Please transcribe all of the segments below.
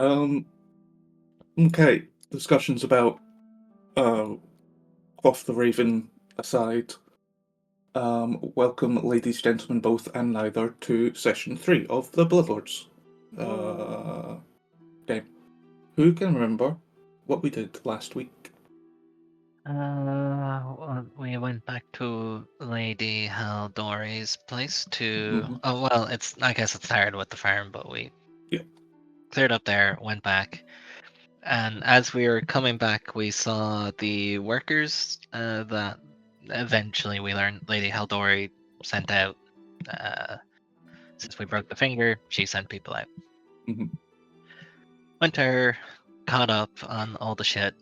Okay. Discussions about Quoth the Raven aside. Welcome, ladies, gentlemen, both and neither, to session 3 of the Bloodlords game. Who can remember what we did last week? We went back to Lady Haldori's place to. Mhm. Oh well, I guess it started with the farm, but we Yeah. cleared up there, went back, and as we were coming back, we saw the workers that eventually we learned Lady Haldori sent out. Since we broke the finger, she sent people out. Mhm. Went to her, caught up on all the shit.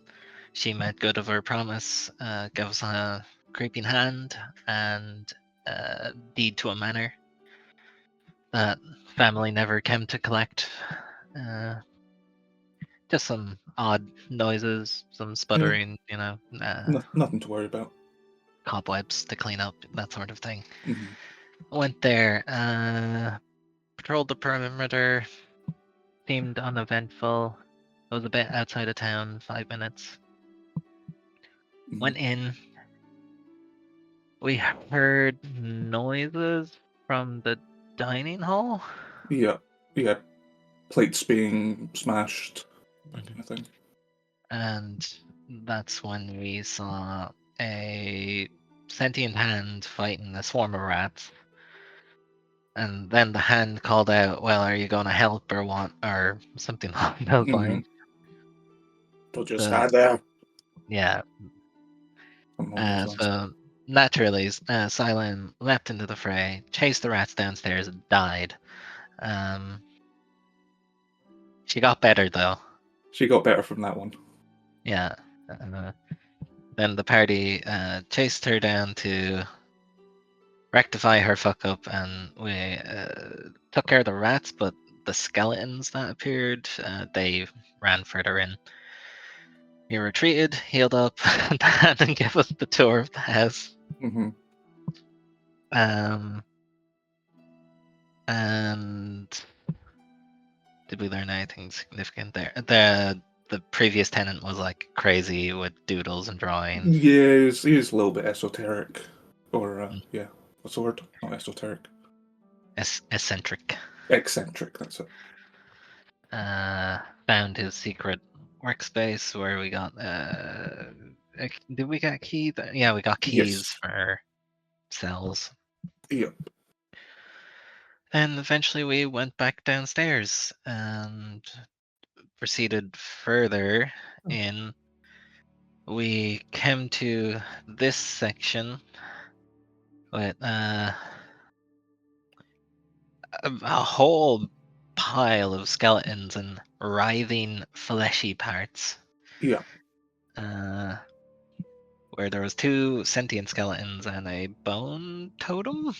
She made good of her promise, gave us a creeping hand and deed to a manor that family never came to collect. Just some odd noises, some sputtering, Nothing to worry about. cobwebs to clean up, that sort of thing. Mhm. Went there, patrolled the perimeter, seemed uneventful. It was a bit outside of town, 5 minutes. Mhm. Went in. We heard noises from the dining hall. Yeah. Plates being smashed, that kind of thing. And that's when we saw a sentient hand fighting a swarm of rats. And then the hand called out, "Well, are you going to help or what?" or something along those lines. So just stand there. Yeah. Those lines. So naturally, Sy'len leapt into the fray, chased the rats downstairs, and died. She got better though. She got better from that one. Yeah. Then the party chased her down to rectify her fuck up, and we took care of the rats, but the skeletons that appeared, they ran further in. We retreated, healed up, and gave us the tour of the house. Mm-hmm. And did we learn anything significant there? The previous tenant was like crazy with doodles and drawings. Yeah, he was a little bit esoteric. Or, yeah, what's the word? Not esoteric. Eccentric. Eccentric, that's it. Found his secret workspace where we got. Did we get keys? Yeah, we got keys Yes. for cells. Yep. And eventually we went back downstairs and proceeded further in. We came to this section with a whole pile of skeletons and writhing fleshy parts. Yeah. Where there was 2 sentient skeletons and a bone totem.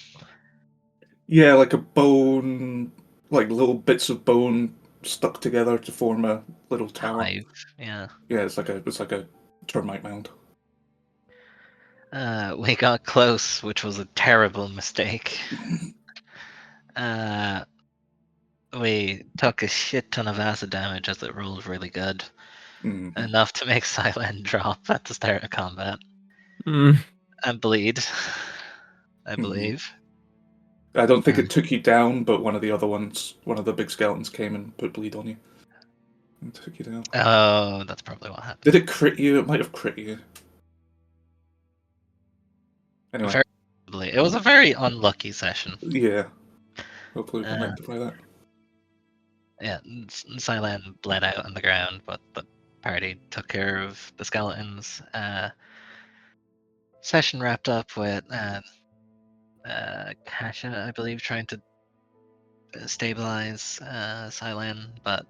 Yeah, like a bone, like little bits of bone stuck together to form a little tower. Hive, yeah. Yeah, it's like a termite mound. We got close, which was a terrible mistake. We took a shit ton of acid damage as it rolled really good. Mm-hmm. Enough to make Sy'len drop at the start of combat. And bleed, I believe. I don't think it took you down, but one of the big skeletons came and put bleed on you. And took you down. Oh, that's probably what happened. Did it crit you? It might have crit you. Anyway. It was a very unlucky session. Yeah. Hopefully we can rectify that. Yeah, Sy'len bled out on the ground, but the party took care of the skeletons. Session wrapped up with Kassa, I believe, trying to stabilize Sy'len, but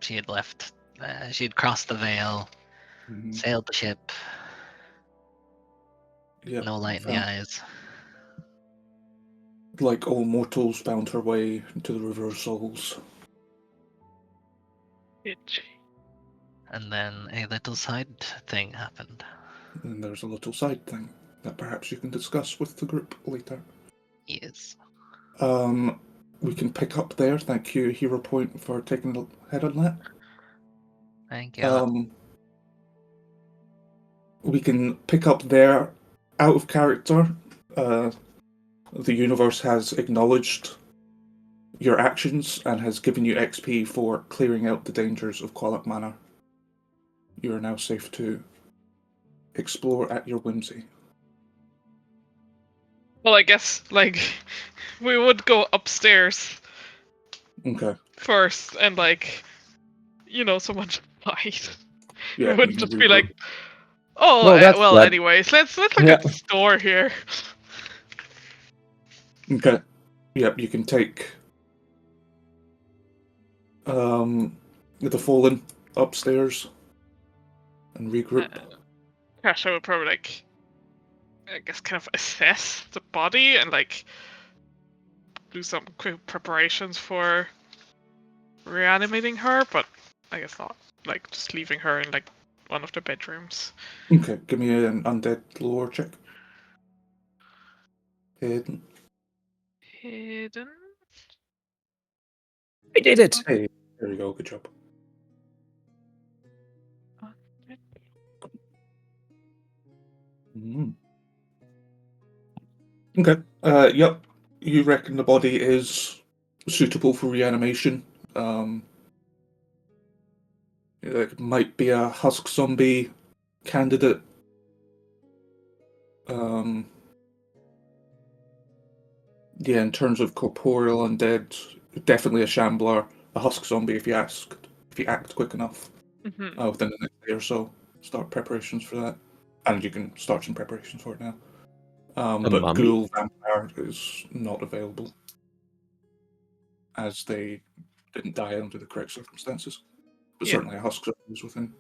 she had left. She had crossed the veil, sailed the ship. Yep. No light in the eyes. Like all mortals, found her way into the River of Souls. And then a little side thing happened. And there's a little side thing that perhaps you can discuss with the group later. Yes. we can pick up there. Thank you, Hero Point, for taking the head on that. Thank you. We can pick up there out of character. The universe has acknowledged your actions and has given you XP for clearing out the dangers of qhallaqh Manor. You are now safe to explore at your whimsy. Well, I guess, like, we would go upstairs Okay. first and, like, someone just died. Yeah, We wouldn't you can just be like, regroup. oh, Well, anyways, let's look Yeah. at the store here. Okay. Yep, you can take the Fallen upstairs and regroup. Kasha would probably, like, I guess, kind of assess the body and, like, do some quick preparations for reanimating her, but I guess not. Like, just leaving her in, like, one of the bedrooms. Okay, give me an undead lore check. Hidden. Hidden? I did it! Hey, there you go, good job. Okay, yep. You reckon the body is suitable for reanimation. It might be a husk zombie candidate. Yeah, in terms of corporeal undead, definitely a shambler, a husk zombie if you act quick enough. Mm-hmm. Within the next day or so, start preparations for that, and you can start some preparations for it now. But mummy? ghoul vampire is not available, as they didn't die under the correct circumstances. But Yeah. certainly a husk zombie is within.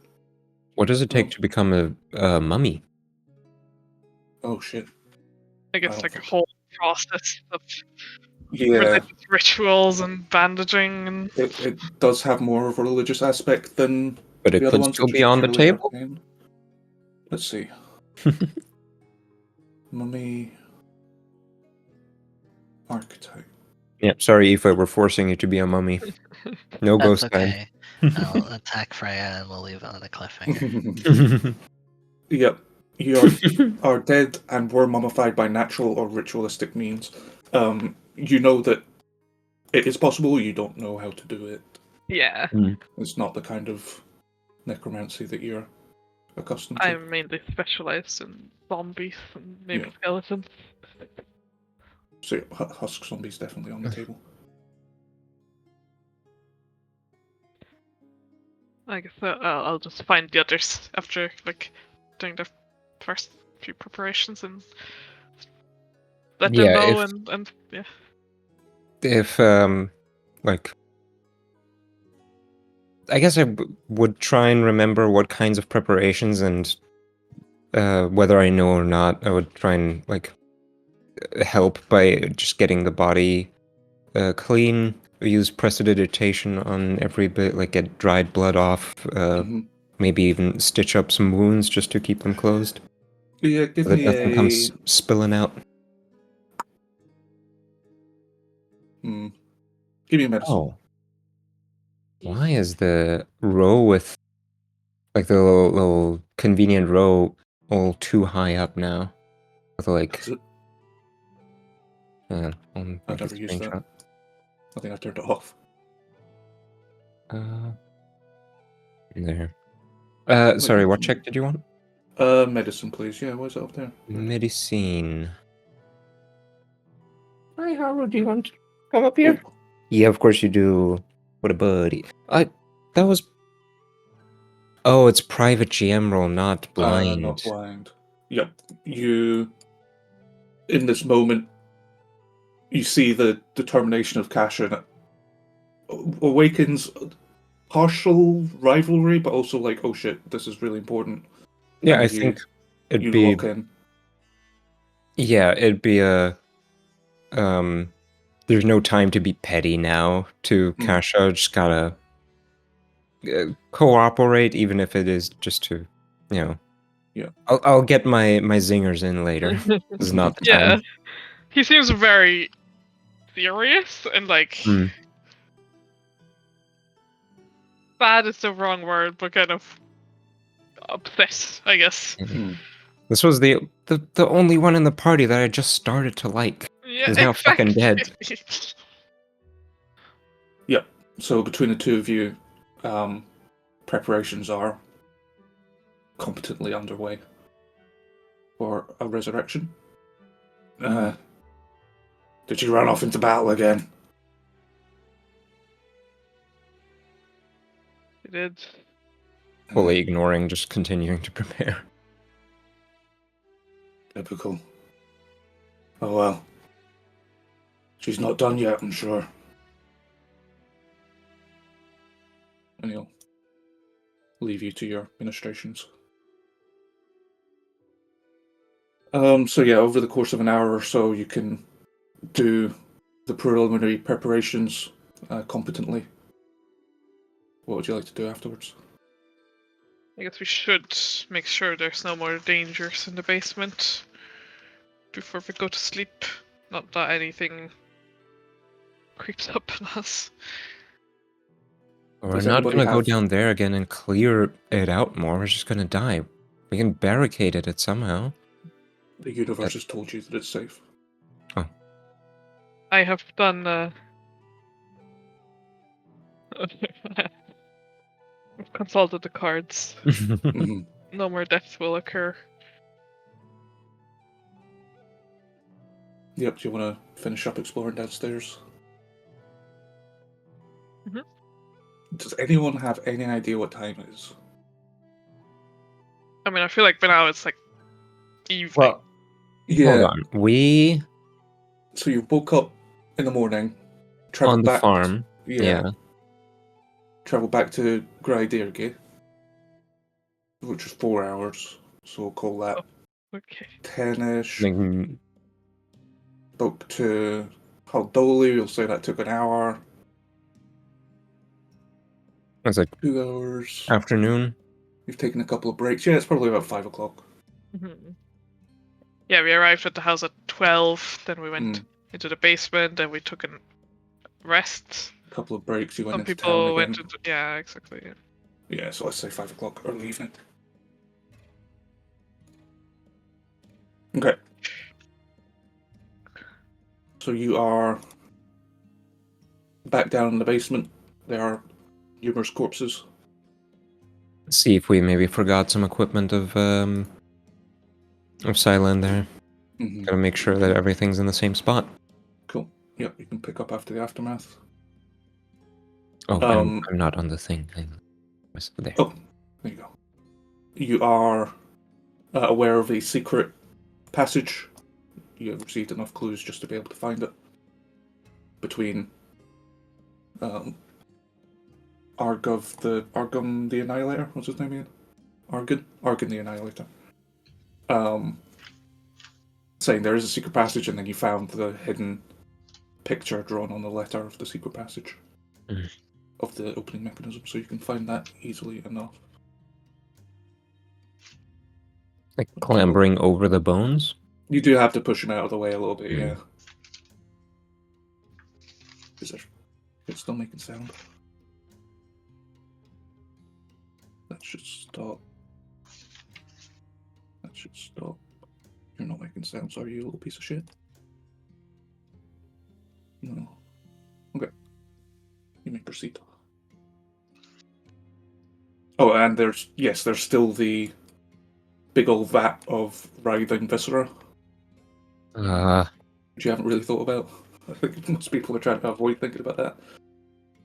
What does it take to become a mummy? Oh shit! I guess, don't like, a think- whole process of Yeah, religious rituals and bandaging and... it does have more of a religious aspect than But it the other could ones. still which be is on the purely table? arcane. Let's see. Mummy archetype. Yeah, sorry, Aoife, we're forcing you to be a mummy. No That's ghost okay. time. I'll attack Freya and we'll leave it on a cliffhanger. Yep, you are dead and were mummified by natural or ritualistic means. You know that it is possible, you don't know how to do it. Yeah. It's not the kind of necromancy that you're accustomed to. I'm mainly specialized in zombies and maybe skeletons. So husk zombies definitely on the table. I guess I'll just find the others after, like, doing the first few preparations and let them know and yeah. If, like... I guess I would try and remember what kinds of preparations and whether I know or not, I would try and, like, help by just getting the body clean, use prestidigitation on every bit, like get dried blood off, maybe even stitch up some wounds just to keep them closed. Yeah, give so that me nothing comes spilling out. Give me a medicine. Oh. Why is the row with, like, the little convenient row all too high up now? With, like... I've never used that. I think I turned it off. There. Sorry, what check did you want? Medicine, please. Yeah, what's it up there? Medicine. Hi, Harold, do you want to come up here? Oh. Yeah, of course you do. What a buddy. That was... Oh, it's private GM roll, not blind. Not blind. Yep. You... In this moment, you see the determination of Kassa, and it awakens partial rivalry, but also like, oh shit, this is really important. Yeah, and I think it'd you be... lock in. Yeah, it'd be a... there's no time to be petty now to Kassa. Just gotta cooperate, even if it is just to, you know... Yeah. I'll get my zingers in later. This is not the time. He seems very serious and like Mm. bad is the wrong word, but kind of upset, I guess. Hmm. This was the only one in the party that I just started to like. Yeah, He's now fucking dead. Yep. So between the two of you, preparations are competently underway for a resurrection. Did you run off into battle again? I did. Fully ignoring, just continuing to prepare. Typical. Oh well. She's not done yet, I'm sure. And he'll leave you to your ministrations. So yeah, over the course of an hour or so, you can do the preliminary preparations competently. What would you like to do afterwards? I guess we should make sure there's no more dangers in the basement before we go to sleep. Not that anything creeps up on us. We're Does not anybody gonna go have- down there again and clear it out more. We're just gonna die. We can barricade it somehow. The universe has told you that it's safe. I have done. I've consulted the cards. Mhm. No more deaths will occur. Yep, do you want to finish up exploring downstairs? Mhm. Does anyone have any idea what time it is? I mean, I feel like by now it's like evening. Well, hold on. We So you woke up in the morning, traveled on the back farm. Yeah. traveled back to Graidirge, which is 4 hours. So we'll call that Okay. 10-ish. Like, Spoke to Haldoli, we'll say that took an hour. it's like 2 hours. afternoon. You've taken a couple of breaks. Yeah, it's probably about 5 o'clock. Mhm. Yeah, we arrived at the house at 12. Then we went Mm. into the basement. Then we took a rest. A couple of breaks, you went Some into people town went again. into. Yeah, exactly. Yeah. Yeah, so let's say 5 o'clock, early evening. Okay. So you are back down in the basement. There are numerous corpses. See if we maybe forgot some equipment of Sy'len there. Mm-hmm. Gotta make sure that everything's in the same spot. Cool. Yep, you can pick up after the aftermath. Oh, Um, I'm not on the thing. I was there. Oh, there you go. You are aware of a secret passage. You have received enough clues just to be able to find it. Between Arghun the Annihilator, what's his name again? Arghun the Annihilator. Saying there is a secret passage, and then you found the hidden picture drawn on the letter of the secret passage of the opening mechanism, so you can find that easily enough. Like clambering over the bones. You do have to push him out of the way a little bit, yeah. Is it's still making sound? That should stop. That should stop. You're not making sounds, are you, little piece of shit? No. Okay. You may proceed. Oh, and there's still the big old vat of writhing viscera, which you haven't really thought about. I think most people are trying to avoid thinking about that.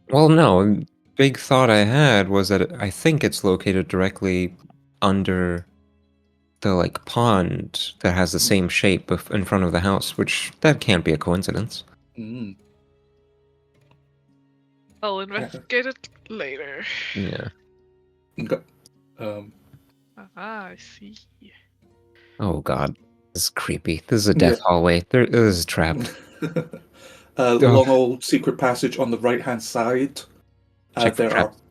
Well, no. Big thought I had was that I think it's located directly under the like pond that has the same shape in front of the house, which that can't be a coincidence. Mm. I'll investigate it later. Yeah. Okay. Ah, I see. Oh god, this is creepy. This is a death hallway. This is trapped. Long old secret passage on the right-hand side. Check for There are. traps.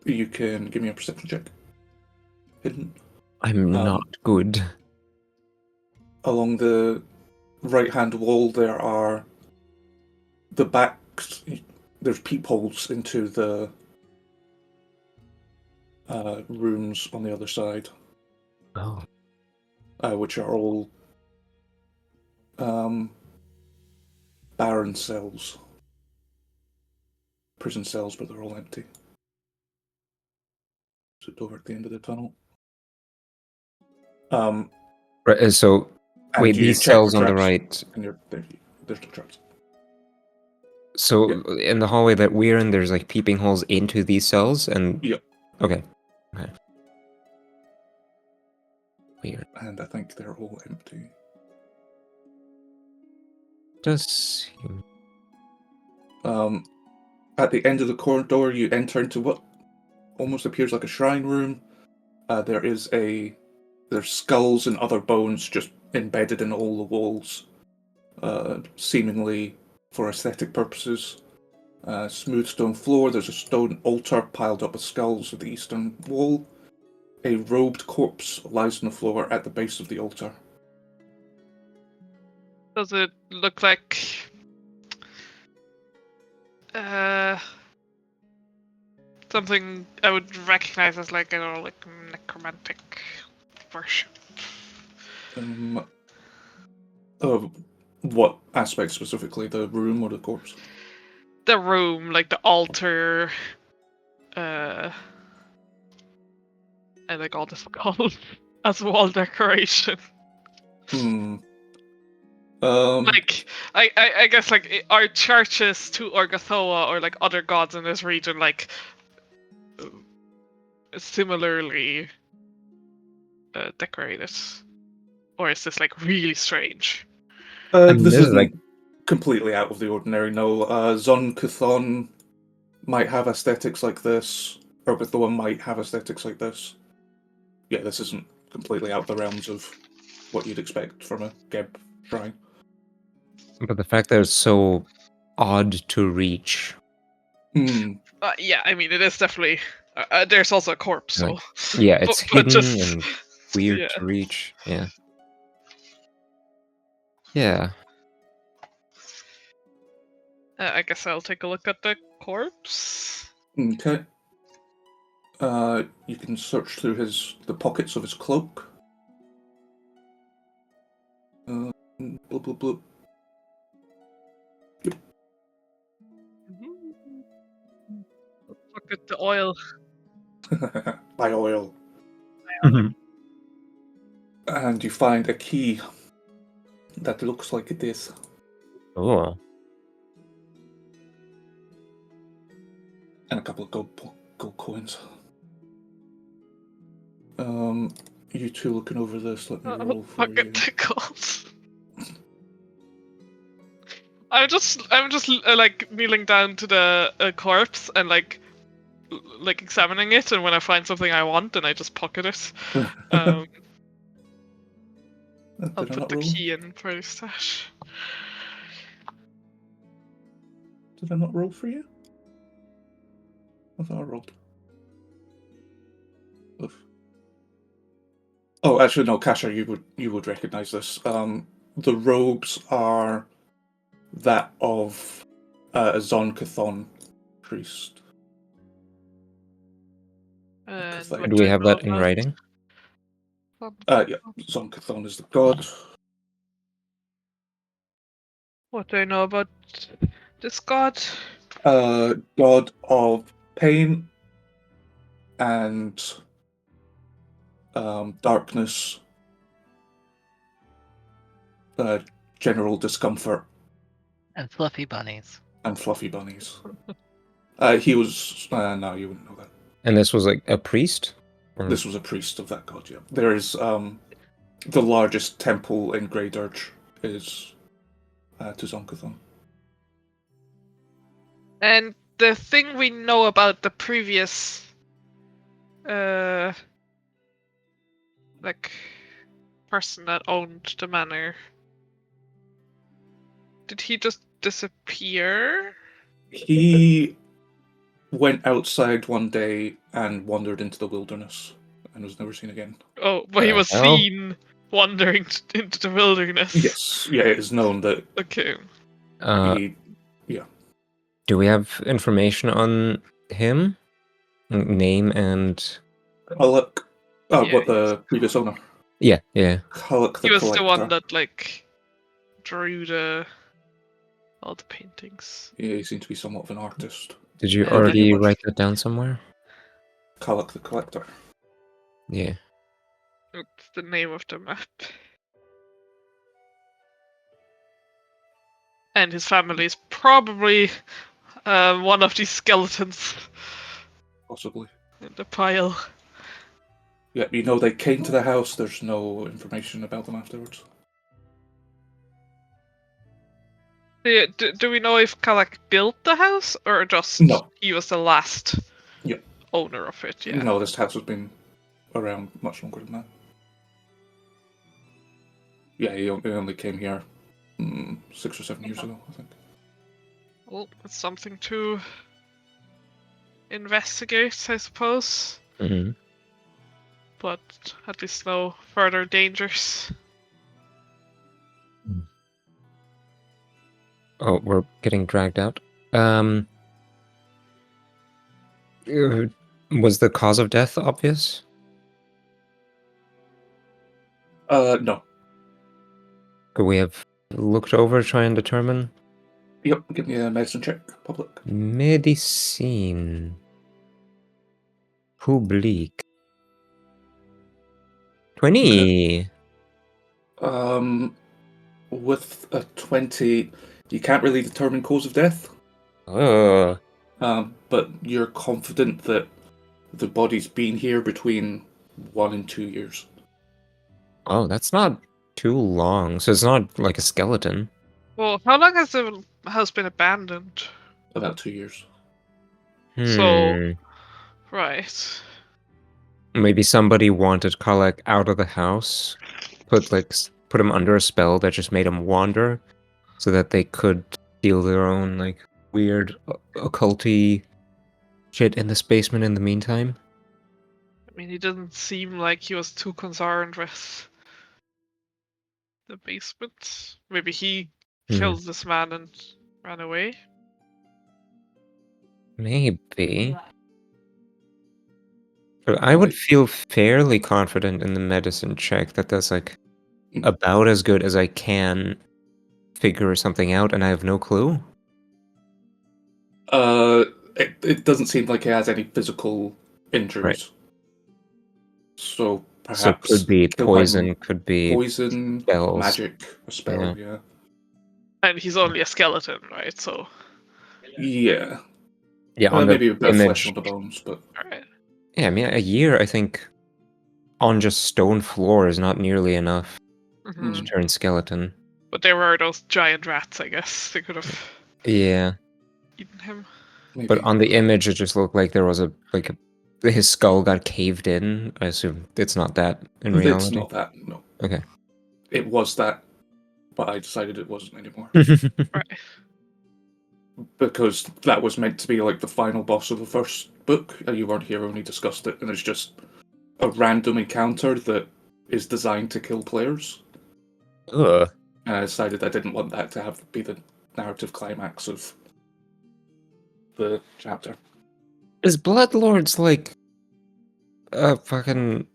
You can give me a perception check. Hidden. I'm not good. Along the right-hand wall, there are the back, there's peepholes into the rooms on the other side, Oh. which are all barren cells, prison cells, but they're all empty. So over at the end of the tunnel. Right, so, And wait, you these check for cells on the traps, right. and there's no traps. So, Yeah. in the hallway that we're in, there's like peeping holes into these cells, and Yeah. Okay. Weird. And I think they're all empty. Does seem... At the end of the corridor, you enter into what almost appears like a shrine room. There's skulls and other bones just embedded in all the walls, seemingly for aesthetic purposes. Smooth stone floor, there's a stone altar piled up with skulls at the eastern wall. A robed corpse lies on the floor at the base of the altar. Does it look like something I would recognize as like, like necromantic worship? What aspect specifically? The room or the corpse? The room, like the altar, and like all the skulls as wall decoration. Like I guess like our churches to Orgathoa or like other gods in this region like similarly decorated, or is this like really strange? This this isn't is like completely out of the ordinary. No, Zon Kuthon might have aesthetics like this. Orgathoa might have aesthetics like this. Yeah, this isn't completely out the realms of what you'd expect from a Geb shrine. But the fact that it's so odd to reach. Yeah, I mean it is definitely. There's also a corpse, so Yeah, it's but hidden just and weird yeah. to reach. Yeah. Yeah. I guess I'll take a look at the corpse. Okay. You can search through the pockets of his cloak. Bloop, bloop, bloop. Look at the oil. By oil. And you find a key that looks like it is. Oh. And a couple of gold coins. You two looking over this, let me roll for you. Pocket tickles. I'm just like kneeling down to the corpse and like examining it, and when I find something I want, then I just pocket it. I'll put the key in for the stash. Did I not roll for you? I thought I rolled. Oof. Oh, actually, no, Kassa, you would recognize this. The robes are that of a Zon Kuthon priest. Do we have that in writing? Yeah, Zon Kuthon is the god. What do I know about this god? God of pain and darkness, general discomfort, And fluffy bunnies. and fluffy bunnies. He was no, you wouldn't know that. And this was like a priest? Or... This was a priest of that god. Yeah, there is the largest temple in Grey Dirge is to Zon Kuthon. And the thing we know about the previous like person that owned the manor, did he just disappear? He went outside one day and wandered into the wilderness and was never seen again. Oh, but he was hell? seen wandering into the wilderness. Yes, yeah, it is known that Okay. he, yeah. Do we have information on him? Name and... Qhallaqh. Oh, Yeah, what, the previous owner? Yeah, yeah. Qhallaqh the he was Collector. the one that like drew all the paintings. Yeah, he seemed to be somewhat of an artist. Did you Yeah, already but- write that down somewhere? Qhallaqh the Collector. Yeah. It's the name of the map. And his family is probably one of these skeletons Possibly. in the pile. Yeah, you know they came to the house, there's no information about them afterwards. Yeah, do we know if qhallaqh built the house or just No. he was the last Yeah. owner of it? Yeah. No, this house has been around much longer than that. Yeah, he only came here 6 or 7 years ago, I think. Well, it's something to investigate, I suppose. Mm-hmm. But at least no further dangers. Oh, we're getting dragged out. Was the cause of death obvious? No. Could we have looked over, try and determine? Yep, give me a medicine check, public. Medicine. Public. 20. With a 20, you can't really determine cause of death. Oh. But you're confident that the body's been here between 1 and 2 years. Oh, that's not too long. So it's not like a skeleton. Well, how long has the house been abandoned? About 2 years. So- Right. Maybe somebody wanted qhallaqh out of the house, put him under a spell that just made him wander, so that they could deal their own like weird occulty shit in this basement in the meantime. I mean, he didn't seem like he was too concerned with the basement. Maybe he killed this man and ran away. Maybe. But I would feel fairly confident in the medicine check that that's like about as good as I can figure something out, and I have no clue. It doesn't seem like he has any physical injuries. Right. So perhaps So it could be kill by poison, could be poison, spells. magic, a spell, yeah. And he's only a skeleton, right? So, Yeah. Yeah, on the Maybe a bit of flesh image. on the bones, but alright. Yeah, I mean, a year, I think, on just stone floor is not nearly enough Mhm. to turn skeleton. But there were those giant rats, I guess. They could have Yeah, eaten him. maybe. but on the image, it just looked like there was his skull got caved in. I assume it's not that in reality. It's not that, no. Okay. It was that, but I decided it wasn't anymore. Right. Because that was meant to be like the final boss of the first book, and you weren't here when we discussed it, and it's just a random encounter that is designed to kill players. Ugh. And I decided I didn't want that to be the narrative climax of the chapter. Is Bloodlords like fucking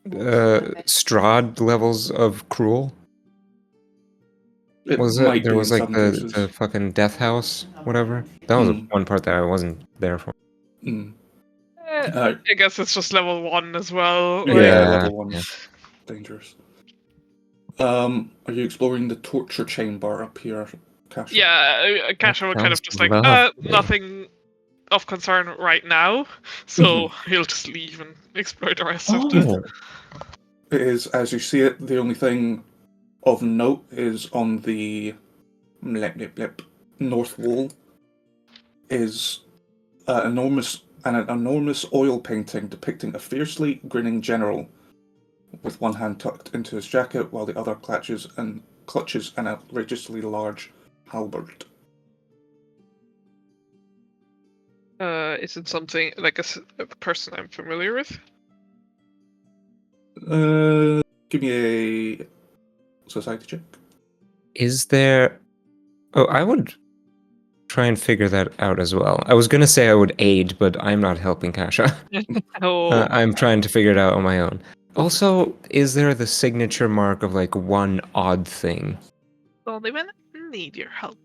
Strahd levels of cruel? It Was might it? There be was in like some the cases. fucking death house, whatever. That was one part that I wasn't there for. Mm. I guess it's just level 1 as well. Yeah, Like, level 1 is dangerous. Are you exploring the torture chamber up here, Kassa? yeah, Kassa would kind of sounds just like, lovely. nothing of concern right now. So he'll just leave and explore the rest of the... It is, as you see it, the only thing of note is on the north wall is an enormous oil painting depicting a fiercely grinning general with one hand tucked into his jacket while the other clutches an outrageously large halberd. Is it something like a person I'm familiar with? Give me a society check. Is there... Oh, I would try and figure that out as well. I was gonna say I would aid, but I'm not helping Kassa. Oh, I'm trying to figure it out on my own. Also, is there the signature mark of like one odd thing? don't even need your help.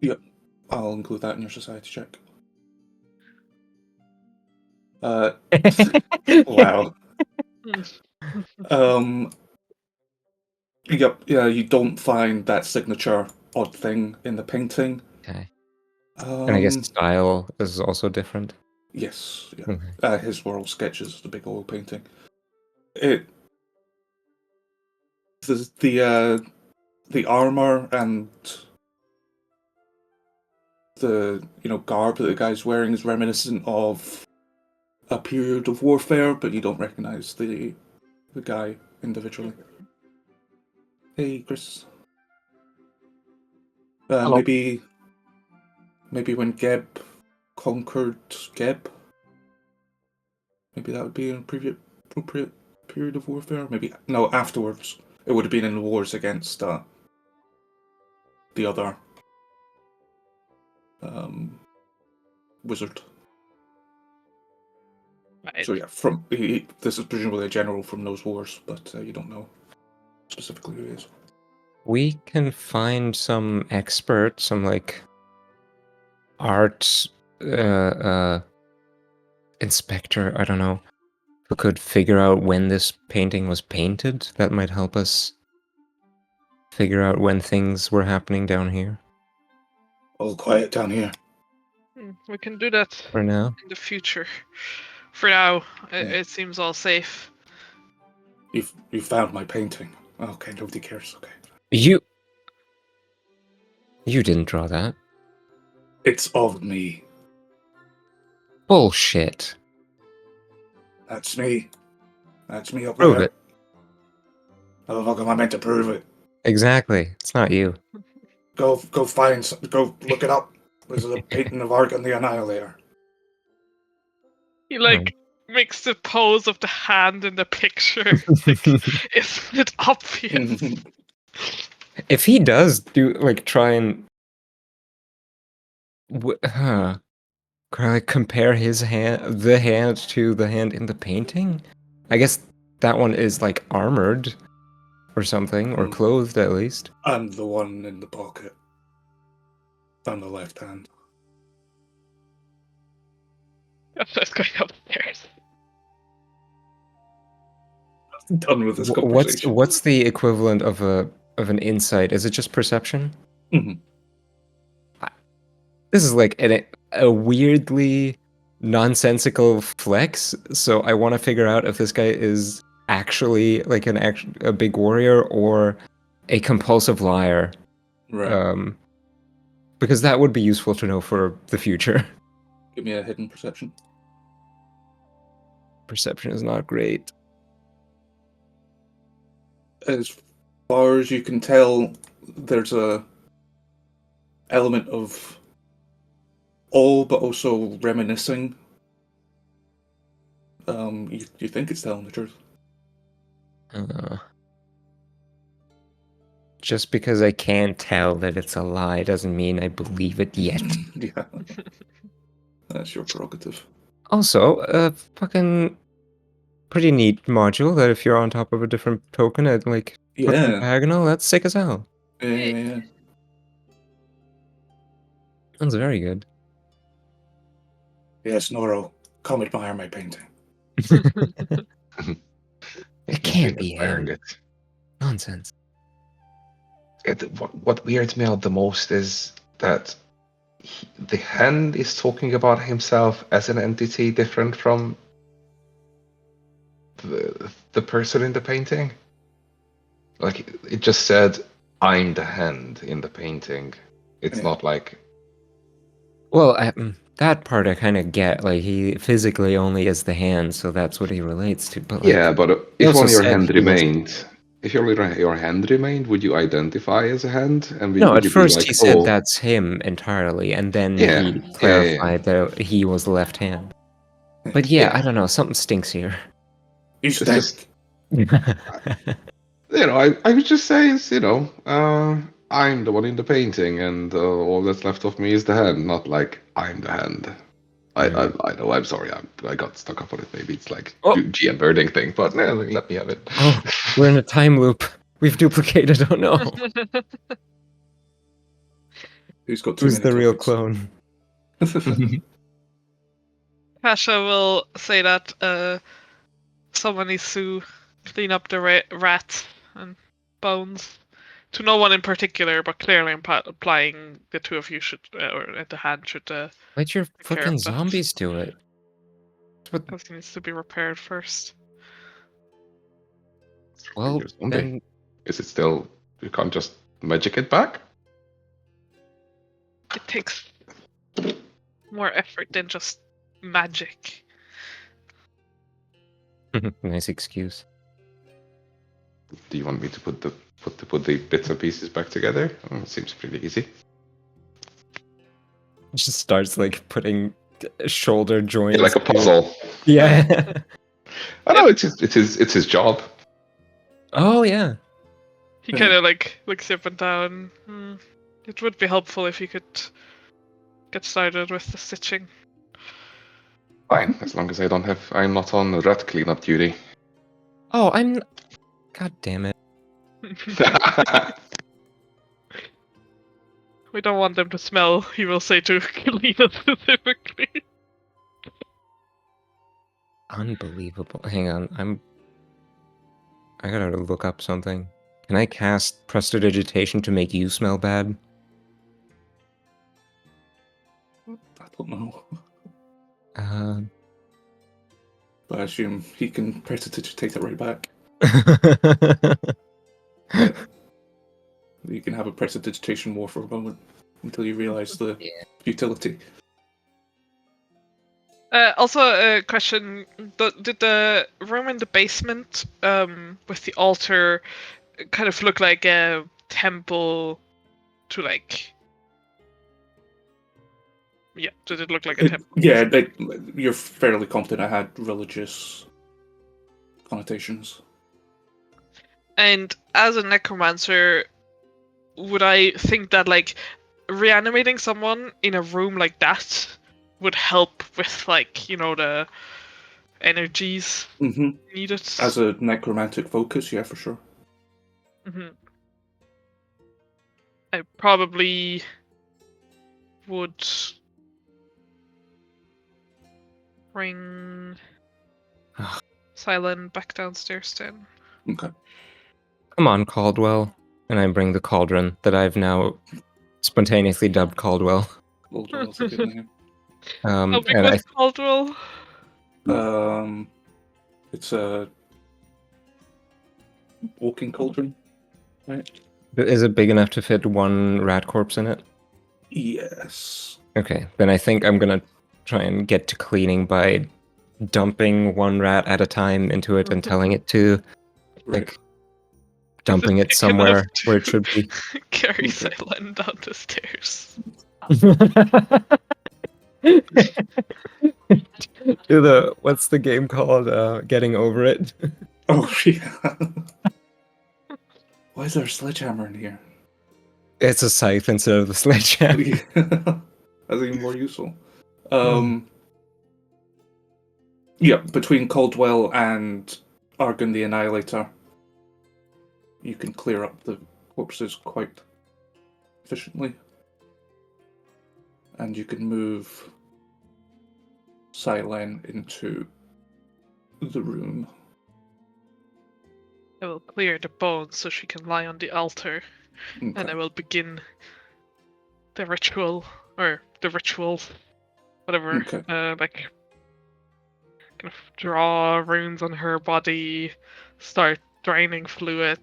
Yep, I'll include that in your society check. Wow. Yep, yeah, you don't find that signature odd thing in the painting. Okay. And I guess Um, style is also different. yes, yeah. Okay. His world sketches, the big oil painting. The armor and the garb that the guy's wearing is reminiscent of a period of warfare, but you don't recognize the guy individually. Hey, Chris. Hello. Maybe when Geb conquered Geb, maybe that would be an appropriate period of warfare. Maybe no, afterwards it would have been in the wars against the other wizard. Right. So yeah, this is presumably a general from those wars, but you don't know specifically who he is. We can find some expert, some like art inspector, I don't know, who could figure out when this painting was painted. That might help us figure out when things were happening down here. All quiet down here. We can do that For now. in the future. For now, Yeah. it seems all safe. You found my painting. Okay, nobody cares. Okay. You didn't draw that. It's of me. Bullshit. That's me. That's me up Prove there. it. How the fuck am I meant to prove it? Exactly. It's not you. Go look it up. This is a painting of Arghun the Annihilator. He makes the pose of the hand in the picture. Isn't it obvious? If he does try and can I compare the hand to the hand in the painting? I guess that one is like armored or something, or clothed at least. And the one in the pocket. On the left hand. Let's go upstairs. Done with this conversation. What's the equivalent of an insight? Is it just perception? Mm-hmm. This is like a weirdly nonsensical flex, so I want to figure out if this guy is actually like a big warrior or a compulsive liar. Right. Because that would be useful to know for the future. Give me a hidden perception. Perception is not great. As far as you can tell, there's a element of awe, but also reminiscing. You think it's telling the truth. Just because I can't tell that it's a lie doesn't mean I believe it yet. Yeah. That's your prerogative. Also, a fucking pretty neat module that if you're on top of a different token at like diagonal, that's sick as hell. Yeah. That's very good. Yes, Noro, come admire my painting. It can't be admiring him. it. Nonsense. What weirds me out the most is that the hand is talking about himself as an entity different from the person in the painting. Like, it just said, I'm the hand in the painting. It's not like... Well, that part I kind of get. Like, he physically only is the hand, so that's what he relates to. But yeah, but if also only your said hand he was- remained... If your hand remained, would you identify as a hand? And No, would at you first be like, he said oh, that's him entirely, and then Yeah, he clarified that he was the left hand. But yeah, I don't know, something stinks here. You It's stink. just, I would just say it's, I'm the one in the painting, and all that's left of me is the hand. Not like I'm the hand. I know. I'm sorry. I got stuck up on it. Maybe it's like GM birding thing, but no, let me have it. Oh, we're in a time loop. We've duplicated. Oh no. Who's got too Who's many the real tokens? clone? Kassa will say that someone needs to clean up the rats and bones. To no one in particular, but clearly implying the two of you should, or the hand should. Let your care fucking of that. zombies do it. What? Because he needs to be repaired first. Well, Your zombie. then Is it still? You can't just magic it back. It takes more effort than just magic. nice excuse. Do you want me to put the bits and pieces back together? It seems pretty easy. Just starts like putting shoulder joints. Yeah, like a puzzle. Yeah. I know it's his job. Oh yeah. He kind of like looks up and down. It would be helpful if you could get started with the stitching. Fine, as long as I'm not on rat cleanup duty. Oh, I'm. God damn it. We don't want them to smell, he will say to Kalina specifically. Unbelievable. Hang on, I gotta look up something. Can I cast Prestidigitation to make you smell bad? I don't know. But I assume he can prestidigitate it right back. You can have a prestidigitation war for a moment until you realise the futility. Also, a question: did the room in the basement, with the altar, kind of look like a temple to like? Yeah, did it look like a temple? Yeah, you're fairly confident it had religious connotations. And as a necromancer, would I think that like reanimating someone in a room like that would help with like, the energies needed? As a necromantic focus, yeah, for sure. I probably would bring Sy'len back downstairs then. Okay. Come on, Caldwell. And I bring the cauldron that I've now spontaneously dubbed Caldwell. Caldwell's a good name. How big and was Caldwell? It's a walking cauldron, right? Is it big enough to fit one rat corpse in it? Yes. Okay, then I think I'm gonna try and get to cleaning by dumping one rat at a time into it and telling it to, like, dumping it somewhere where it should be. Carry Sy'len down the stairs. Do what's the game called? Getting over it. Oh, yeah. Why is there a sledgehammer in here? It's a scythe instead of the sledgehammer. That's even more useful. Yeah, between Caldwell and Arghun the Annihilator, you can clear up the corpses quite efficiently. And you can move Sy'len into the room. I will clear the bones so she can lie on the altar, Okay. and I will begin the ritual, whatever. Okay. Like, kind of draw runes on her body, start draining fluid,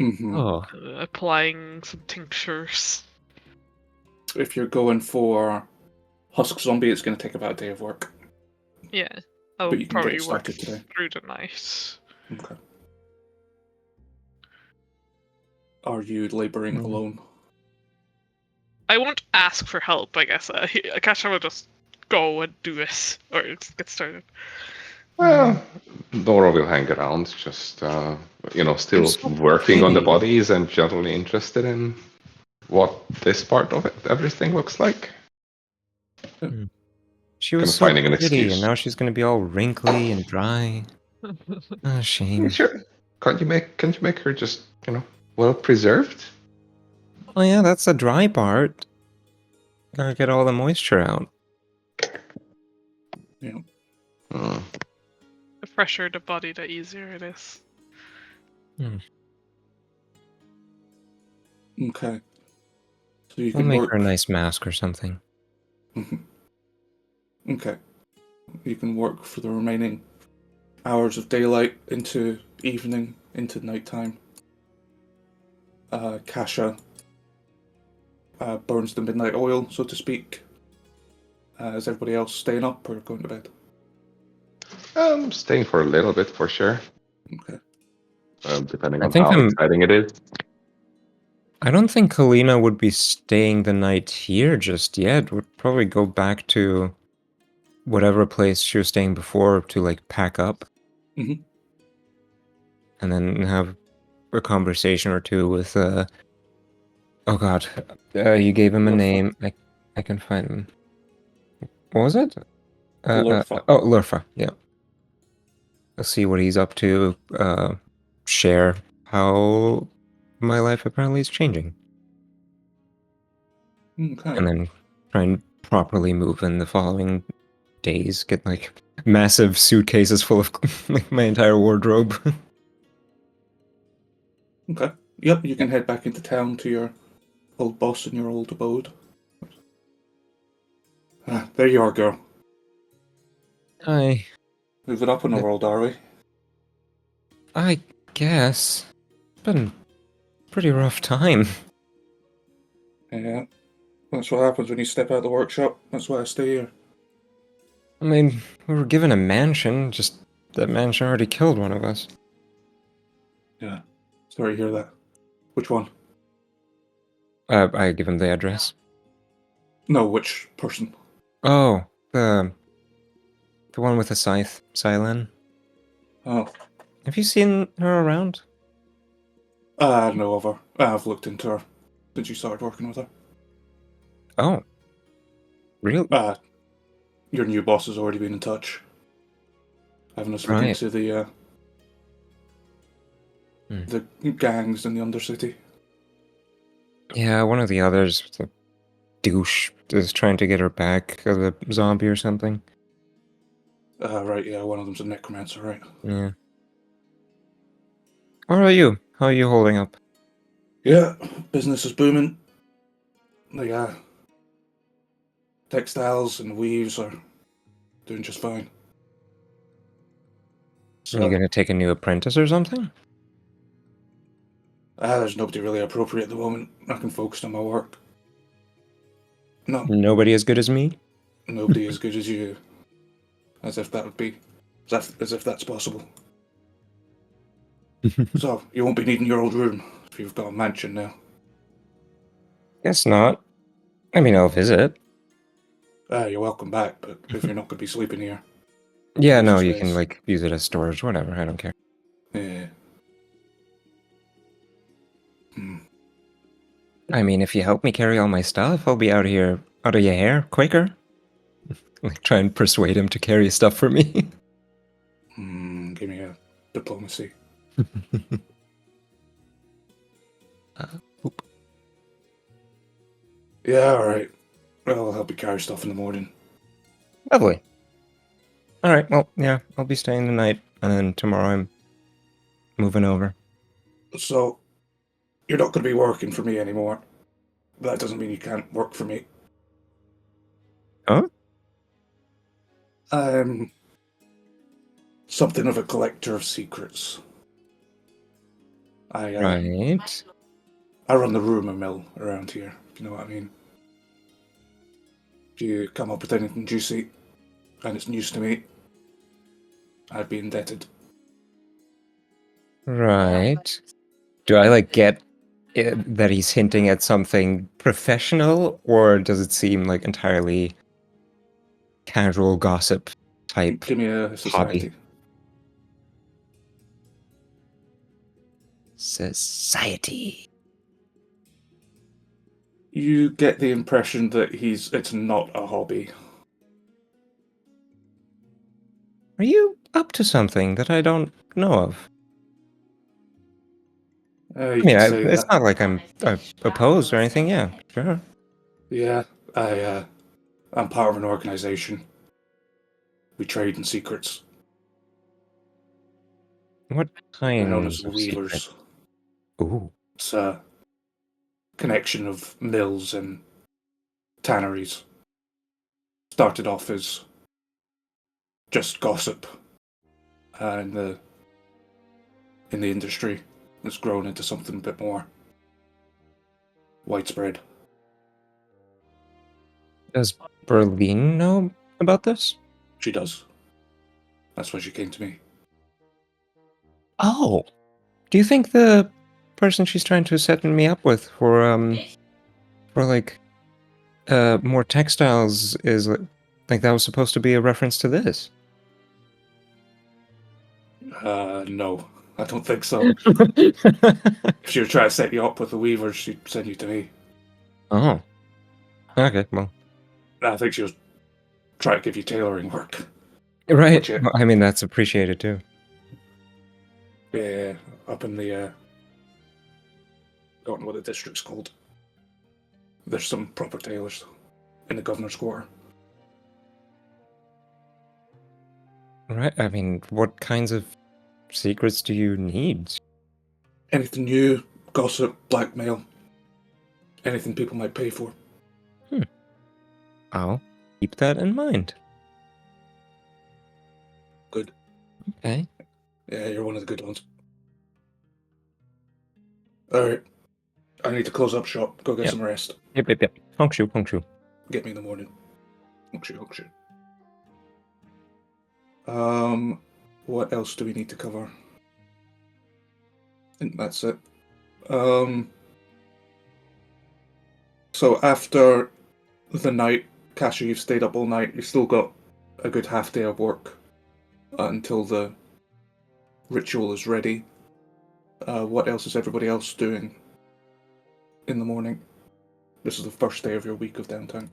Oh, applying some tinctures. If you're going for Husk Zombie, it's going to take about a day of work. Yeah, I'll But you can get probably it work started today. through the night. Okay. Are you labouring alone? I won't ask for help, I guess. Kassa will just go and do it, or get started. Well, Nora will hang around, just still so working on the pretty. bodies and generally interested in what this part of it, everything looks like. She Kind was of so finding an pretty, and excuse. now she's gonna be all wrinkly and dry. Oh, shame. Sure. Can't you make her just, well preserved? Oh yeah, that's the dry part. Gotta get all the moisture out. Yeah. Hmm. The fresher the body, the easier it is. Okay. So you We'll can make work. her a nice mask or something. Okay. You can work for the remaining hours of daylight into evening, into nighttime. Kassa burns the midnight oil, so to speak. Is everybody else staying up or going to bed? Staying for a little bit for sure. Okay. Depending I on think how I'm- exciting it is. I don't think Kalina would be staying the night here just yet. Would probably go back to whatever place she was staying before to like pack up. Mhm. And then have a conversation or two with oh god, you gave him a Lurfa. name. I can find him. What was it? Lurfa. Oh, Lurfa. Yeah. Let's see what he's up to. Share how my life apparently is changing, Okay. and then try and properly move in the following days. Get like massive suitcases full of like my entire wardrobe. Okay. Yep, you can head back into town to your old boss in your old abode. There you are, girl. I Moving up in the world, are we? I guess it's been a pretty rough time. Yeah. That's what happens when you step out of the workshop. That's why I stay here. I mean, we were given a mansion, just that mansion already killed one of us. Yeah. Sorry to hear that. Which one? I give him the address. No, which person? Oh, the one with the scythe, Sy'len. Oh. Have you seen her around? I know of her. I've looked into her since you started working with her. Oh, really? Your new boss has already been in touch. Having us look Right. into the gangs in the Undercity. Yeah, one of the others, the douche, is trying to get her back as a zombie or something. Right, yeah, one of them's a necromancer, right? Yeah. How are you? How are you holding up? Yeah, business is booming. The textiles and weaves are doing just fine. Are you gonna take a new apprentice or something? There's nobody really appropriate at the moment. I can focus on my work. No, Nobody as good as me? nobody as good as you. As if that would be... As if that's possible. So, you won't be needing your old room if you've got a mansion now. Guess not. I mean, I'll visit. You're welcome back, but if you're not going to be sleeping here... Yeah, Use no, the you space. can, like, use it as storage, whatever, I don't care. Yeah. I mean, if you help me carry all my stuff, I'll be out of your hair quicker. Like, try and persuade him to carry stuff for me. Give me a diplomacy. Oop. Yeah, alright. Well, I'll help you carry stuff in the morning. Lovely. Alright, well, yeah, I'll be staying the night, and then tomorrow I'm moving over. So, you're not going to be working for me anymore. That doesn't mean you can't work for me. Huh? I'm something of a collector of secrets. I Right. I run the rumor mill around here, if you know what I mean. If you come up with anything juicy, and it's news to me, I'd be indebted. Right. Do I, like, get it, that he's hinting at something professional, or does it seem like entirely casual gossip type Give me a society. society. You get the impression that it's not a hobby. Are you up to something that I don't know of? You can say It's that. not like I'm opposed or anything. Yeah, sure. Yeah, I'm part of an organization. We trade in secrets. What We're known as kinds the of secrets? Weavers. Ooh. It's a connection of mills and tanneries. Started off as just gossip, and in the industry, it's grown into something a bit more widespread. Does Berline know about this? She does. That's why she came to me. Oh. Do you think the person she's trying to set me up with for like more textiles is like that was supposed to be a reference to this? No, I don't think so. If she were trying to set you up with the Weavers, she'd send you to me. Oh. Okay, well. I think she was trying to give you tailoring work. Right. Which, Well, I mean, that's appreciated too. yeah, up in the don't know what the district's called. There's some proper tailors in the governor's quarter. Right. I mean, what kinds of secrets do you need? Anything new, gossip, blackmail, anything people might pay for. I'll keep that in mind. Good. Okay. Yeah, you're one of the good ones. Alright. I need to close up shop. Go get some rest. Yep. Honk shoe. Get me in the morning. Honk shoot. What else do we need to cover? I think that's it. So after the night, Kassa, you've stayed up all night. You've still got a good half day of work until the ritual is ready. What else is everybody else doing in the morning? This is the first day of your week of downtime.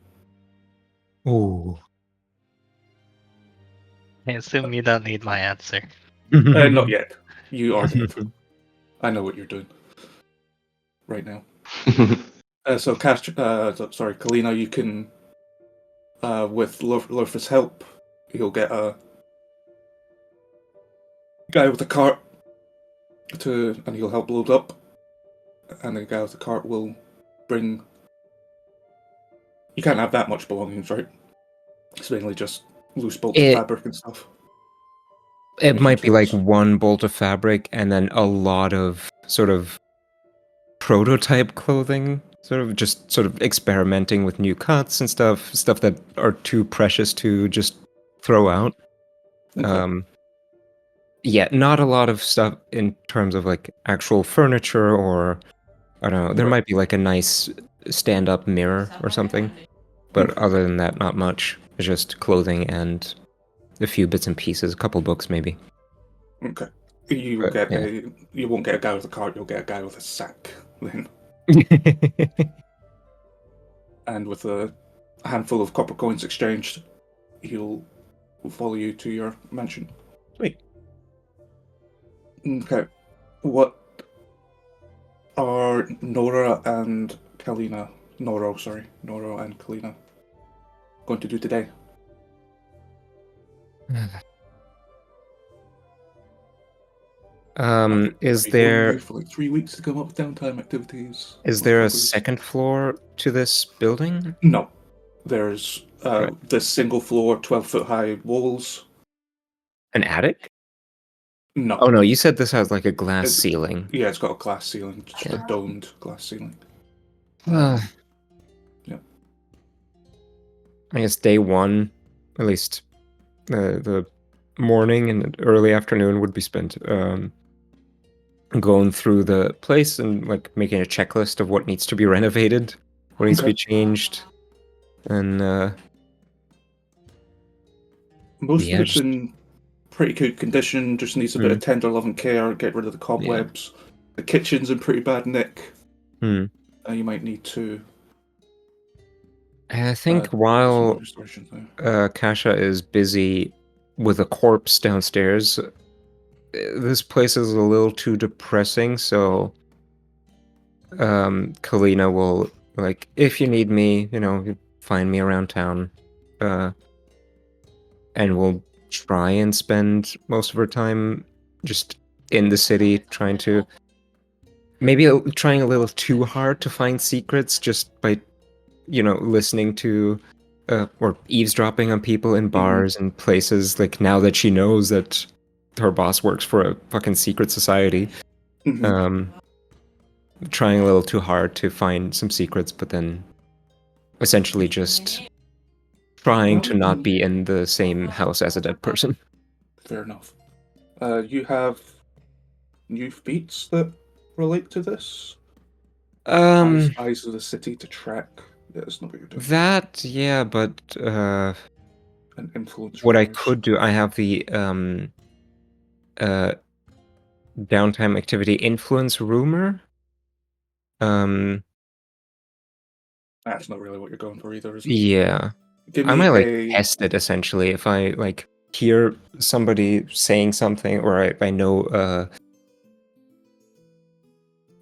Ooh. I assume you don't need my answer. Not yet. You are dead. I know what you're doing right now. So, Kalina, you can, with Lurfa's help, you'll get a guy with a cart and he'll help load up, and the guy with the cart will bring. You can't have that much belongings, right? It's mainly just loose bolts of fabric and stuff. It might be like one bolt of fabric and then a lot of sort of prototype clothing, sort of experimenting with new cuts and stuff that are too precious to just throw out. Okay. Yeah, not a lot of stuff in terms of like actual furniture or I don't know. There might be like a nice stand-up mirror or something, but other than that, not much. It's just clothing and a few bits and pieces, a couple books maybe. Okay. You won't get a guy with a cart. You'll get a guy with a sack then. And with a handful of copper coins exchanged, he'll follow you to your mansion. Sweet. Okay. What are Nora and Kalina going to do today? Is there for like 3 weeks to come up with downtime activities? Is there a second floor to this building? No. There's this single floor, 12-foot high walls. An attic? No. Oh no, you said this has like a glass ceiling. Yeah, it's got a glass ceiling, just a domed glass ceiling. Yeah. I guess day one, at least the morning and early afternoon would be spent going through the place and like making a checklist of what needs to be renovated, what needs to be changed, and most of it's in pretty good condition. Just needs a bit of tender love and care. Get rid of the cobwebs, The kitchen's in pretty bad nick. Hmm. You might need to. I think some while restoration there. Kassa is busy with a corpse downstairs, this place is a little too depressing, so Kalina will, like, if you need me, you find me around town, and we'll try and spend most of her time just in the city trying to, maybe trying a little too hard to find secrets just by, listening to or eavesdropping on people in bars and places, like, now that she knows that her boss works for a fucking secret society. Trying a little too hard to find some secrets, but then essentially just trying to not be in the same house as a dead person. Fair enough. You have new feats that relate to this? Eyes of the city to track. Yeah, that's not what you're doing. That, yeah, but And influence. what I rumors. could do, I have the downtime activity influence rumor. That's not really what you're going for either, is it? Yeah. Give I me might a. test it essentially if I hear somebody saying something, or I know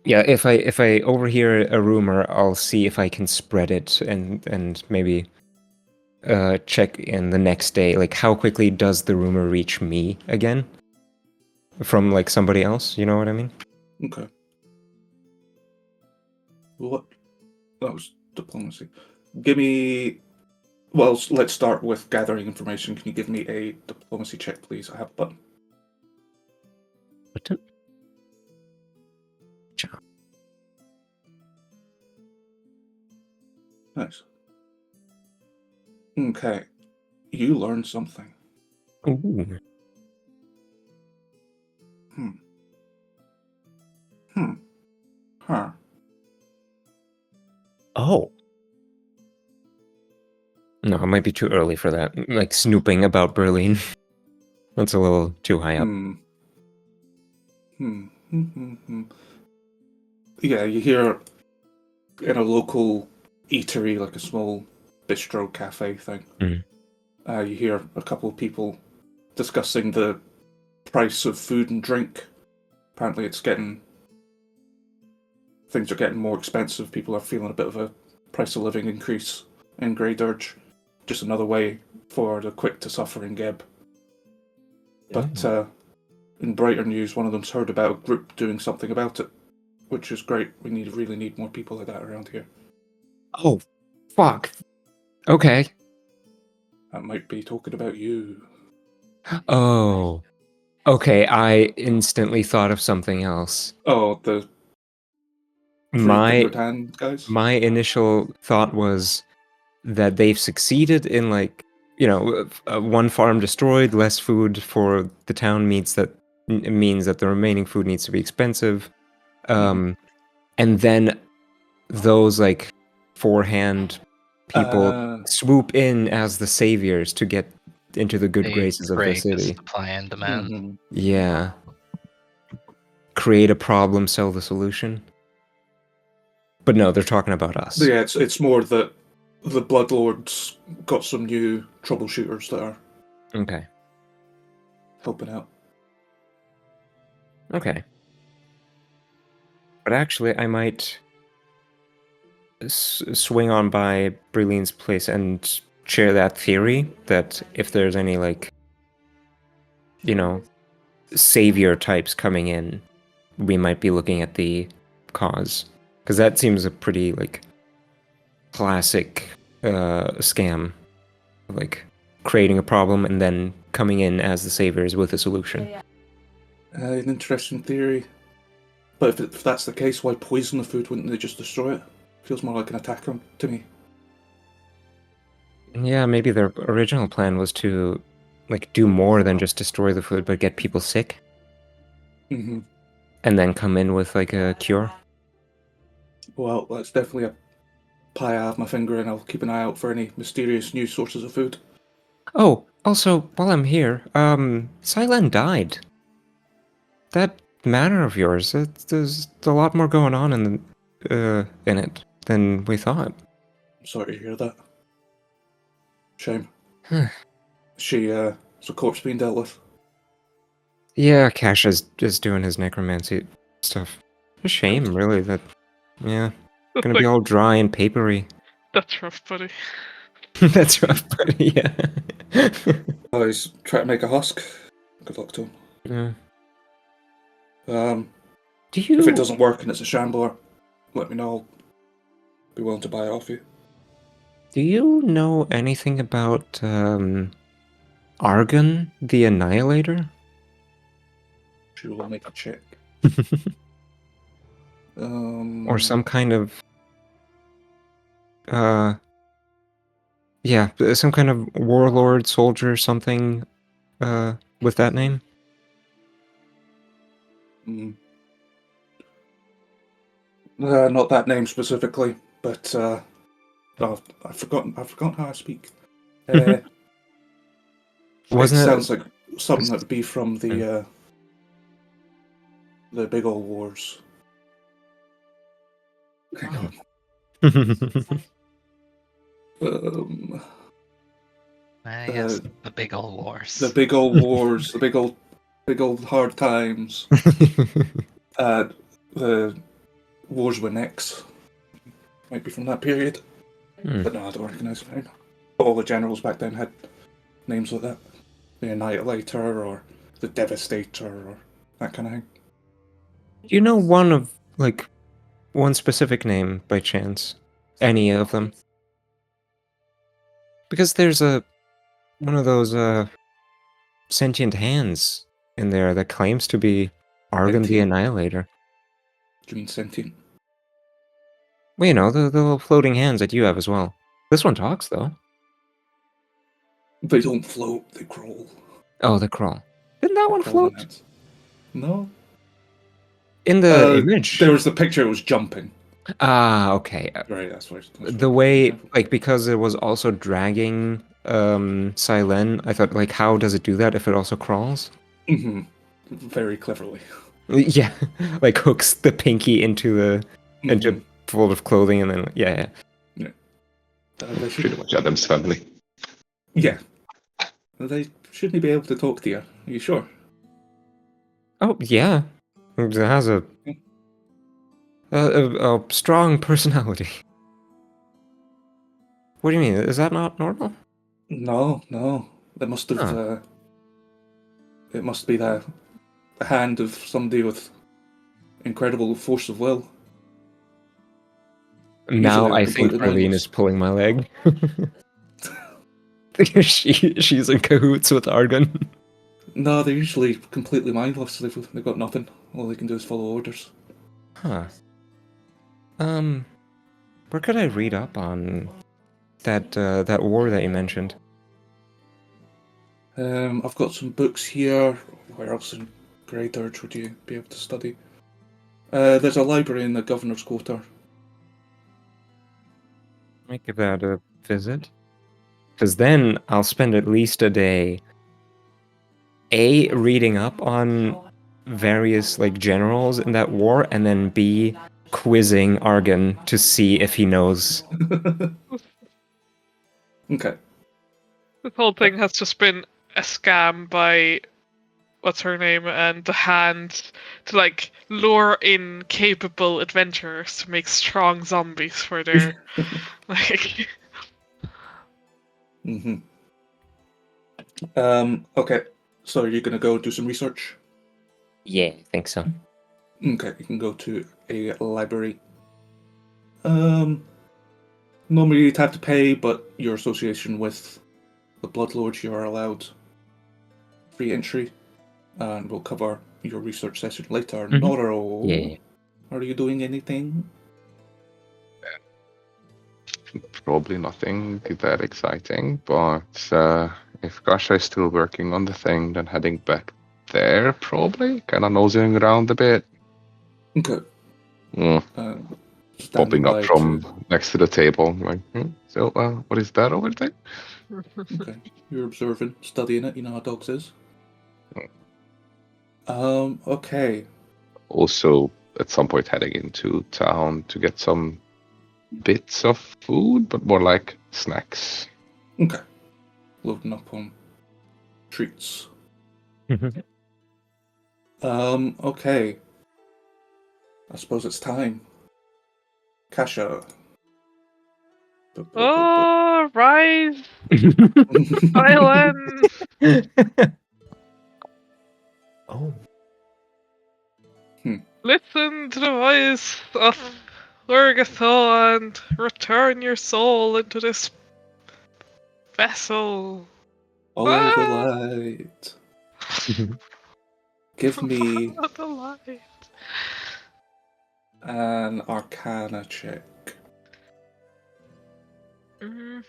yeah, if I overhear a rumor, I'll see if I can spread it and maybe check in the next day, like how quickly does the rumor reach me again from somebody else, you know what I mean? Okay. What? That was diplomacy. Give me. Well, let's start with gathering information. Can you give me a diplomacy check, please? I have a button. Button? Nice. Okay. You learned something. Ooh. Huh. Oh. No, it might be too early for that. Like snooping about Berline. That's a little too high up. Yeah, you hear in a local eatery, like a small bistro cafe thing, you hear a couple of people discussing the price of food and drink. Apparently things are getting more expensive. People are feeling a bit of a price of living increase in Grey Dirge. Just another way for the quick to suffer in Geb. But in brighter news, one of them's heard about a group doing something about it, which is great. We really need more people like that around here. Oh, fuck. Okay. That might be talking about you. Oh. Okay, I instantly thought of something else. Oh, the three-fingered hand guys? My initial thought was that they've succeeded in one farm destroyed, less food for the town means that the remaining food needs to be expensive. And then those forehand people swoop in as the saviors to get into the good graces of the city. Supply and demand. Yeah. Create a problem, sell the solution. But no, they're talking about us. Yeah, it's more that the Bloodlords got some new troubleshooters that are helping out. Okay. But actually, I might swing on by Berline's place and share that theory that if there's any savior types coming in, we might be looking at the cause, because that seems a pretty classic scam, creating a problem and then coming in as the saviors with a solution. An interesting theory, but if that's the case, why poison the food? Wouldn't they just destroy it? Feels more like an attack to me. Yeah, maybe their original plan was to do more than just destroy the food, but get people sick. And then come in with a cure. Well, that's definitely a pie I have my finger in. I'll keep an eye out for any mysterious new sources of food. Oh, also, while I'm here, Sy'len died. That manor of yours, there's a lot more going on in it than we thought. Sorry to hear that. Shame. Huh. Is the corpse being dealt with? Yeah, Cash is doing his necromancy stuff. A shame, really, that, yeah, That's gonna be all dry and papery. That's rough, buddy. That's rough, but yeah. Oh, he's trying to make a husk. Good luck to him. Yeah. Do you... If it doesn't work and it's a shambler, let me know. I'll be willing to buy it off you. Do you know anything about Arghun the Annihilator? She will make a check. Or some kind of yeah, some kind of warlord, soldier, something with that name? Not that name specifically, but I've forgotten how I speak. It sounds like something that would be from the big old wars. Hang on. Yes, the big old wars. The big old wars, the big old hard times. The wars with Nex might be from that period, but no, I don't recognise the name. All the generals back then had names like that: the Annihilator or the Devastator or that kind of thing. Do you know one specific name by chance? Any of them? Because there's one of those sentient hands in there that claims to be Arghun the Annihilator. Do you mean sentient? Well, you know, the little floating hands that you have as well. This one talks, though. They don't float, they crawl. Oh, they crawl. Didn't that one float? Hands. No. In the image? There was the picture, it was jumping. Ah, okay. Right, that's why. The way, because it was also dragging Sy'len, I thought, how does it do that if it also crawls? Mm-hmm. Very cleverly. Yeah, hooks the pinky into into fold of clothing, and then yeah. Pretty much Adam's family. Yeah. They shouldn't be able to talk to you. Are you sure? Oh yeah, it has a strong personality. What do you mean? Is that not normal? No. It must have. It must be the hand of somebody with incredible force of will. Now I think Berline is pulling my leg. She's in cahoots with Arghun. No, they're usually completely mindless. They've got nothing. All they can do is follow orders. Huh. Where could I read up on that war that you mentioned? I've got some books here. Where else in Grey Dirge would you be able to study? There's a library in the Governor's Quarter. Might give that a visit. Because then I'll spend at least a day A, reading up on various generals in that war, and then B, quizzing Arghun to see if he knows. Okay. This whole thing has just been a scam by what's her name and the Hand to lure in capable adventurers to make strong zombies for their Okay. So you're gonna go do some research? Yeah, I think so. Okay, you can go to a library. Normally you'd have to pay, but your association with the Bloodlords, you are allowed free entry, and we'll cover your research session later. Noro, yeah. Are you doing anything? Probably nothing that exciting, but if Kassa is still working on the thing, then heading back there, probably. Kind of nosing around a bit. Okay. Popping up from next to the table. So, what is that over there? Okay. You're observing, studying it, you know how dogs is. Okay. also at some point heading into town to get some bits of food, but more like snacks. Okay. Loading up on treats. Okay. I suppose it's time. Kassa. Oh, rise, Sy'len! Oh. Listen to the voice of Urgatho and return your soul into this vessel. All the light. Give me The light. an Arcana check. Mhm.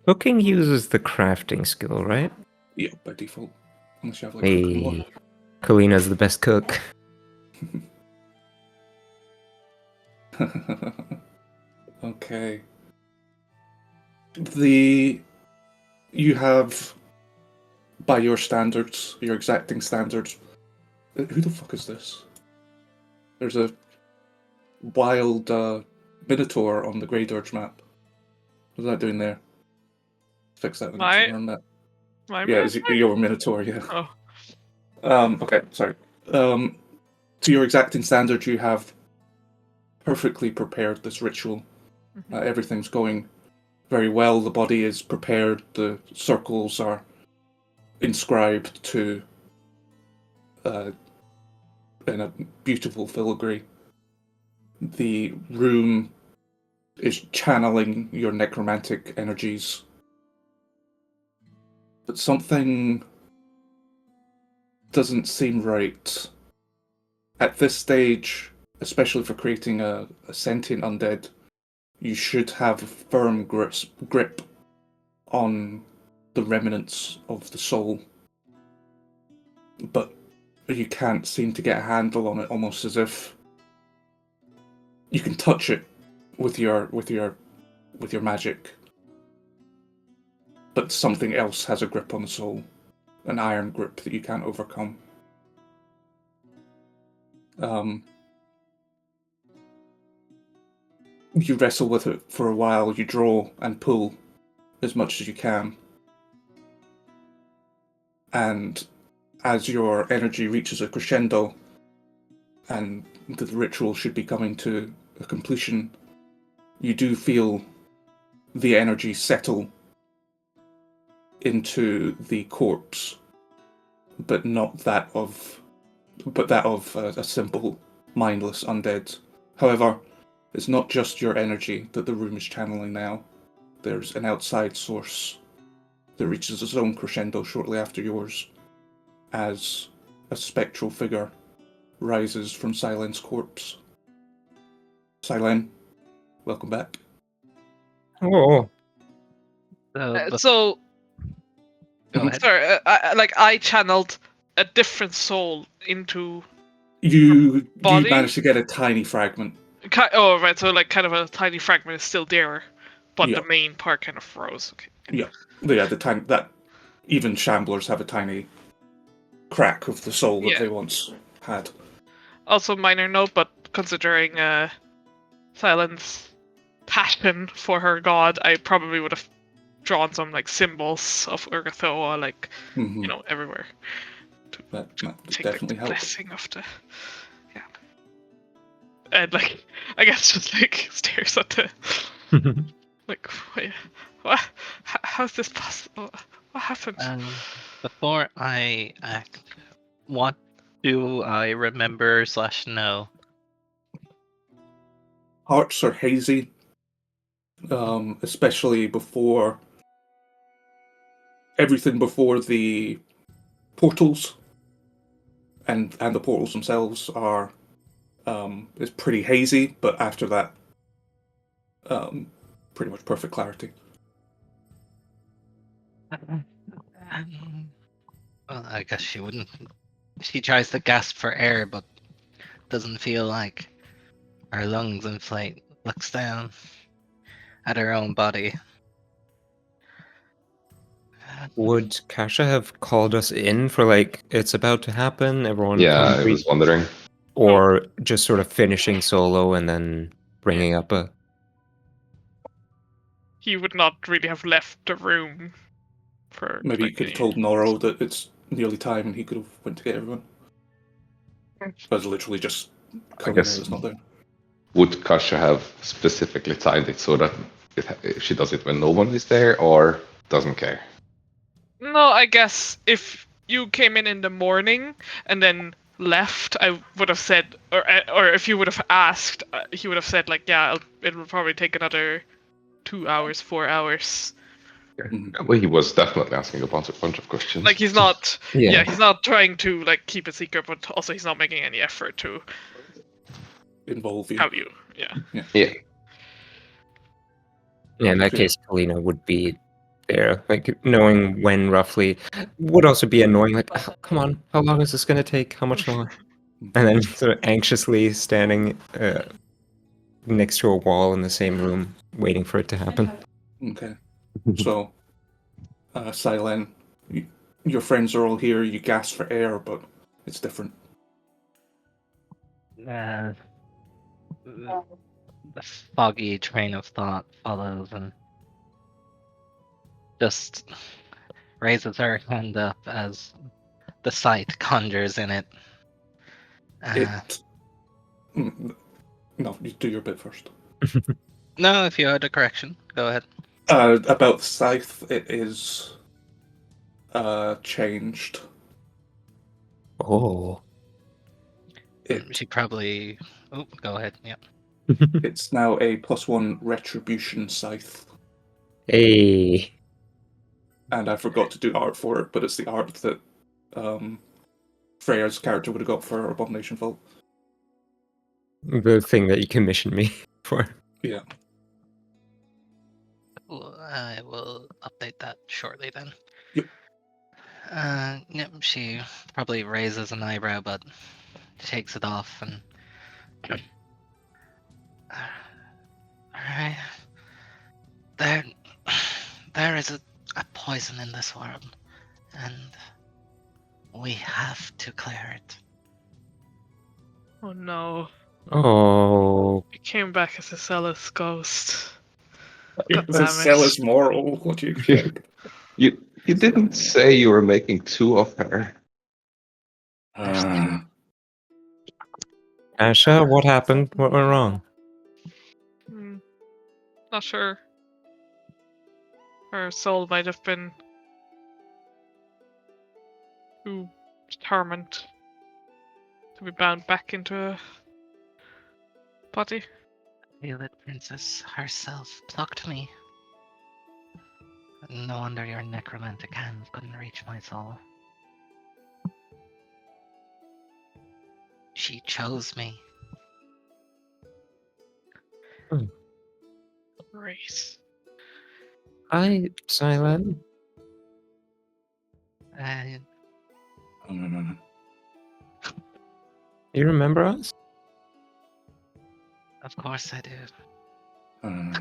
Cooking uses the crafting skill, right? Yeah, by default. Unless you have like cooking Hey, Kalina's the best cook. Okay. You have, by your standards, your exacting standards. Who the fuck is this? There's a wild minotaur on the Grey Dirge map. What's that doing there? Fix that. My- Learn that. My Yeah, minotaur? your minotaur. Yeah. Oh. Okay. Sorry. To your exacting standards, you have perfectly prepared this ritual. Everything's going very well. The body is prepared. The circles are inscribed to in a beautiful filigree. The room is channeling your necromantic energies. But something doesn't seem right. At this stage, especially for creating a sentient undead, you should have a firm grip on the remnants of the soul. But you can't seem to get a handle on it, almost as if you can touch it with your magic. But something else has a grip on the soul. An iron grip that you can't overcome. You wrestle with it for a while, you draw and pull as much as you can. And as your energy reaches a crescendo, and the ritual should be coming to a completion, you do feel the energy settle into the corpse, but that of a simple, mindless undead. However, it's not just your energy that the room is channeling now. There's an outside source that reaches its own crescendo shortly after yours, as a spectral figure rises from Sy'len's corpse. Sy'len, welcome back. Oh. So, Go ahead. sorry, I channeled a different soul into You body? managed to get a tiny fragment. Oh, right. So, like, kind of a tiny fragment is still there, but Yeah. the main part kind of froze. Okay. Yeah, the tiny that even shamblers have a tiny crack of the soul that Yeah. they once had. Also, minor note, but considering Sy'len's passion for her god, I probably would have drawn some like symbols of Urgathoa, like Mm-hmm. everywhere. That Take definitely the helped. blessing of the and like I guess just like stares at the like wait, what? How's this possible? What happened? Before I act, what do I remember / know? Hearts are hazy, especially before everything before the portals, and the portals themselves are is pretty hazy. But after that, pretty much perfect clarity. Well, I guess she wouldn't. She tries to gasp for air, but doesn't feel like her lungs inflate. Looks down at her own body. Would Kasha have called us in for like it's about to happen? Everyone Yeah, come I greet, was wondering. or just sort of finishing solo and then bringing up a. He would not really have left the room for Maybe he like could have any- told Noro that it's nearly time and he could have went to get everyone. But it's literally just Kalina guess- that's not there. Would Kasha have specifically timed it so that she does it when no one is there, or doesn't care? No, I guess if you came in the morning and then left, I would have said, or if you would have asked, he would have said like, yeah, it will probably take another 2 hours, 4 hours. Well, he was definitely asking a bunch of questions. Like he's not, Yeah. he's not trying to like keep it secret, but also he's not making any effort to Involve you. tell you. Yeah. Yeah. Yeah, in that Okay. case, Kalina would be there, like knowing when roughly would also be annoying. Like, "Oh, come on, how long is this going to take? How much longer?" And then sort of anxiously standing next to a wall in the same room, waiting for it to happen. Okay. So, Sy'len, your friends are all here. You gasp for air, but it's different. The foggy train of thought follows and just raises her hand up as the sight conjures in it. No, you do your bit first. No, if you had a correction, go ahead. About the scythe, it is changed. Oh. She probably. Oh, go ahead. Yeah. It's now a +1 retribution scythe. Hey. And I forgot to do art for it, but it's the art that Freya's character would have got for Abomination Vault. The thing that you commissioned me for. Yeah. Well, I will update that shortly then. Yep. Yep, she probably raises an eyebrow, but takes it off and. Alright. There is a poison in this world, and we have to clear it. Oh no. Oh. He came back as a zealous ghost. It's a damn it. zealous moral. What do you expect? You didn't say you were making two of her. Asha, what happened? What went wrong? Not sure. Her soul might have been too determined to be bound back into a body. Feel it, Princess herself plucked me. No wonder your necromantic hands couldn't reach my soul. She chose me. Great. Hi, Sy'len. No. You remember us? Of course I do. No.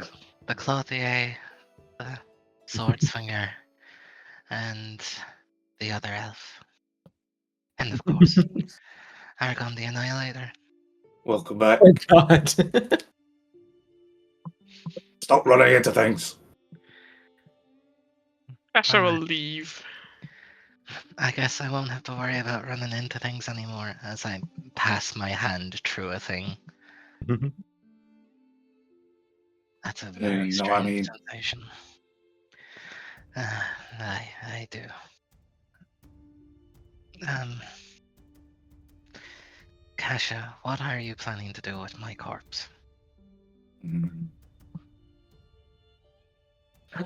The clothier, the swordswinger, and the other elf. And of course, Arghun the Annihilator. Welcome back. Oh God. Stop running into things. Asha will leave. I guess I won't have to worry about running into things anymore as I pass my hand through a thing. That's a very No, strange I mean- sensation. I do. Kasha, what are you planning to do with my corpse?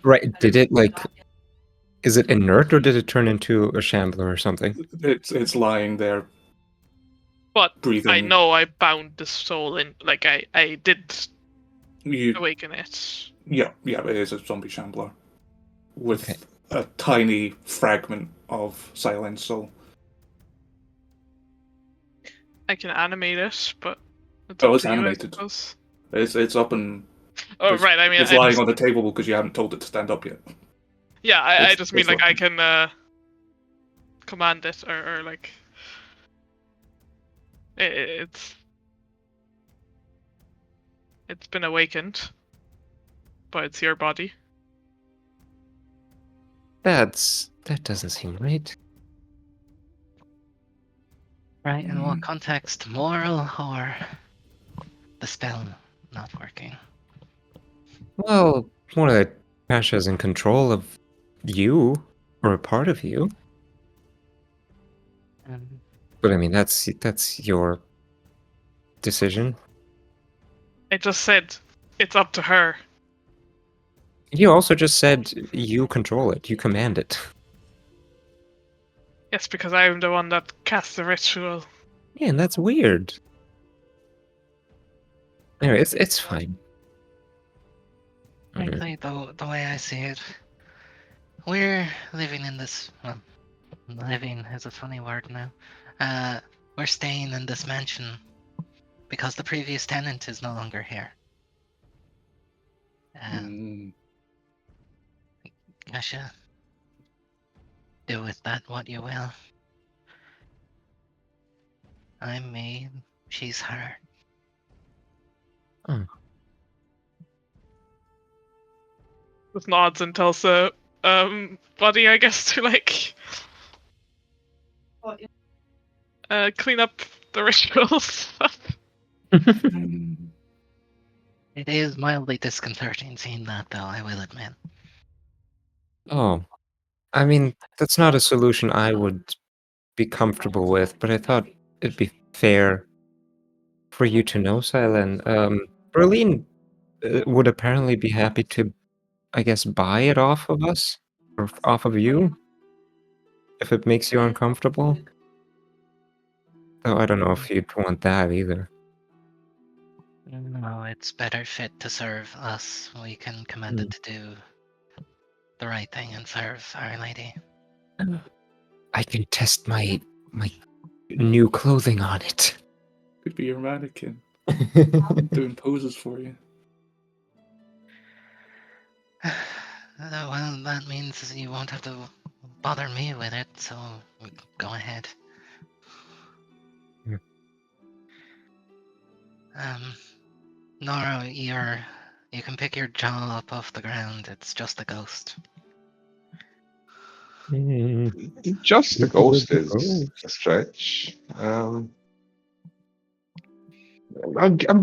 Right. Did it like? Is it inert or did it turn into a shambler or something? It's lying there. But Breathing. I know I bound the soul in. Like I did You, awaken it. yeah, it is a zombie shambler with Okay. a tiny fragment of Sy'len's soul. I can animate it, but it's Oh, up it's to you, I animated. suppose. It's up and Oh It's- right, I mean, it's I lying just- on the table because you haven't told it to stand up yet. Yeah, I It's- just mean it's like not- I can command it or like it's been awakened, but it's your body. That doesn't seem right. Right, in what context? Moral or the spell not working? Well, more that Kasha's in control of you, or a part of you. Um, But I mean, that's your decision. I just said it's up to her. You also just said you control it, you command it. Yes, because I am the one that cast the ritual. Yeah, and that's weird. Anyway, it's fine. Mhm. Frankly, the way I see it, we're living in this. Well, living is a funny word now. We're staying in this mansion because the previous tenant is no longer here. Kasha, do with that what you will. I'm me, she's her. With nods and tells the body, I guess, to like clean up the rituals. It is mildly disconcerting seeing that, though, I will admit. Oh, I mean, that's not a solution I would be comfortable with, but I thought it'd be fair for you to know, Sy'len. Berline would apparently be happy to, I guess, buy it off of us, or off of you, if it makes you uncomfortable. Though I don't know if you'd want that either. No, it's better fit to serve us. We can command it to do the right thing and serve Our Lady. I can test my new clothing on it. Could be your mannequin doing poses for you. Well, that means you won't have to bother me with it, so go ahead. Yeah. Nora, you can pick your jaw up off the ground. It's just a ghost. Just the ghost is Ghost. a stretch. I'm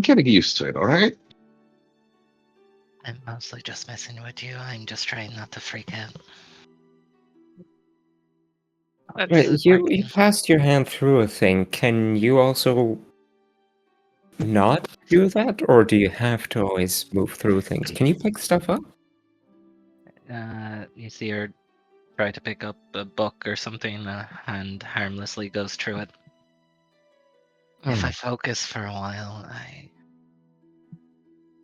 getting used to it, alright? I'm mostly just messing with you. I'm just trying not to freak out. That's Right, you working. passed your hand through a thing. Can you also not do that, or do you have to always move through things? Can you pick stuff up? You see her try to pick up a book or something, and harmlessly goes through it. If I focus for a while,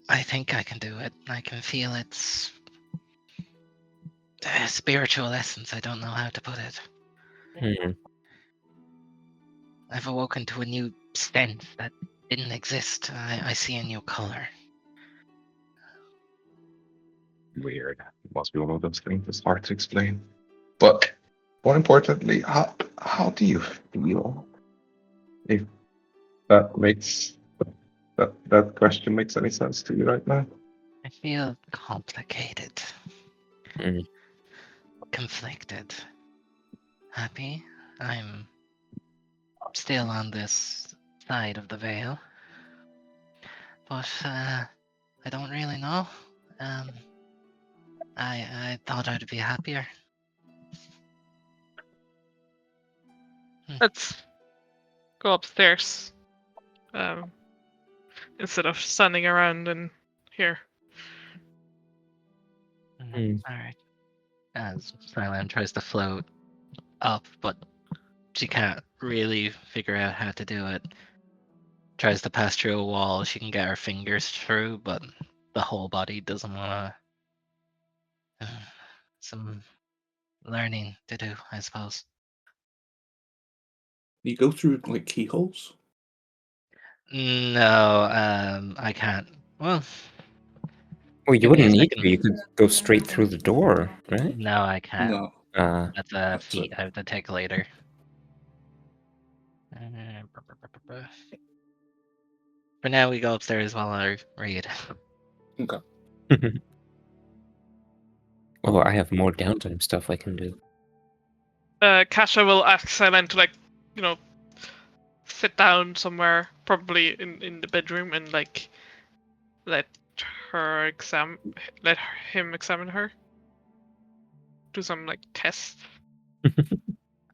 I think I can do it. I can feel its spiritual essence. I don't know how to put it. Hmm. I've awoken to a new sense that didn't exist. I see a new color. Weird. It must be one of those things that's hard to explain. But more importantly, how do you feel? If that makes that question makes any sense to you right now? I feel complicated, Hmm. conflicted, happy. I'm still on this side of the veil, but I don't really know. I thought I'd be happier. Let's go upstairs. Instead of standing around in here. Alright. As Sy'len tries to float up, but she can't really figure out how to do it. Tries to pass through a wall, she can get her fingers through, but the whole body doesn't want to. Some learning to do, I suppose. You go through like keyholes. No, I can't. Well, Well, you Give me a wouldn't need second. to. You could go straight through the door, right? No, I can't. No. That's a That's feat it. I have to take later. For now, we go upstairs while I read. Okay. Oh, I have more downtime stuff I can do. Kassa will ask Sy'len to sit down somewhere, probably in the bedroom, and let let him examine her. Do some tests.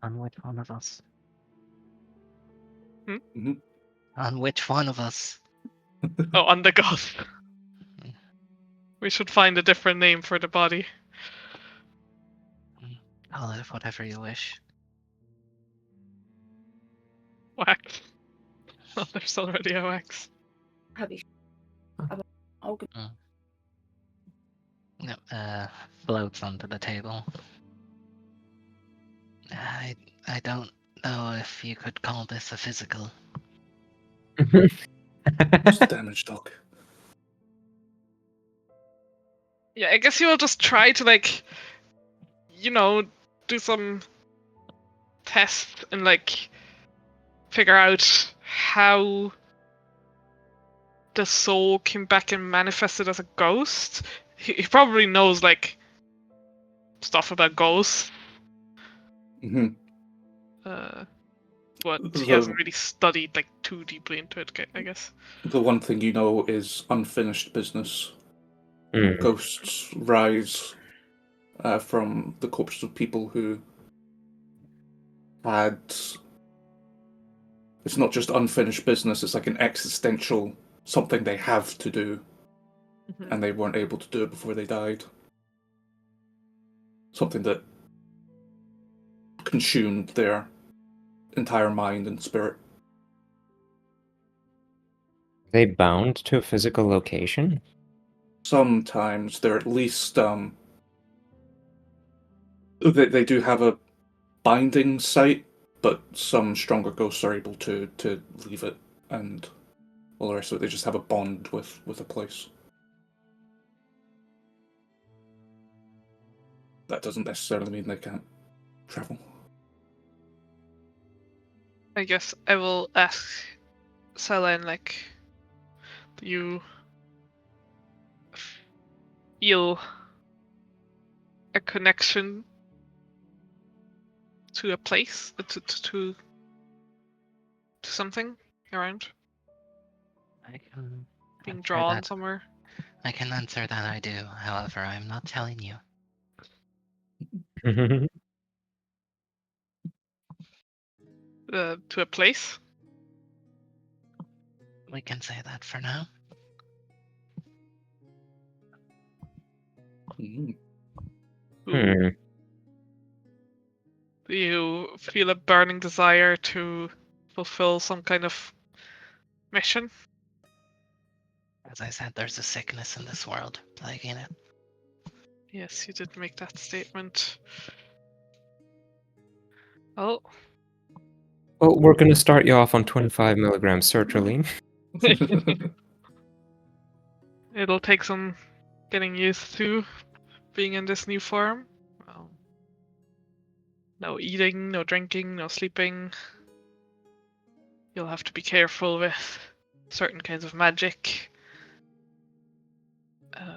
On which one of us? Mhm. On which one of us? Oh, on the ghost. We should find a different name for the body. Call it whatever you wish. Wax. Oh, there's already a wax. No, floats onto the table. I don't know if you could call this a physical. What's the damage, Doc? Yeah, I guess you will just try to do some tests and figure out how the soul came back and manifested as a ghost. He probably knows stuff about ghosts, Hmm. but he hasn't really studied too deeply into it, I guess. The one thing you know is unfinished business. Mm. Ghosts rise from the corpses of people who had. It's not just unfinished business, it's like an existential something they have to do, and they weren't able to do it before they died. Something that consumed their entire mind and spirit. They bound to a physical location? Sometimes they're at least they do have a binding site, but some stronger ghosts are able to leave it, and all the rest of it, they just have a bond with a place. That doesn't necessarily mean they can't travel. I guess I will ask Sy'len, do you feel a connection to a place, to something around, I can being answer drawn that. somewhere? I can answer that I do. However, I'm not telling you. To a place? We can say that for now. Mm. Hmm. Do you feel a burning desire to fulfill some kind of mission? As I said, there's a sickness in this world plaguing it. Yes, you did make that statement. Oh. Well, we're going to start you off on 25 milligrams sertraline. It'll take some getting used to being in this new form. Well, no eating, no drinking, no sleeping. You'll have to be careful with certain kinds of magic,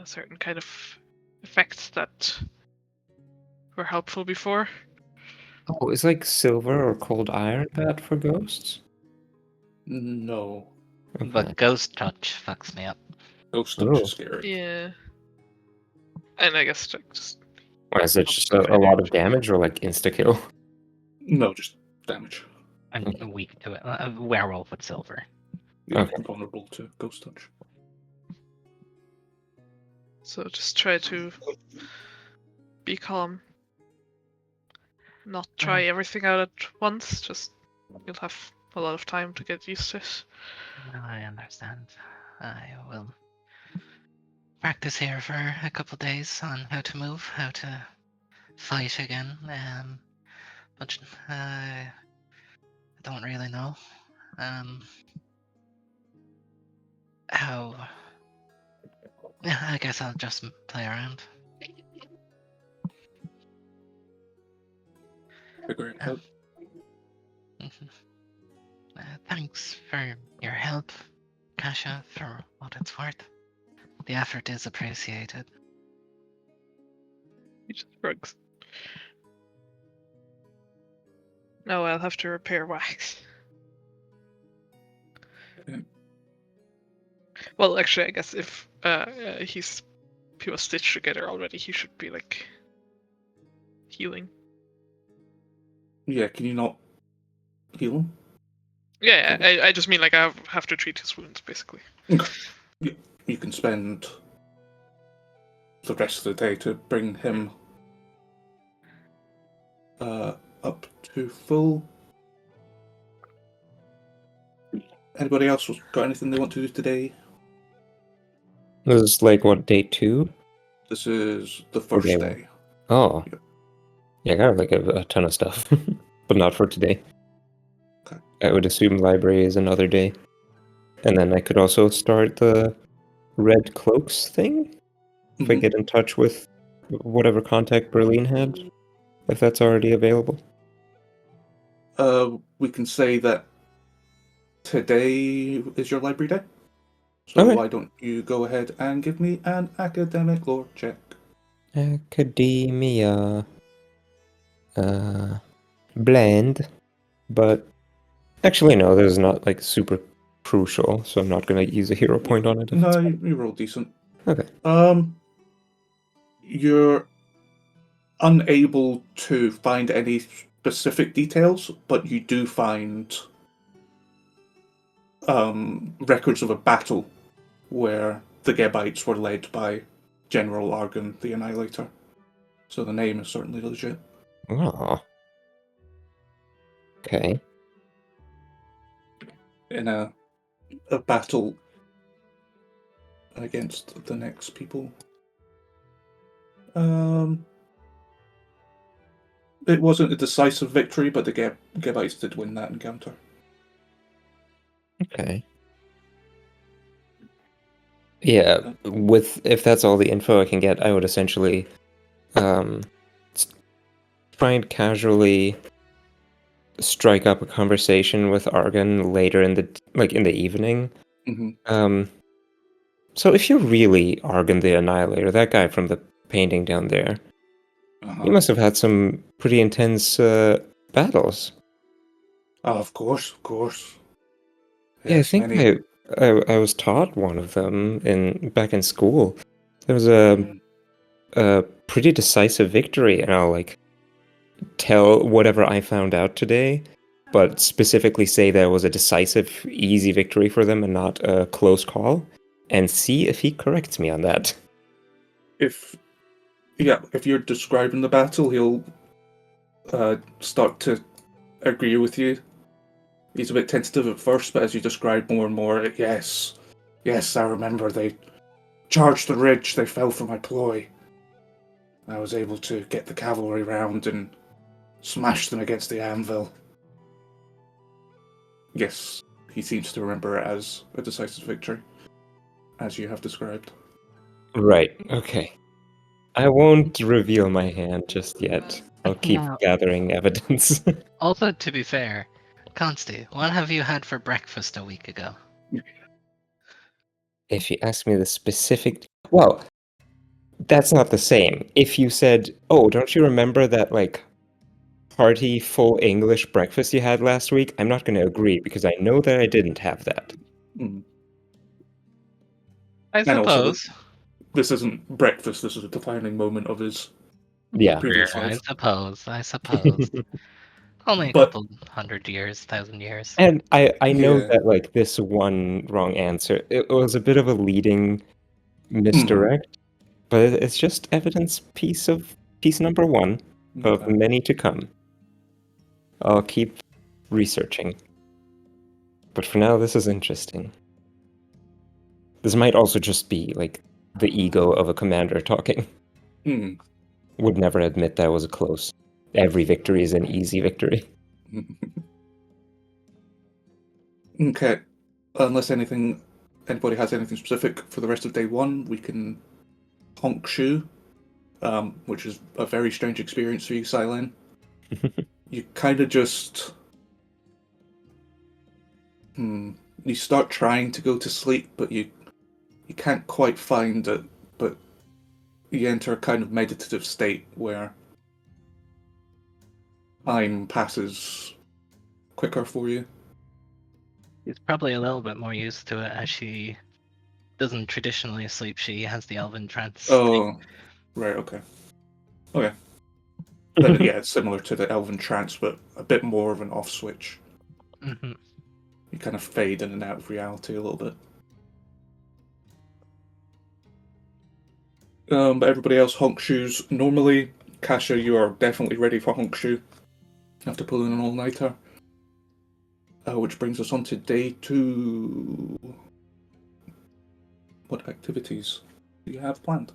certain kind of effects that were helpful before. Oh, is like silver or cold iron bad for ghosts? No. Okay. But ghost touch fucks me up. Ghost touch Oh. is scary. Yeah. And I guess just Why, is it just a lot of damage or like insta-kill? No, just damage. I'm weak to it. A werewolf with silver. You're Okay. vulnerable to ghost touch. so just try to be calm. Not try everything out at once, just you'll have a lot of time to get used to it. No, I understand. I will practice here for a couple days on how to move, how to fight again. But I don't really know how Yeah, I guess I'll just play around. Figure it out. Mhm. Thanks for your help, Kassa, for what it's worth. The effort is appreciated. He just shrugs. No, I'll have to repair wax. Yeah. Well, actually, I guess if he was stitched together already, he should be like healing. Yeah, can you not heal him? Yeah, I just mean like I have to treat his wounds basically. Okay. You can spend the rest of the day to bring him up to full. Anybody else got anything they want to do today? This is like what, day 2? This is the Or first day 1? day. Oh. Yep. Yeah, I got like a ton of stuff, but not for today. Okay. I would assume library is another day. And then I could also start the red cloaks thing if I Mhm. get in touch with whatever contact Berline had, if that's already available. We can say that today is your library day. So Okay. why don't you go ahead and give me an academic lore check? Academia. Blend. But actually, no, this is not like super crucial, so I'm not going to use a hero point on it. If No, it's... you roll decent. Okay. You're unable to find any specific details, but you do find records of a battle where the Gebites were led by General Arghun the Annihilator. So the name is certainly legit. Oh. Okay. In a battle against the next people. It wasn't a decisive victory, but the Gebites did win that encounter. Okay. Yeah, if that's all the info I can get, I would essentially try and casually strike up a conversation with Arghun later in the evening. Mm-hmm. So if you're really Arghun the Annihilator, that guy from the painting down there, you must have had some pretty intense battles. Oh, of course, of course. Yeah, I Yes, think many. I was taught one of them back in school. There was a pretty decisive victory, and I'll like tell whatever I found out today, but specifically say that it was a decisive, easy victory for them and not a close call, and see if he corrects me on that. If you're describing the battle, he'll start to agree with you. He's a bit tentative at first, but as you describe more and more, yes, I remember they charged the ridge, they fell for my ploy. I was able to get the cavalry round and smash them against the anvil. Yes, he seems to remember it as a decisive victory, as you have described. Right, okay. I won't reveal my hand just yet. I'll keep Now, gathering evidence. also, to be fair, Consti, what have you had for breakfast a week ago? If you ask me the specific... Well, that's not the same. If you said, oh, don't you remember that, like, hearty, full English breakfast you had last week? I'm not going to agree, because I know that I didn't have that. Mm. I And also, suppose. this isn't breakfast, this is a defining moment of his Yeah. previous I life. suppose. Only a But- couple 1,000 years. And I know Yeah. that, like, this one wrong answer, it was a bit of a leading misdirect, but it's just evidence piece number 1 of Okay. many to come. I'll keep researching. But for now, this is interesting. This might also just be, like, the ego of a commander talking. Mm. Would never admit that was close. Every victory is an easy victory. Okay. Unless anything anybody has anything specific for the rest of day one, we can honk shoe, which is a very strange experience for you, Sy'len. You kind of just... You start trying to go to sleep, but you can't quite find it, but you enter a kind of meditative state where time passes quicker for you. She's probably a little bit more used to it as she doesn't traditionally sleep. She has the elven trance. Oh, right, okay. Okay. Then, yeah, it's similar to the elven trance, but a bit more of an off switch. Mm-hmm. You kind of fade in and out of reality a little bit. But everybody else, honk shoes. Normally, Kassa, you are definitely ready for honk shoe after pulling an all-nighter. Which brings us on to day 2. What activities do you have planned?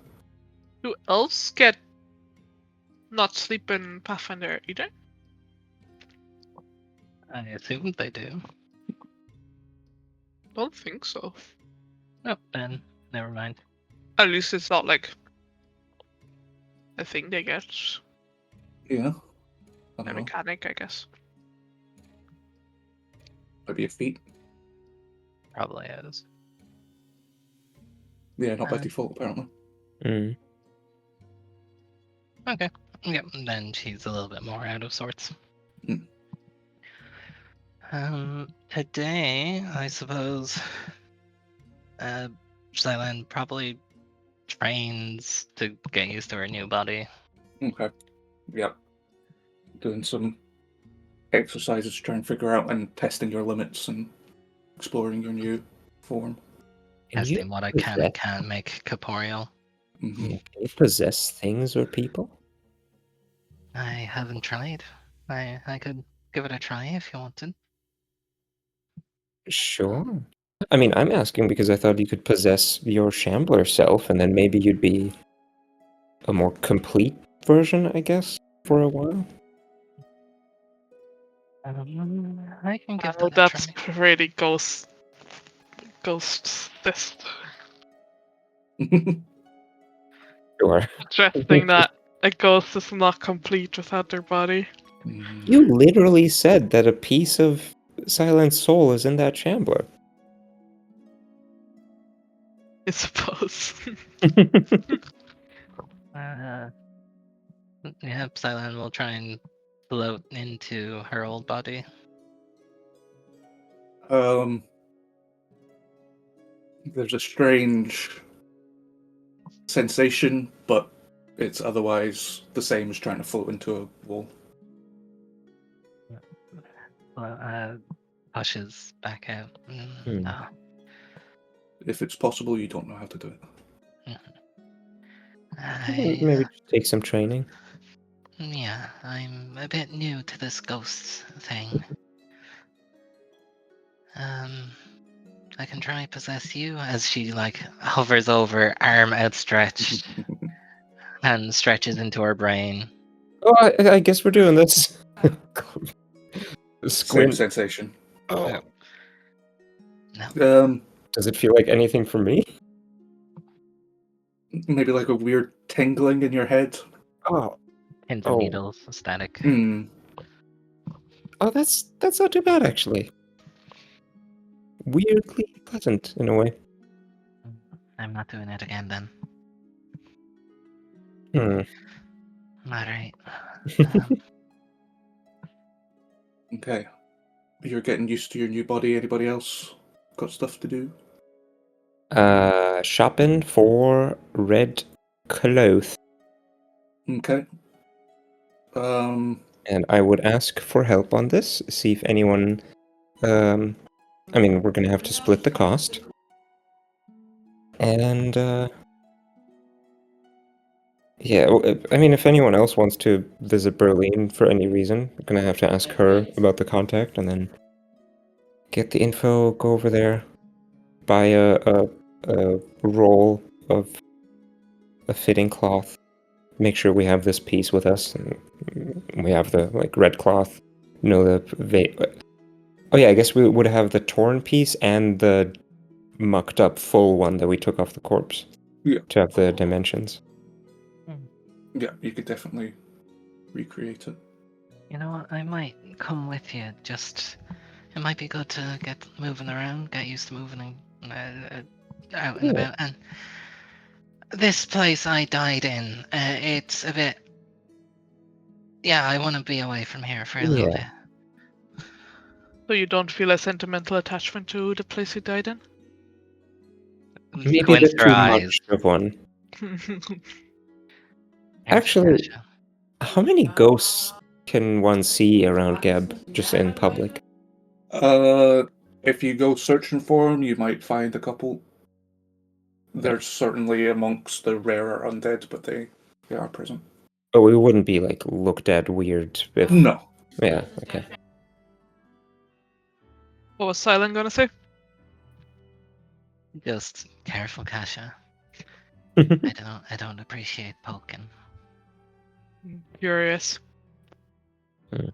Do elves get not sleep in Pathfinder either? I assume they do. Don't think so. Oh, then never mind. At least it's not like a thing they get. Yeah. I A don't know. mechanic, I guess. Maybe a feat. Probably is. Yeah, not by default, apparently. Mm. Okay. Yep. Then she's a little bit more out of sorts. Mm. Today, I suppose, Sy'len probably trains to get used to her new body. Okay. Yep. Doing some exercises to try and figure out and testing your limits and exploring your new form. Testing what I can and can't make corporeal. Mm-hmm. Can you possess things or people? I haven't tried. I could give it a try if you wanted. Sure. I mean, I'm asking because I thought you could possess your shambler self, and then maybe you'd be a more complete version, I guess, for a while. I can give Oh, that a that's try. pretty ghost this. Sure. Interesting that a ghost is not complete without their body. You literally said that a piece of Sy'len's soul is in that shambler. I suppose. Yeah, Sy'len will try and float into her old body. There's a strange sensation, but it's otherwise the same as trying to float into a wall. Pushes back out. No. If it's possible, you don't know how to do it. Maybe just take some training. Yeah, I'm a bit new to this ghost thing. I can try possess you as she hovers over, arm outstretched, and stretches into her brain. Oh, I guess we're doing this. Same Squint. sensation. Oh. No. Does it feel like anything for me? Maybe like a weird tingling in your head. Oh. Pins and needles, static. Oh, that's not too bad actually. Weirdly pleasant in a way. I'm not doing it again then. Alright. Okay. You're getting used to your new body. Anybody else got stuff to do? Shopping for red clothes. Okay. And I would ask for help on this. See if anyone. I mean, we're gonna have to split the cost. And yeah, I mean, if anyone else wants to visit Berlin for any reason, we're gonna have to ask her about the contact, and then get the info. Go over there, buy a roll of a fitting cloth. Make sure we have this piece with us, and we have the red cloth. Oh yeah, I guess we would have the torn piece and the mucked up full one that we took off the corpse. Yeah. To have the dimensions. Yeah, you could definitely recreate it. You know what? I might come with you. Just, it might be good to get moving around, get used to moving out and Yeah. about. And this place I died in, it's a bit. Yeah, I want to be away from here for a little bit. So you don't feel a sentimental attachment to the place you died in? Maybe a Squints bit her too eyes. much of one. Careful, Actually- Kasha. How many ghosts can one see around Geb, just in public? If you go searching for them, you might find a couple. They're certainly amongst the rarer undead, but they are present. But we wouldn't be, like, looked at weird if... No. Yeah, okay. What was Sy'len gonna say? Just careful, Kasha. I don't appreciate poking. Curious. Hmm.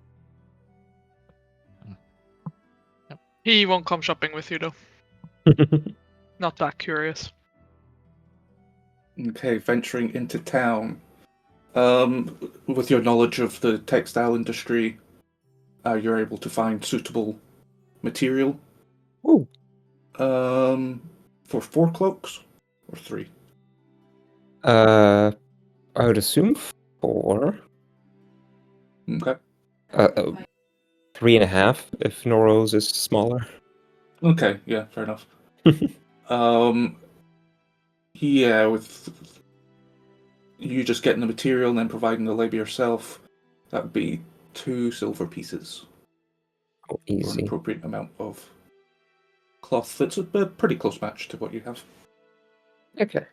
He won't come shopping with you though. Not that curious. Okay, venturing into town. With your knowledge of the textile industry, you're able to find suitable material. Ooh. For 4 cloaks or 3. I would assume 4. Okay. 3.5 if Noros is smaller. Okay. Yeah. Fair enough. Yeah. With you just getting the material and then providing the labor yourself, that would be 2 silver pieces. Oh, Or an easy. appropriate amount of cloth. That's a pretty close match to what you have. Okay.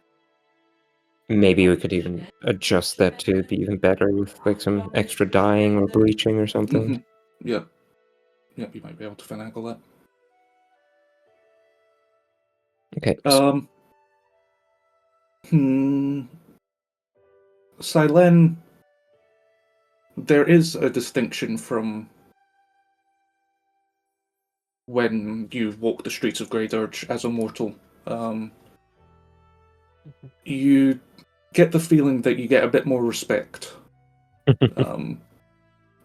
Maybe we could even adjust that to be even better with like some extra dyeing or bleaching or something. Mm-hmm. Yeah. Yeah, you might be able to finagle that. Okay. Sy'len, there is a distinction from when you walk the streets of Grey Dirge as a mortal. You get the feeling that you get a bit more respect.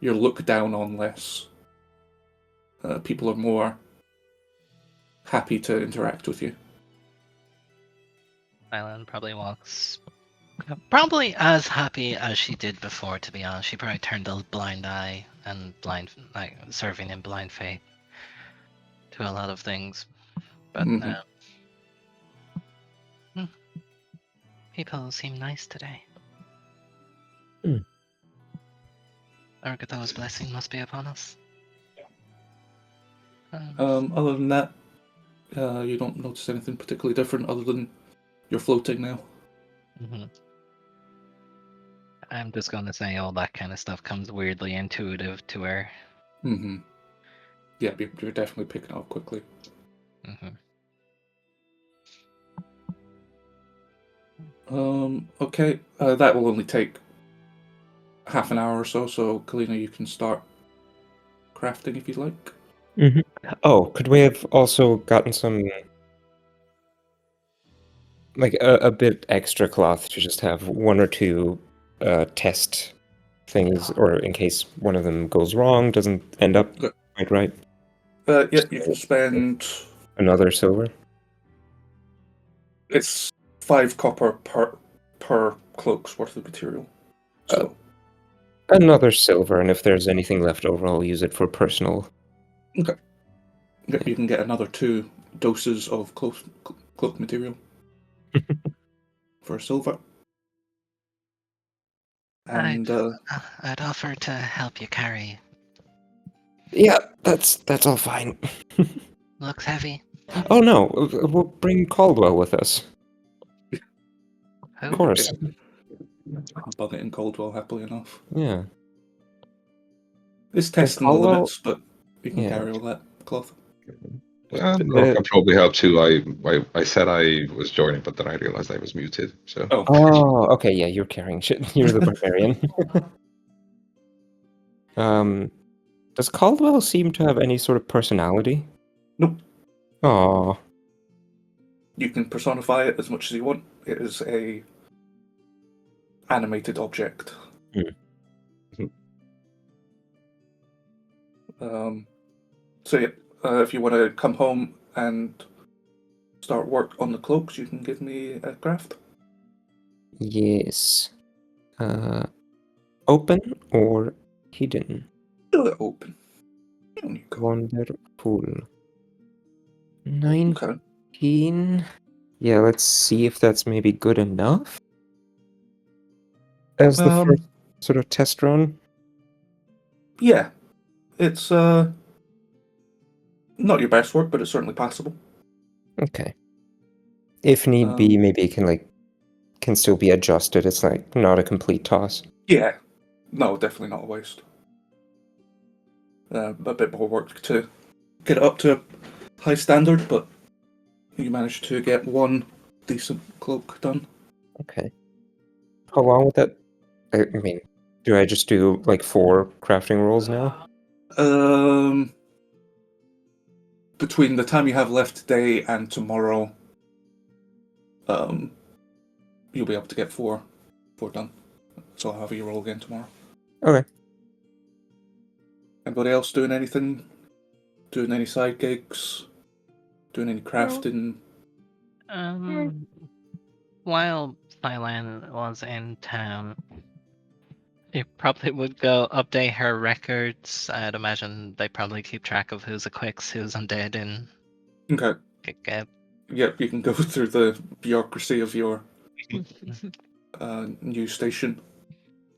You're looked down on less. People are more happy to interact with you. Sy'len probably walks. Probably as happy as she did before, to be honest. She probably turned a blind eye and serving in blind faith to a lot of things. But people seem nice today. Arghun's blessing must be upon us. Other than that, you don't notice anything particularly different other than you're floating now. I'm just gonna say all that kind of stuff comes weirdly intuitive to her. Yeah, you're definitely picking it up quickly. Okay, that will only take half an hour or so, so Kalina, you can start crafting if you'd like. Oh, could we have also gotten some, like a bit extra cloth to just have 1 or 2 test things, or in case one of them goes wrong, doesn't end up quite right? Yeah, you can spend... Another silver? It's 5 copper per cloak's worth of material. So Another silver, and if there's anything left over, I'll use it for personal. okay. You can get another 2 doses of cloak material for silver. And I'd offer to help you carry. Yeah, that's all fine. Looks heavy. Oh no, we'll bring Caldwell with us. Who? Of course. I'll bung it in Caldwell happily enough. Yeah. It's testing the Caldwell... limits, but you can carry all that cloth. I can probably help too. I said I was joining, but then I realized I was muted. So. Oh, okay, yeah, you're carrying shit. You're the barbarian. Does Caldwell seem to have any sort of personality? Nope. Aww. You can personify it as much as you want. It is a animated object. So yeah, if you want to come home and start work on the cloaks, you can give me a craft. Yes. Open or hidden? Do it open. There you go. Wonderful. Okay. 19. Yeah, let's see if that's maybe good enough. As the first sort of test run. Yeah, it's not your best work, but it's certainly passable. Okay. If need be, maybe it can still be adjusted. It's like not a complete toss. Yeah, no, definitely not a waste. A bit more work to get it up to a high standard, but you managed to get one decent cloak done. Okay. How long would that? I mean, do I just do like 4 crafting rolls now? Between the time you have left today and tomorrow, you'll be able to get 4 done. So I'll have you roll again tomorrow. Okay. Anybody else doing anything? Doing any side gigs? Doing any crafting? While Sy'len was in town, he probably would go update her records. I'd imagine they probably keep track of who's a quicks, who's undead in Okay. Gab. Yep, you can go through the bureaucracy of your news station.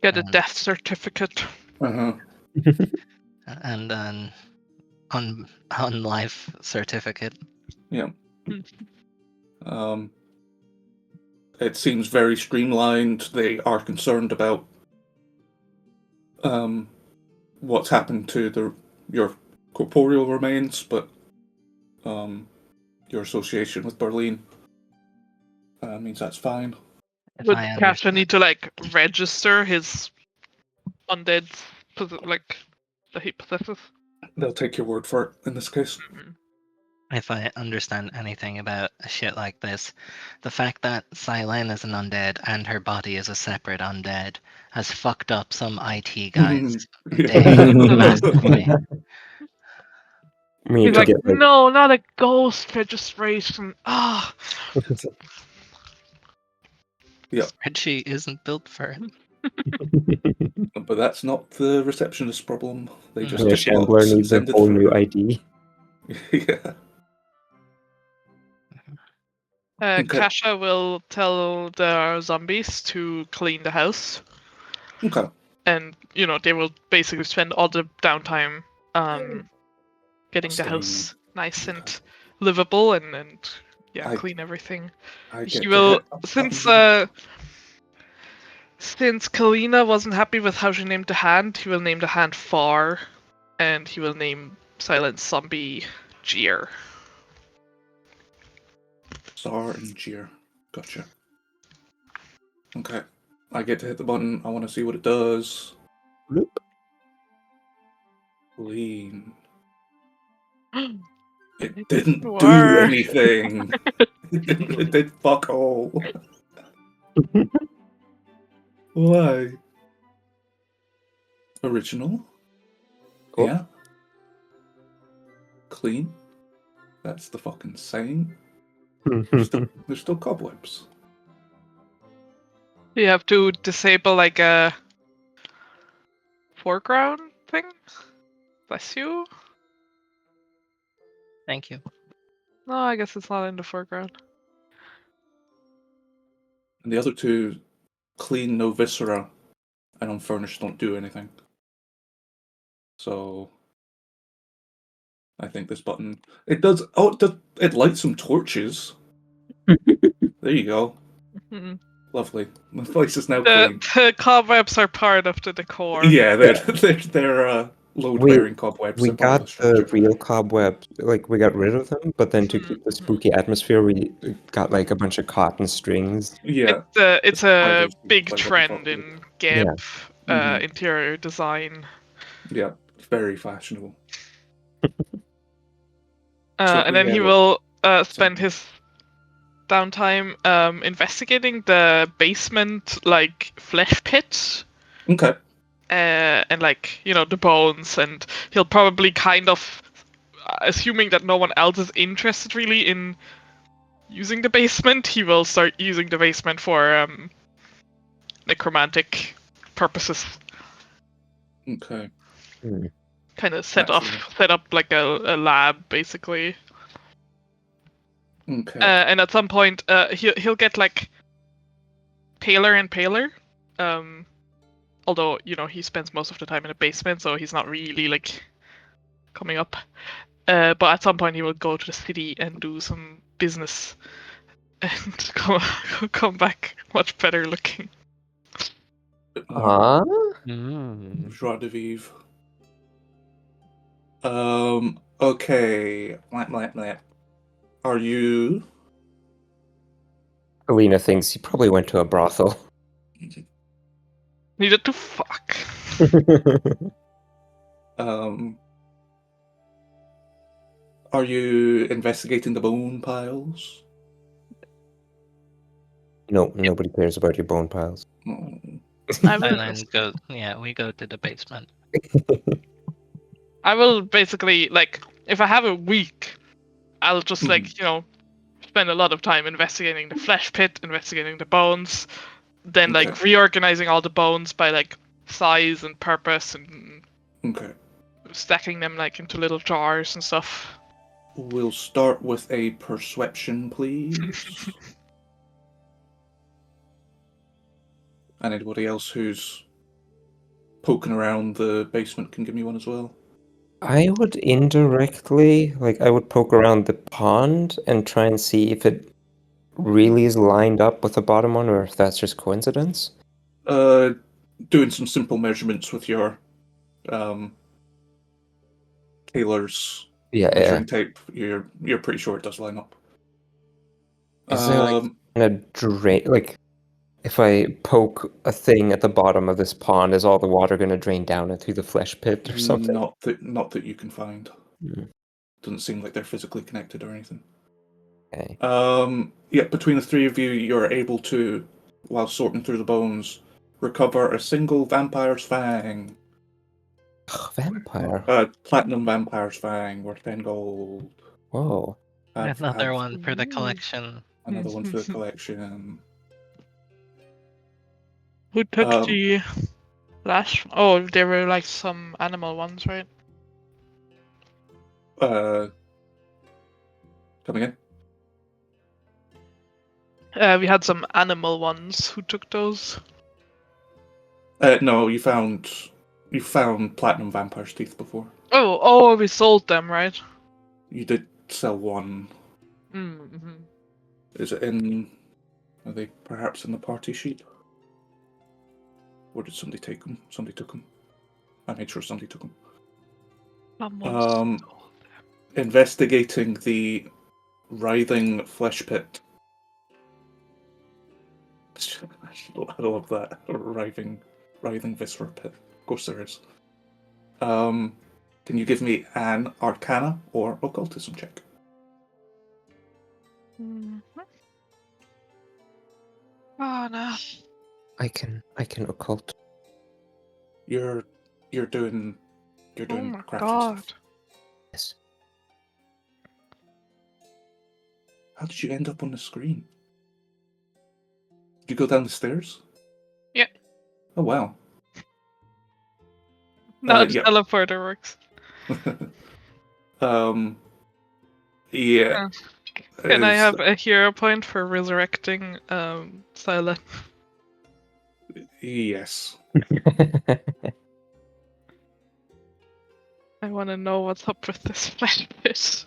Get a death certificate. Uh-huh. And an on life certificate. Yeah. It seems very streamlined. They are concerned about what's happened to your corporeal remains, but your association with Berline means that's fine. Would Kassa need to register his undead that he possesses? They'll take your word for it in this case. If I understand anything about a shit like this, the fact that Sy'len is an undead and her body is a separate undead has fucked up some IT guys' day massively. We need He's to like, get no, not a ghost registration. Ah. Yeah. Spreadsheet isn't built for it. But that's not the receptionist's problem. They just the take Shambler lots and needs a send it whole new through. ID. Yeah. Okay. Kassa will tell the zombies to clean the house. Okay. And, they will basically spend all the downtime getting the house nice and livable and clean everything. He will, since Kalina wasn't happy with how she named the hand, he will name the hand Far, and he will name Silent Zombie Jeer. Star and Jeer. Gotcha. Okay. I get to hit the button. I want to see what it does. Bloop. Clean. It didn't do Work. anything. It did fuck all. Why? Original? Cool. Yeah. Clean? That's the fucking saying. There's still cobwebs. You have to disable a foreground thing? Bless you? Thank you. No, I guess it's not in the foreground. And the other two, clean, no viscera, and unfurnished don't do anything. So I think this button, it does. Oh, it lights some torches. There you go. Mm-hmm. Lovely. The place is now clean. The cobwebs are part of the decor. Yeah, they're load-bearing cobwebs. We They're part of got the structure. the real cobwebs, we got rid of them, but then to keep the spooky atmosphere, we got a bunch of cotton strings. Yeah. It's a Spiders, big like what trend they in Geb interior design. Yeah, very fashionable. And then he will spend his downtime investigating the basement, like flesh pit, Okay. and like the bones, and he'll probably kind of, assuming that no one else is interested really in using the basement, he will start using the basement for necromantic purposes. Okay. Hmm. Kind of set Naturally. up like a lab basically. Okay. And at some point, he'll get like paler and paler. Although he spends most of the time in a basement, so he's not really like coming up. But at some point, he will go to the city and do some business, and come back much better looking. Bit more Mm. joie de vivre. Okay. Are you? Kalina thinks he probably went to a brothel. Needed to fuck. Are you investigating the bone piles? No, nobody cares about your bone piles. Oh, I And will. then go. Yeah, we go to the basement. I will basically like if I have a week, I'll just like spend a lot of time investigating the flesh pit, investigating the bones, then like Okay. reorganizing all the bones by like size and purpose and Okay. stacking them like into little jars and stuff. We'll start with a perception, please. And anybody else who's poking around the basement can give me one as well. I would indirectly, I would poke around the pond and try and see if it really is lined up with the bottom one or if that's just coincidence. Doing some simple measurements with your tailor's Yeah, measuring tape. You're pretty sure it does line up. Is there a drain? If I poke a thing at the bottom of this pond, is all the water going to drain down it through the flesh pit or something? Not that you can find. Hmm. Doesn't seem like they're physically connected or anything. Okay. Yeah, between the three of you, you're able to, while sorting through the bones, recover a single vampire's fang. Vampire. Platinum vampire's fang worth 10 gold. Whoa. Another one for the collection. Another one for the collection. Who took the last? Oh, there were like some animal ones, right? Coming in. We had some animal ones. Who took those? No, you found platinum vampire's teeth before. Oh, we sold them, right? You did sell one. Mm-hmm. Is it in? Are they perhaps in the party sheet? Or did somebody take them? Somebody took them. I made sure somebody took them. Investigating the writhing flesh pit. I love that. Writhing viscera pit. Of course there is. Can you give me an Arcana or Occultism check? Mm-hmm. Oh no. I can occult. You're doing Oh my crafty god. stuff. Yes. How did you end up on the screen? Did you go down the stairs? Yeah. Oh wow. No, Yeah. teleporter works. Yeah. Can I have a hero point for resurrecting Sy'len? Yes. I want to know what's up with this flesh pit.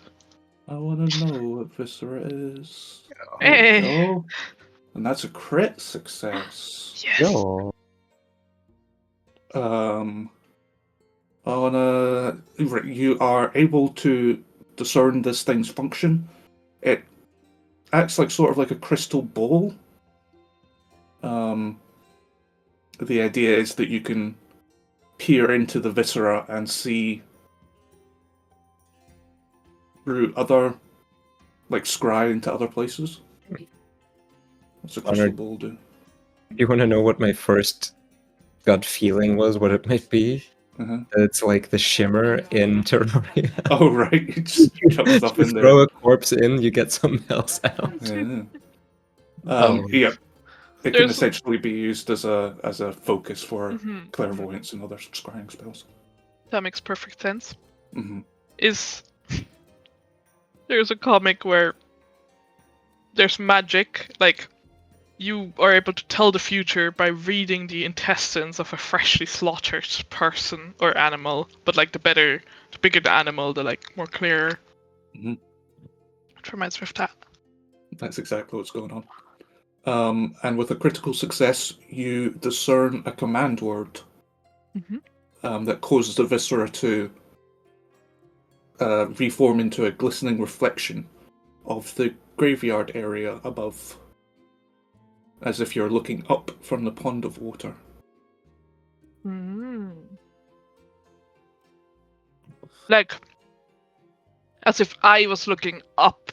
I want to know what viscera is. Hey. There we go. And that's a crit success. Yes. Yo. You are able to discern this thing's function. It acts sort of like a crystal bowl. The idea is that you can peer into the viscera and see through other, scry into other places. What's a Honor- crystal ball do? You want to know what my first gut feeling was? What it might be? Uh-huh. It's like the shimmer in Terraria. Oh right, you just chuck stuff You in throw there. a corpse in, you get something else out. Yeah. Oh. Yeah. It can There's- essentially be used as a focus for Mhm. clairvoyance and other scrying spells. That makes perfect sense. Hmm There's a comic where there's magic, like you are able to tell the future by reading the intestines of a freshly slaughtered person or animal, but like the bigger the animal, the like more clear. Mhm. It reminds me of that. That's exactly what's going on. And with a critical success, you discern a command word Mhm. that causes the viscera to reform into a glistening reflection of the graveyard area above, as if you're looking up from the pond of water. Like, as if I was looking up.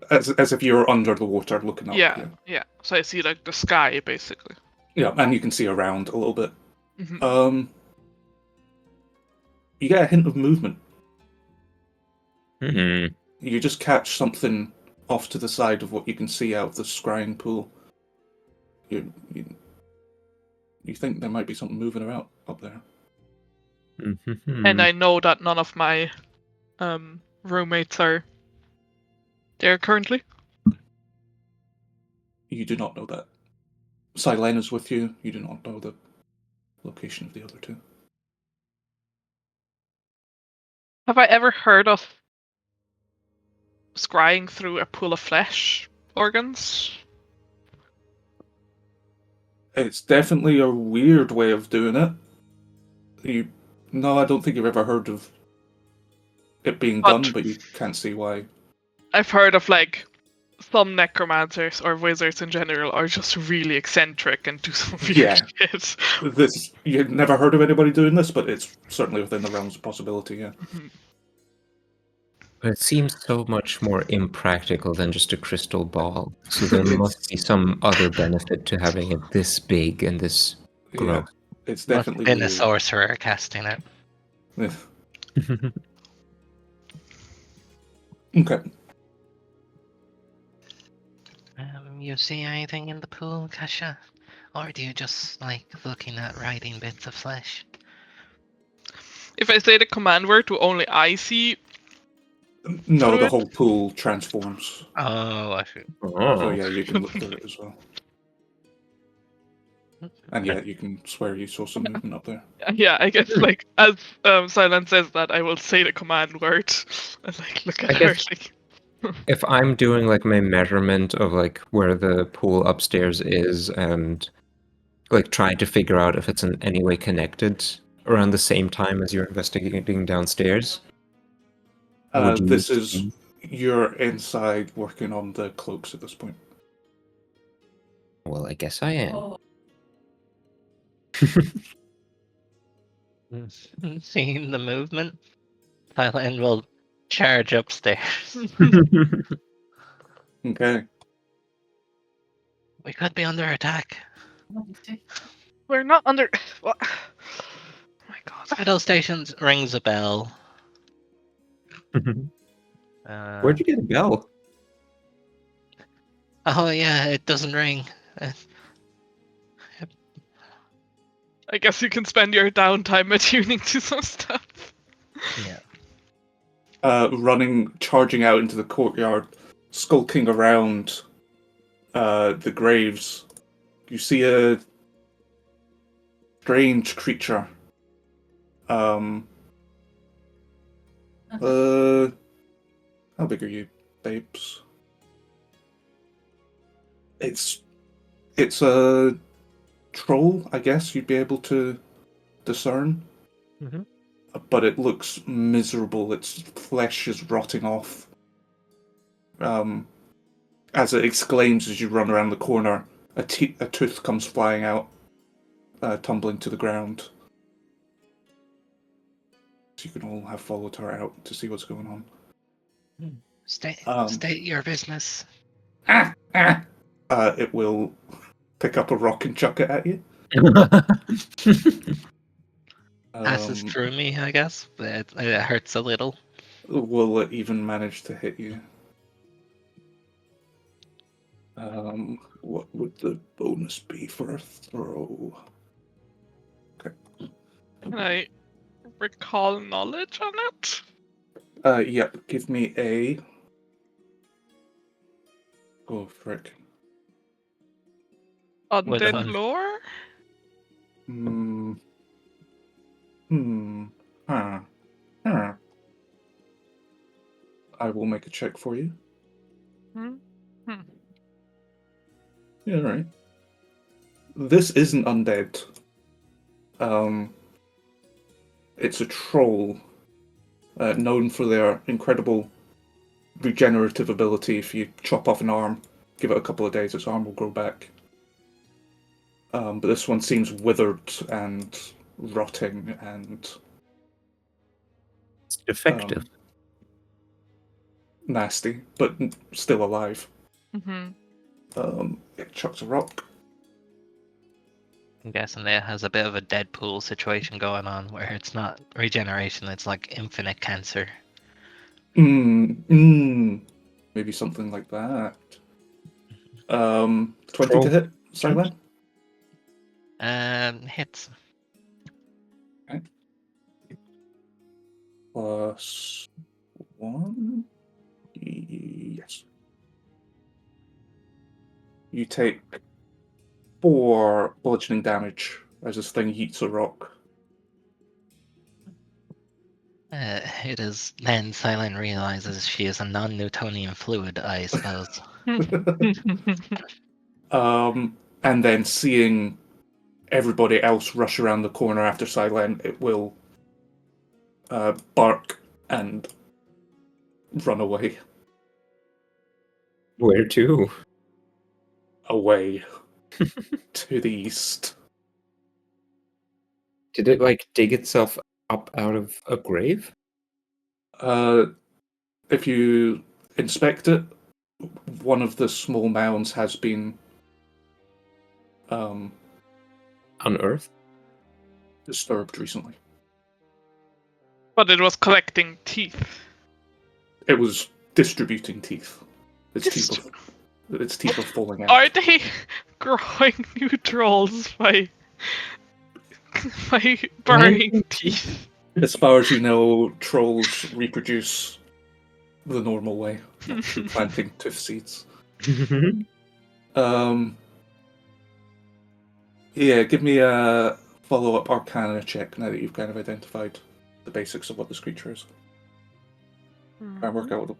As if you're under the water looking up. Yeah. So I see like the sky, basically. Yeah, and you can see around a little bit. Mhm. You get a hint of movement. Hmm. You just catch something off to the side of what you can see out of the scrying pool. You think there might be something moving around up there. And I know that none of my roommates are there currently. You do not know that. Sy'len is with you. You do not know the location of the other two. Have I ever heard of scrying through a pool of flesh organs? It's definitely a weird way of doing it. No, I don't think you've ever heard of it being But- done, but you can't see why. I've heard of like some necromancers or wizards in general are just really eccentric and do some weird Yeah. shit. You've never heard of anybody doing this, but it's certainly within the realms of possibility, yeah. But it seems so much more impractical than just a crystal ball. So there must be some other benefit to having it this big and this Yeah, gross. it's Must have definitely been a weird. sorcerer casting it. Yeah. Okay. You see anything in the pool, Kassa? Or do you just like looking at writing bits of flesh? If I say the command word, do only I see? No, Through the it? whole pool transforms. Oh, I see. So Oh. yeah, you can look through it as well. And yeah, you can swear you saw some movement up there. Yeah, I guess like as Sy'len says that, I will say the command word and like look at I her guess- like. If I'm doing like my measurement of like where the pool upstairs is and like trying to figure out if it's in any way connected around the same time as you're investigating downstairs. would you This is see- you're inside working on the cloaks at this point. Well, I guess I am. Seeing the movement, Sy'len will charge upstairs. Okay. We could be under attack. We're not under. What? Oh my god. Battle stations rings a bell. Where'd you get a bell? Oh yeah, it doesn't ring. I guess you can spend your downtime attuning to some stuff. Yeah. Charging out into the courtyard, skulking around the graves. You see a strange creature. How big are you, babes? It's a troll, I guess you'd be able to discern. Mhm. But it looks miserable. Its flesh is rotting off. As it exclaims as you run around the corner, a tooth comes flying out, tumbling to the ground. So you can all have followed her out to see what's going on. State Um, your business. Ah! It will pick up a rock and chuck it at you. Passes through me, I guess, but it hurts a little. Will it even manage to hit you? What would the bonus be for a throw? Can I recall knowledge on it? Yep, give me a... Oh, frick. Undead fun. lore? Huh. I will make a check for you. Yeah, right. This isn't undead. It's a troll, known for their incredible regenerative ability. If you chop off an arm, give it a couple of days, its arm will grow back. But this one seems withered and rotting and... It's defective. Nasty, but still alive. Mm-hmm. It chucks a rock. I'm guessing it has a bit of a Deadpool situation going on where it's not regeneration, it's like infinite cancer. Maybe something like that. 20 Troll. to hit, Sy'len? Hits. Okay. +1. Yes. You take 4 bludgeoning damage as this thing yeets a rock. It is then Sy'len realizes she is a non-Newtonian fluid, I suppose. And then seeing everybody else rush around the corner after Sy'len, it will bark and run away. Where to? Away. To the east. Did it like dig itself up out of a grave? If you inspect it, one of the small mounds has been Unearthed? disturbed recently. But it was collecting teeth. It was distributing teeth. Its teeth are falling out. Are they growing new trolls by burying teeth? As far as you know, trolls reproduce the normal way, not through planting tooth seeds. Yeah, give me a follow-up Arcana check now that you've kind of identified the basics of what this creature is. Try and work out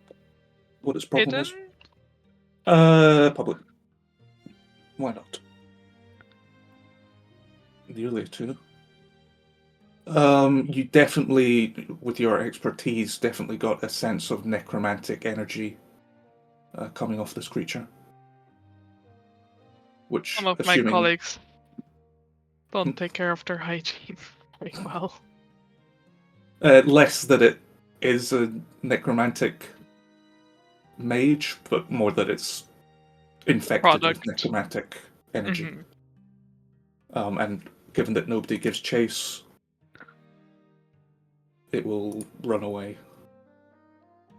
what its problem is. Public. Why not? The earlier two. You definitely, with your expertise, definitely got a sense of necromantic energy coming off this creature. Which, Some of my colleagues don't take care of their hygiene very well. Less that it is a necromantic mage, but more that it's infected with necromantic energy. And given that nobody gives chase, it will run away.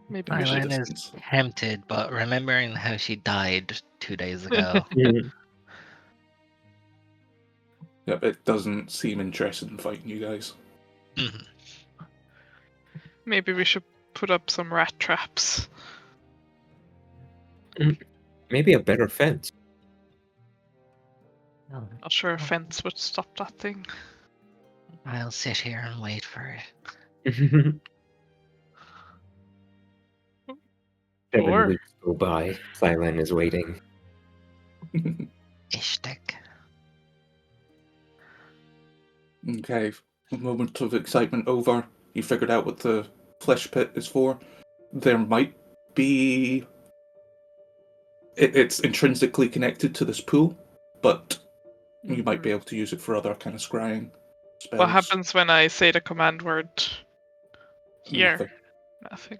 Maybe Sy'len is tempted, but remembering how she died 2 days ago. Yep, it doesn't seem interested in fighting you guys. Maybe we should put up some rat traps. Maybe a better fence. Not sure a fence would stop that thing. I'll sit here and wait for it. 7 weeks go by. Sy'len is waiting. Ishtik. Okay, a moment of excitement over. You figured out what the flesh pit is for. There might be... It's intrinsically connected to this pool, but you might be able to use it for other kind of scrying spells. What happens when I say the command word here? Nothing. Nothing.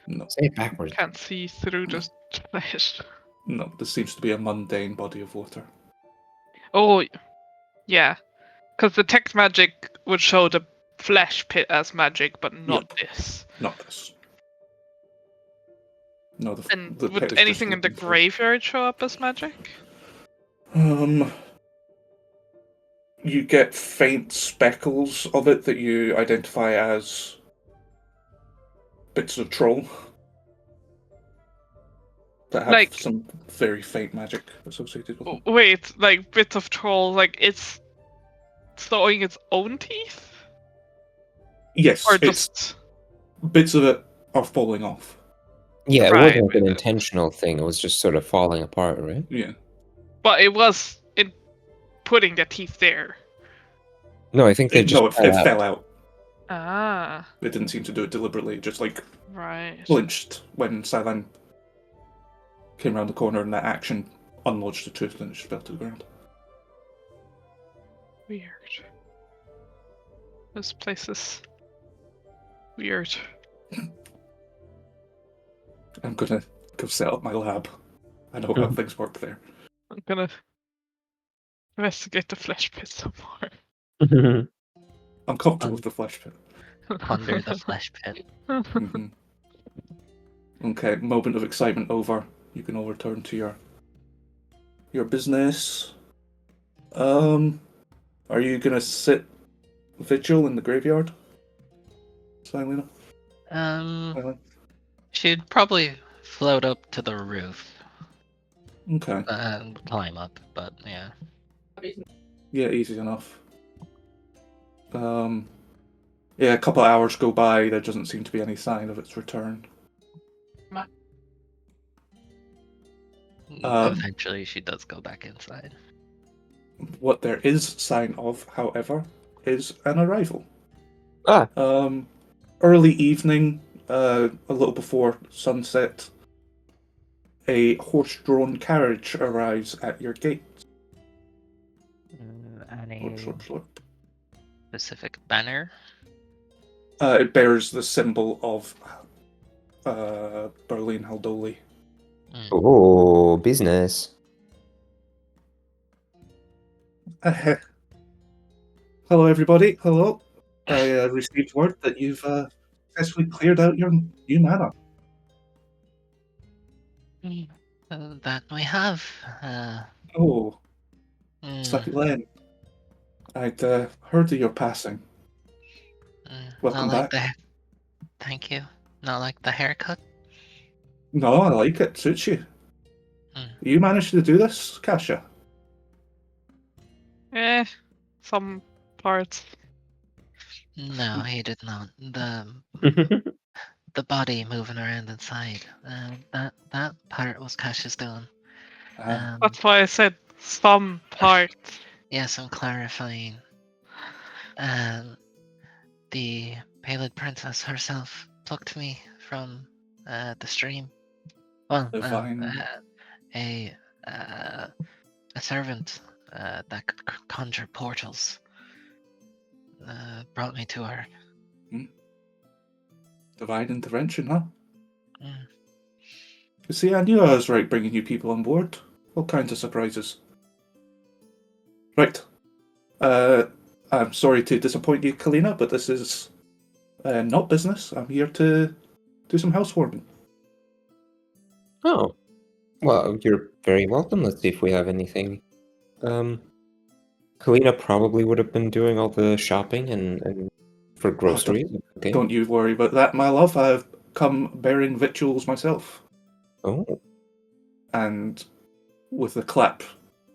No. Say it backwards. Can't see through the flesh. No, this seems to be a mundane body of water. Oh, yeah. Because the text magic would show the flesh pit as magic, but not this. Not this. No, And the pit would is just anything in the looking for- graveyard show up as magic? You get faint speckles of it that you identify as bits of troll that have Like- some very faint magic associated with them. Wait, like bits of troll, like it's sewing its own teeth? Yes, Or it's just. bits of it are falling off. Yeah, it Right, wasn't an right. intentional thing. It was just sort of falling apart, right? Yeah. But it was in putting the teeth there. No, I think they just No, it fell out. fell out. Ah, It didn't seem to do it deliberately. It just right. flinched when Sy'len came around the corner and that action unlodged the tooth and it just fell to the ground. Weird. This place is weird. I'm gonna go set up my lab. I know how things work there. I'm gonna investigate the flesh pit some more. I'm comfortable with the flesh pit. Ponder the flesh pit. Mhm. Okay, moment of excitement over. You can all return to your business. Are you gonna sit vigil in the graveyard, Sy'len? She'd probably float up to the roof Okay. and climb up, but yeah. Yeah, easy enough. Yeah, a couple of hours go by. There doesn't seem to be any sign of its return. Eventually, she does go back inside. What there is sign of, however, is an arrival. Ah. Early evening, a little before sunset, a horse-drawn carriage arrives at your gate. Any Slurp, slurp. specific banner? It bears the symbol of Berline Haldoli. Oh, business. Hello, everybody. Hello. I received word that you've successfully cleared out your new manor. That we have. Oh, mm, Sy'len. I'd heard of your passing. Welcome not like back. Thank you. Not like the haircut. No, I like it. Suits you. Mm. You managed to do this, Kassa? Some parts. No, he did not. The body moving around inside. That part was Kash's doing. That's why I said some parts. Yes, I'm clarifying. The Pallid Princess herself plucked me from the stream. Well, Divine. a servant that could conjure portals brought me to her. Divine intervention, huh? Mm. You see, I knew I was right bringing you people on board. All kinds of surprises. Right. I'm sorry to disappoint you, Kalina, but this is not business. I'm here to do some housewarming. Oh. Well, you're very welcome. Let's see if we have anything. Kalina probably would have been doing all the shopping and for groceries. Okay. Don't you worry about that, my love. I've come bearing victuals myself. Oh. And with a clap,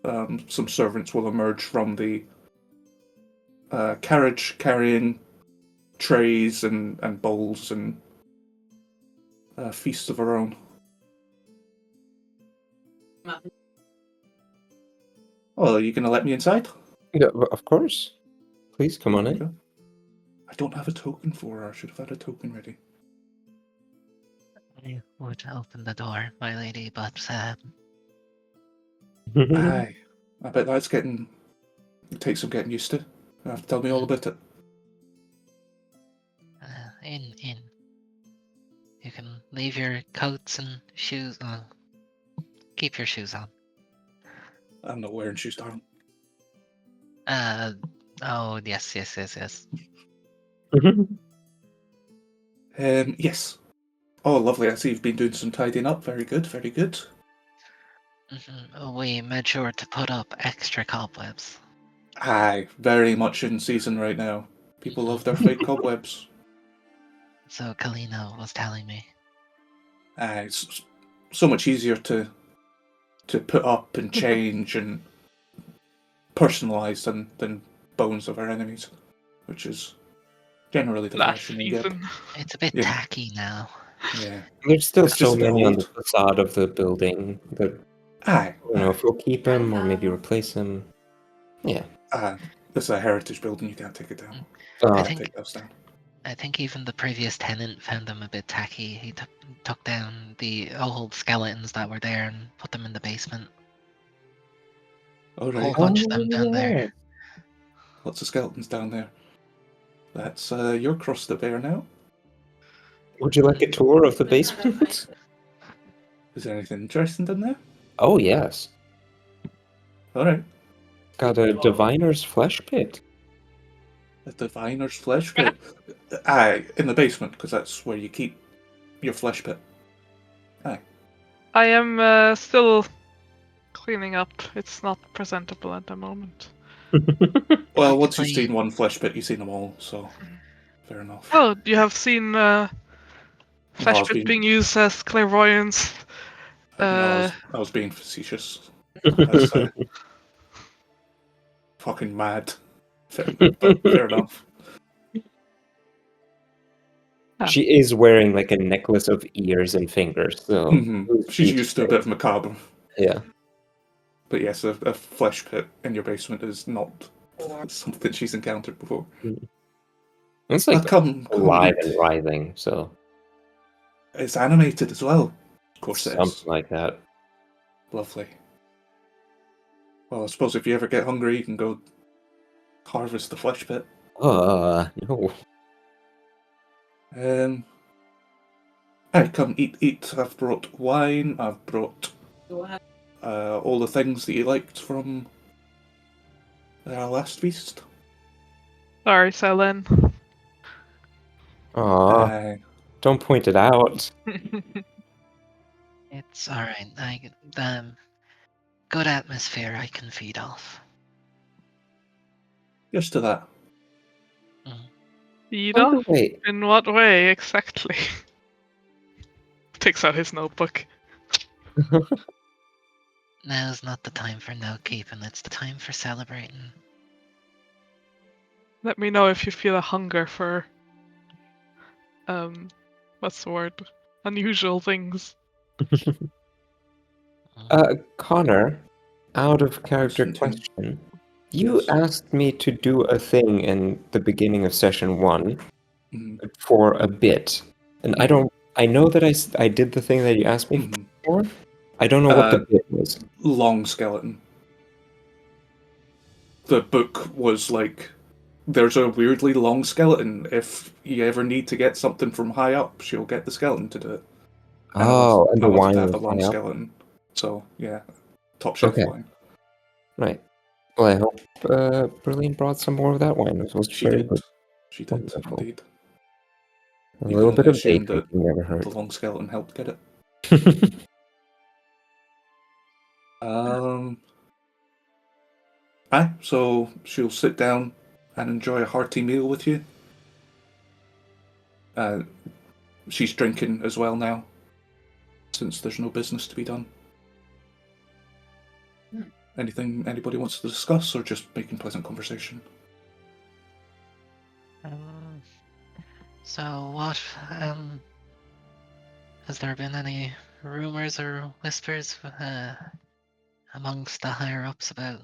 some servants will emerge from the carriage carrying trays and bowls and feasts of our own. Well, are you going to let me inside? Yeah, of course. Please come on in. I don't have a token for her. I should have had a token ready. I would open the door, my lady, but Aye. I bet that's it takes some getting used to. You have to tell me all about it. in. You can leave your coats and shoes. Keep your shoes on. I'm not wearing shoes, darling. Oh, yes. Yes. Oh, lovely. I see you've been doing some tidying up. Very good, very good. We made sure to put up extra cobwebs. Aye, very much in season right now. People love their fake cobwebs. So Kalina was telling me. Aye, it's so much easier to put up and change and personalise than bones of our enemies, which is generally the Last fashion in Gib. season. It's a bit Yeah. tacky now. Yeah. There's still It's just so a bit many on the old. facade of the building that Aye. I don't know if we'll keep them or maybe replace them. Yeah. This is a heritage building. You can't take it down. I Uh, think Take those down. I think even the previous tenant found them a bit tacky. He took down the old skeletons that were there and put them in the basement. All A whole right. bunch of them down there. Lots of skeletons down there. That's your cross the bear now. Would you like a tour of the basement? Is there anything interesting down there? Oh, yes. All right. Got a diviner's flesh pit. A diviner's flesh pit. Aye, in the basement, because that's where you keep your flesh pit. Aye. I am still cleaning up. It's not presentable at the moment. Well, once you've Actually- seen one flesh pit, you've seen them all, so fair enough. Oh, you have seen I flesh was pit being- being used as clairvoyance. No, I was being facetious. That's fucking mad. But fair enough. She is wearing like a necklace of ears and fingers, so She's used to a bit of macabre. Yeah. But yes, a flesh pit in your basement is not something she's encountered before. It's like come alive eat. and writhing, so It's animated as well. Of course it something is. like that. Lovely. Well, I suppose if you ever get hungry, you can go harvest the flesh pit. No. Come eat. I've brought wine. I've brought all the things that you liked from our last feast. Sorry, Sy'len. Aw, don't point it out. It's alright. Good atmosphere I can feed off. Just to that. Feed By the off? way, In what way exactly? Takes out his notebook. Now's not the time for note keeping, it's the time for celebrating. Let me know if you feel a hunger for what's the word? Unusual things. Connor, out of character Constantine. question. You Yes. asked me to do a thing in the beginning of session 1 Mhm. for a bit. And I know that I did the thing that you asked me Mhm. for. I don't know what the bit was. Long skeleton. The book was like, there's a weirdly long skeleton. If you ever need to get something from high up, she'll get the skeleton to do it. Oh, and I the wanted wine to have was a long high up. skeleton. So, yeah. Top shelf Okay. wine. Right. Well, I hope Berline brought some more of that wine. It was She very did. good. She did, Wonderful. indeed. A You little can bit only of assume bacon that never hurt. the long skeleton helped get it. So she'll sit down and enjoy a hearty meal with you. She's drinking as well now, since there's no business to be done. Anything anybody wants to discuss, or just making pleasant conversation? So what, has there been any rumors or whispers amongst the higher ups about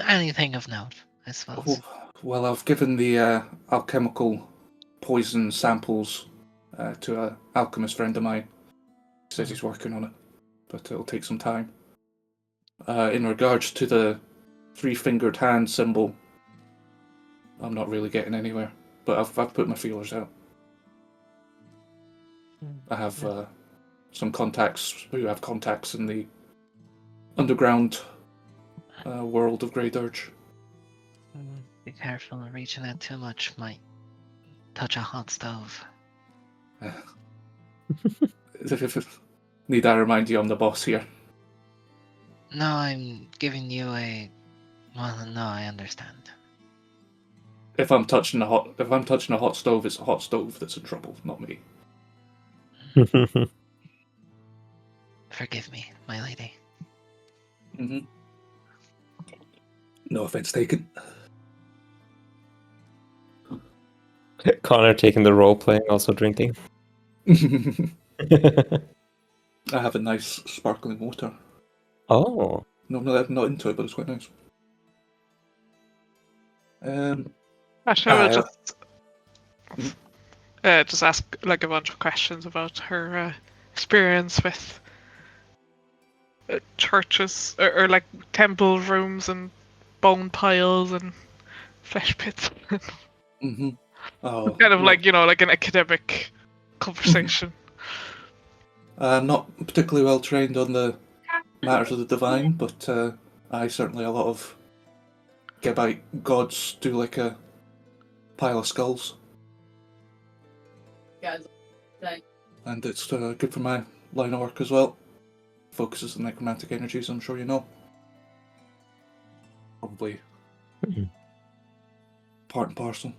anything of note, I suppose? Well, I've given the alchemical poison samples to an alchemist friend of mine. He says he's working on it, but it'll take some time. In regards to the three-fingered hand symbol, I'm not really getting anywhere, but I've put my feelers out. I have some contacts who have contacts in the underground world of Grey Dirge. Be careful, reaching out too much might touch a hot stove. Need I remind you I'm the boss here? No, I'm giving you a. Well, no, I understand. If I'm touching a hot stove, it's a hot stove that's in trouble, not me. Forgive me, my lady. Mm-hmm. No offense taken. Connor taking the role playing, also drinking. I have a nice sparkling water. Oh. No, I'm not into it, but it's quite nice. Actually, I will just ask like a bunch of questions about her experience with churches or like temple rooms and bone piles and flesh pits. Mm-hmm. Oh, Kind of well, like, like an academic conversation. I'm not particularly well trained on the matters of the divine, but I certainly a lot of Gebite gods do like a pile of skulls. And it's good for my line of work as well. Focuses on necromantic energies, I'm sure you know. Probably part and parcel.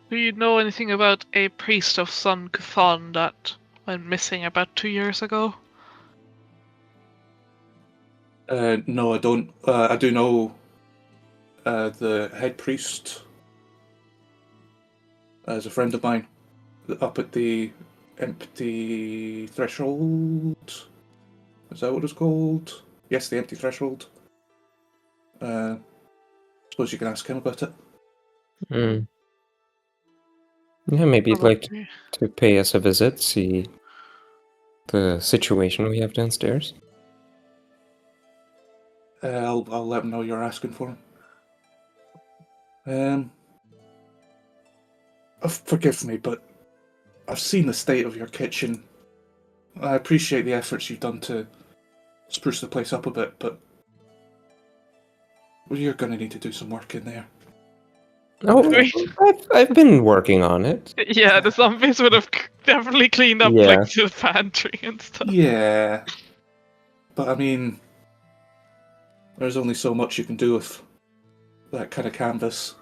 Do you know anything about a priest of Sun Kuthon that went missing about 2 years ago? No, I don't. I do know the head priest as a friend of mine up at the empty threshold. Is that what it's called? Yes, the empty threshold. Suppose you can ask him about it. Mm. Yeah, maybe you'd like to pay us a visit, see the situation we have downstairs. I'll let him know you're asking for him. Forgive me, but I've seen the state of your kitchen. I appreciate the efforts you've done to spruce the place up a bit, but you're going to need to do some work in there. Oh, I've been working on it. Yeah, the zombies would have definitely cleaned up Yeah. like the pantry and stuff. Yeah, but I mean, there's only so much you can do with that kind of canvas.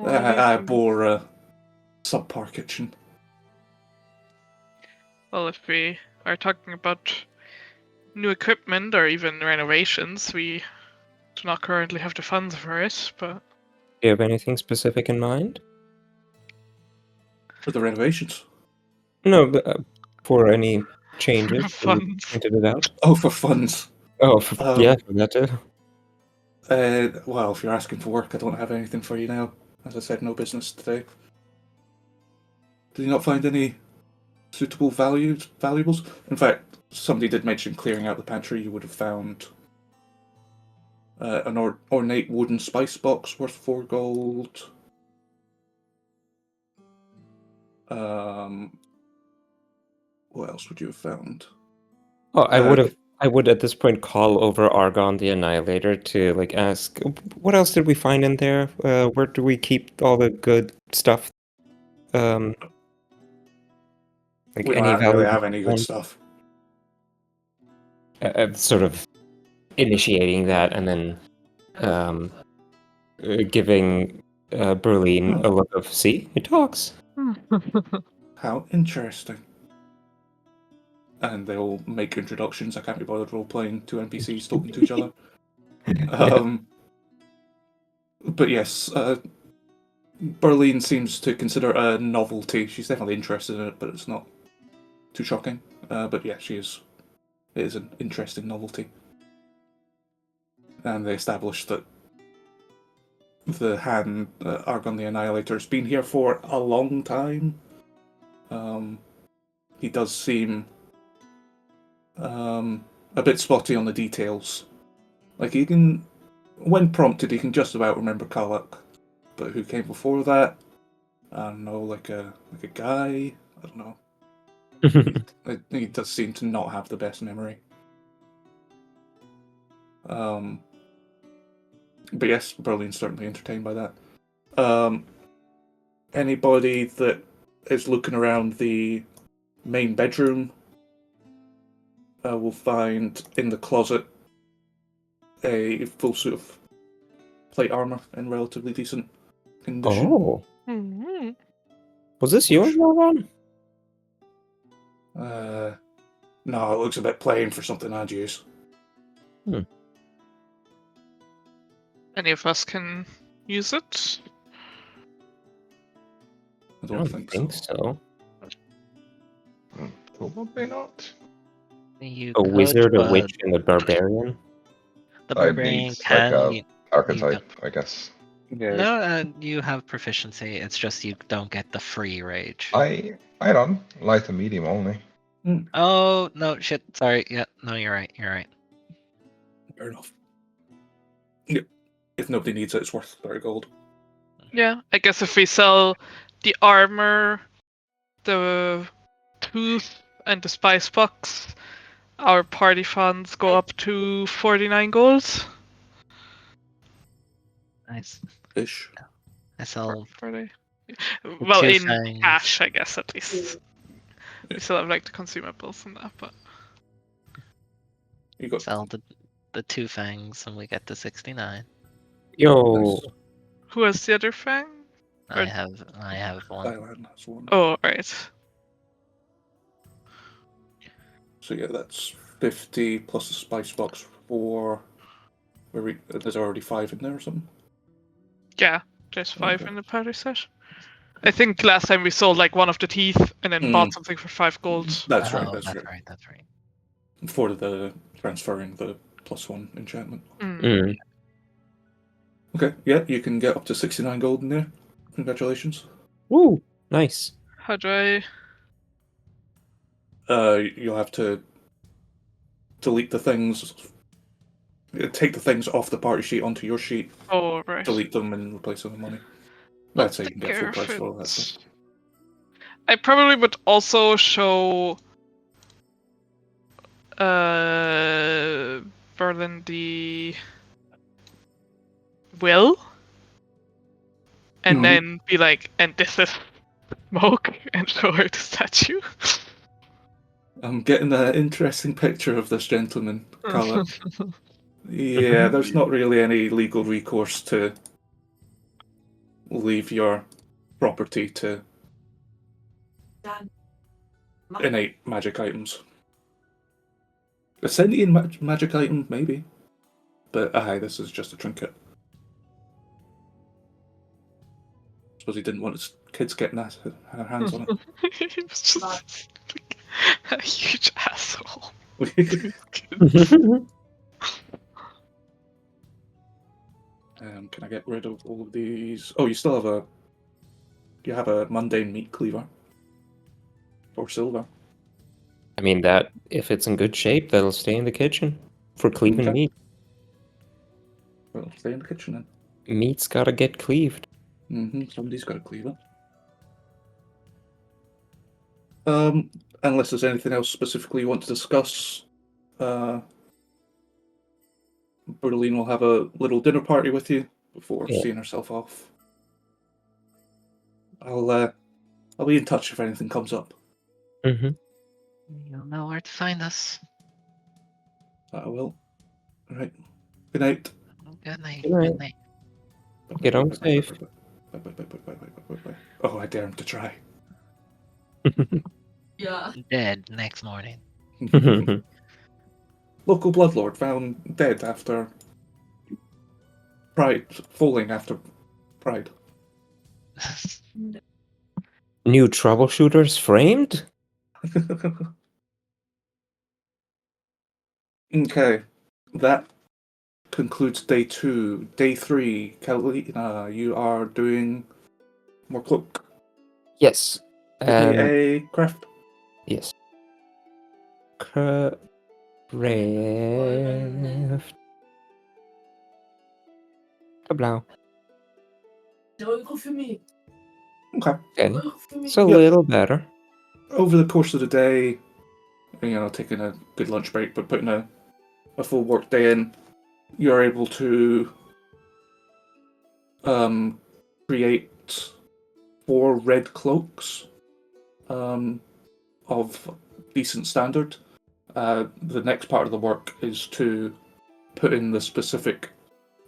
I bore a subpar kitchen. Well, if we are talking about new equipment or even renovations, we do not currently have the funds for it, but... Do you have anything specific in mind? For the renovations? No, but, for any changes. Funds. Pointed it out. Oh, for funds. Oh, yeah, for that too. Well, if you're asking for work, I don't have anything for you now. As I said, no business today. Did you not find any suitable valuables? In fact, somebody did mention clearing out the pantry. You would have found an ornate wooden spice box worth 4 gold. What else would you have found? Oh, I would at this point call over Arghun the Annihilator to like ask, what else did we find in there? Where do we keep all the good stuff? Like We any don't really value have any good stuff. sort of initiating that and then giving Berline a look of, see, it talks. How interesting. And they'll make introductions. I can't be bothered role-playing 2 NPCs talking to each other. But yes, Berline seems to consider a novelty. She's definitely interested in it, but it's not too shocking. But yeah, it is an interesting novelty. And they established that the hand, Arghun the Annihilator, has been here for a long time. He does seem a bit spotty on the details. Like, he can, when prompted, he can just about remember qhallaqh, but who came before that, I don't know, like a guy. I don't know. He does seem to not have the best memory. But yes, Berline's certainly entertained by that. Anybody that is looking around the main bedroom will find in the closet a full suit of plate armor in relatively decent condition. Oh, Mhm. was this yours, Ron? No, it looks a bit plain for something I'd use. Any of us can use it. I I don't think so. Probably not. You A could, wizard, a but witch, and a barbarian. the I barbarian need like can. a You archetype, I guess. Yeah. no, you have proficiency. It's just you don't get the free rage. I don't. Light and medium only. Oh no, shit. Sorry. Yeah, no, you're right. You're right. Fair enough. Yep. If nobody needs it, it's worth 30 gold. Yeah, I guess if we sell the armor, the tooth, and the spice box, our party funds go up to 49 gold. Nice. Ish. I sell 40. Well, two in fangs. cash, I guess, at least. We still have like the consumables and that, but You got sell the two fangs, and we get to 69. Yo, nice. who has the other fang? I Or- have one. Sy'len has one. Oh, right. So yeah, that's 50 plus a spice box for. There's already 5 in there or something. Yeah, there's 5 Okay. in the party set. I think last time we sold like one of the teeth and then bought something for 5 gold. That's Oh, right. That's that's right. right. That's right. For the transferring the +1 enchantment. Mm. Okay, yeah, you can get up to 69 gold in there. Congratulations. woo, nice. How do I? You'll have to delete the things. Take the things off the party sheet onto your sheet, Oh, right. delete them, and replace them with money. I'll That's how you can take get full care price of for all that it. stuff. I probably would also show Berlin the will, and Mhm. then be like, and this is smoke, and show her the statue. I'm getting an interesting picture of this gentleman, qhallaqh. Yeah, there's not really any legal recourse to leave your property to innate magic items. A sentient magic item, maybe. But aye, this is just a trinket. Suppose he didn't want his kids getting their hands on He was just like, a huge asshole. it. Can I get rid of all of these? Oh, you still have a. You have a mundane meat cleaver. For silver. I mean, that if it's in good shape, that'll stay in the kitchen for cleaving Okay. meat. Well, stay in the kitchen then. Meat's gotta get cleaved. Somebody's got to cleave it. Unless there's anything else specifically you want to discuss, Berline will have a little dinner party with you before Yeah. seeing herself off. I'll be in touch if anything comes up. Mm-hmm. You'll know where to find us. I will. All right. Good night. Good night. Good night. Good night. Get home safe. Bye. Oh, I dare him to try. Yeah. Dead next morning. Local bloodlord found dead after Pride, falling after Pride. New troubleshooters framed? Okay, that concludes day 2. Day 3, Kalina, you are doing more cloak. Yes. Give me a craft. Yes. Craft. Kablow. Don't go for me. Okay. Okay. It's a Yeah. little better. Over the course of the day, taking a good lunch break, but putting a full work day in, you're able to create 4 red cloaks of decent standard. The next part of the work is to put in the specific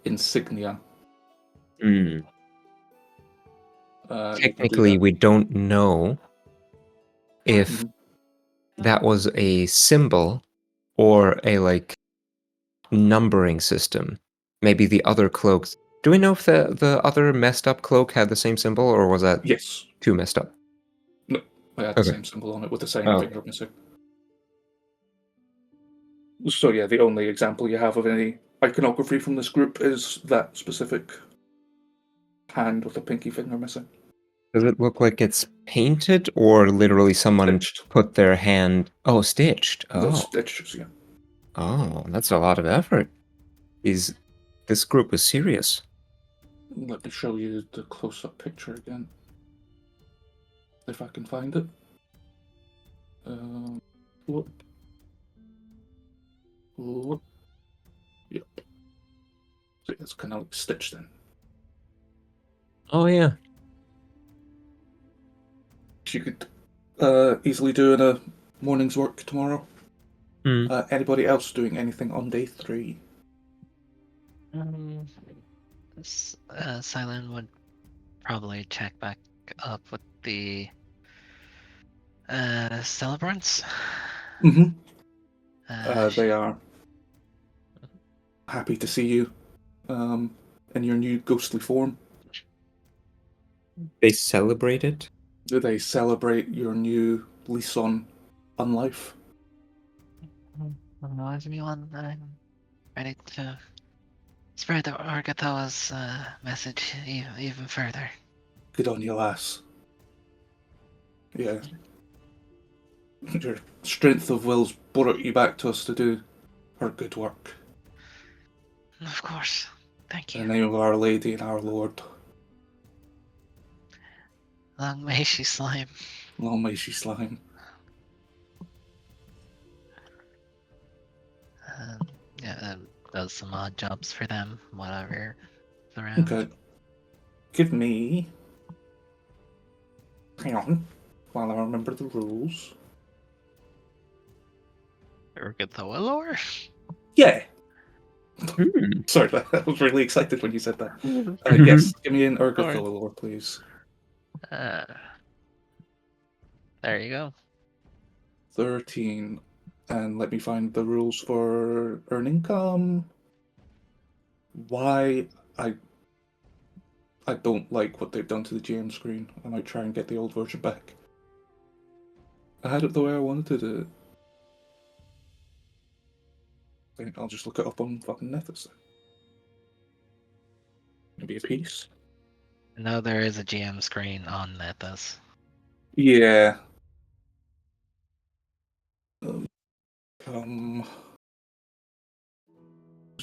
insignia. Mm. You can do Technically, that. we don't know if Mhm. that was a symbol or a numbering system. Maybe the other cloaks. Do we know if the other messed up cloak had the same symbol, or was that Yes. too messed up? No, I had the Okay. same symbol on it with the same Oh, finger missing. So yeah, the only example you have of any iconography from this group is that specific hand with a pinky finger missing. does it look like it's painted, or literally someone Stitched. put their hand? Oh, stitched. The Oh, stitches, yeah. oh, that's a lot of effort. This group is serious? Let me show you the close-up picture again, if I can find it. Whoop. Whoop. Yep. So it's kind of like stitched in. Oh yeah. You could easily do in a morning's work tomorrow. Hmm. Anybody else doing anything on day 3? Sy'len would probably check back up with the celebrants. Mm-hmm. She- They are happy to see you in your new ghostly form. They celebrate it. They celebrate your new lease on life. reminds me when I'm ready to spread the Argatha's message even further. Good on you, lass. Yeah. Your strength of will's brought you back to us to do our good work. Of course. Thank In you. the name of Our Lady and Our Lord. Long may she slime. Long may she slime. Yeah, does some odd jobs for them, whatever. Around. Okay. Give me. Hang on. While I remember the rules. Argatha lore? Yeah! Hmm. Sorry, I was really excited when you said that. Mhm. Yes, give me an Arghun Sorry. the lore, please. There you go. 13. And let me find the rules for earn income. Why I don't like what they've done to the GM screen. I might try and get the old version back. I had it the way I wanted to do it. I think I'll just look it up on fucking Nethys then. Maybe a piece. No, there is a GM screen on Nethys. Yeah.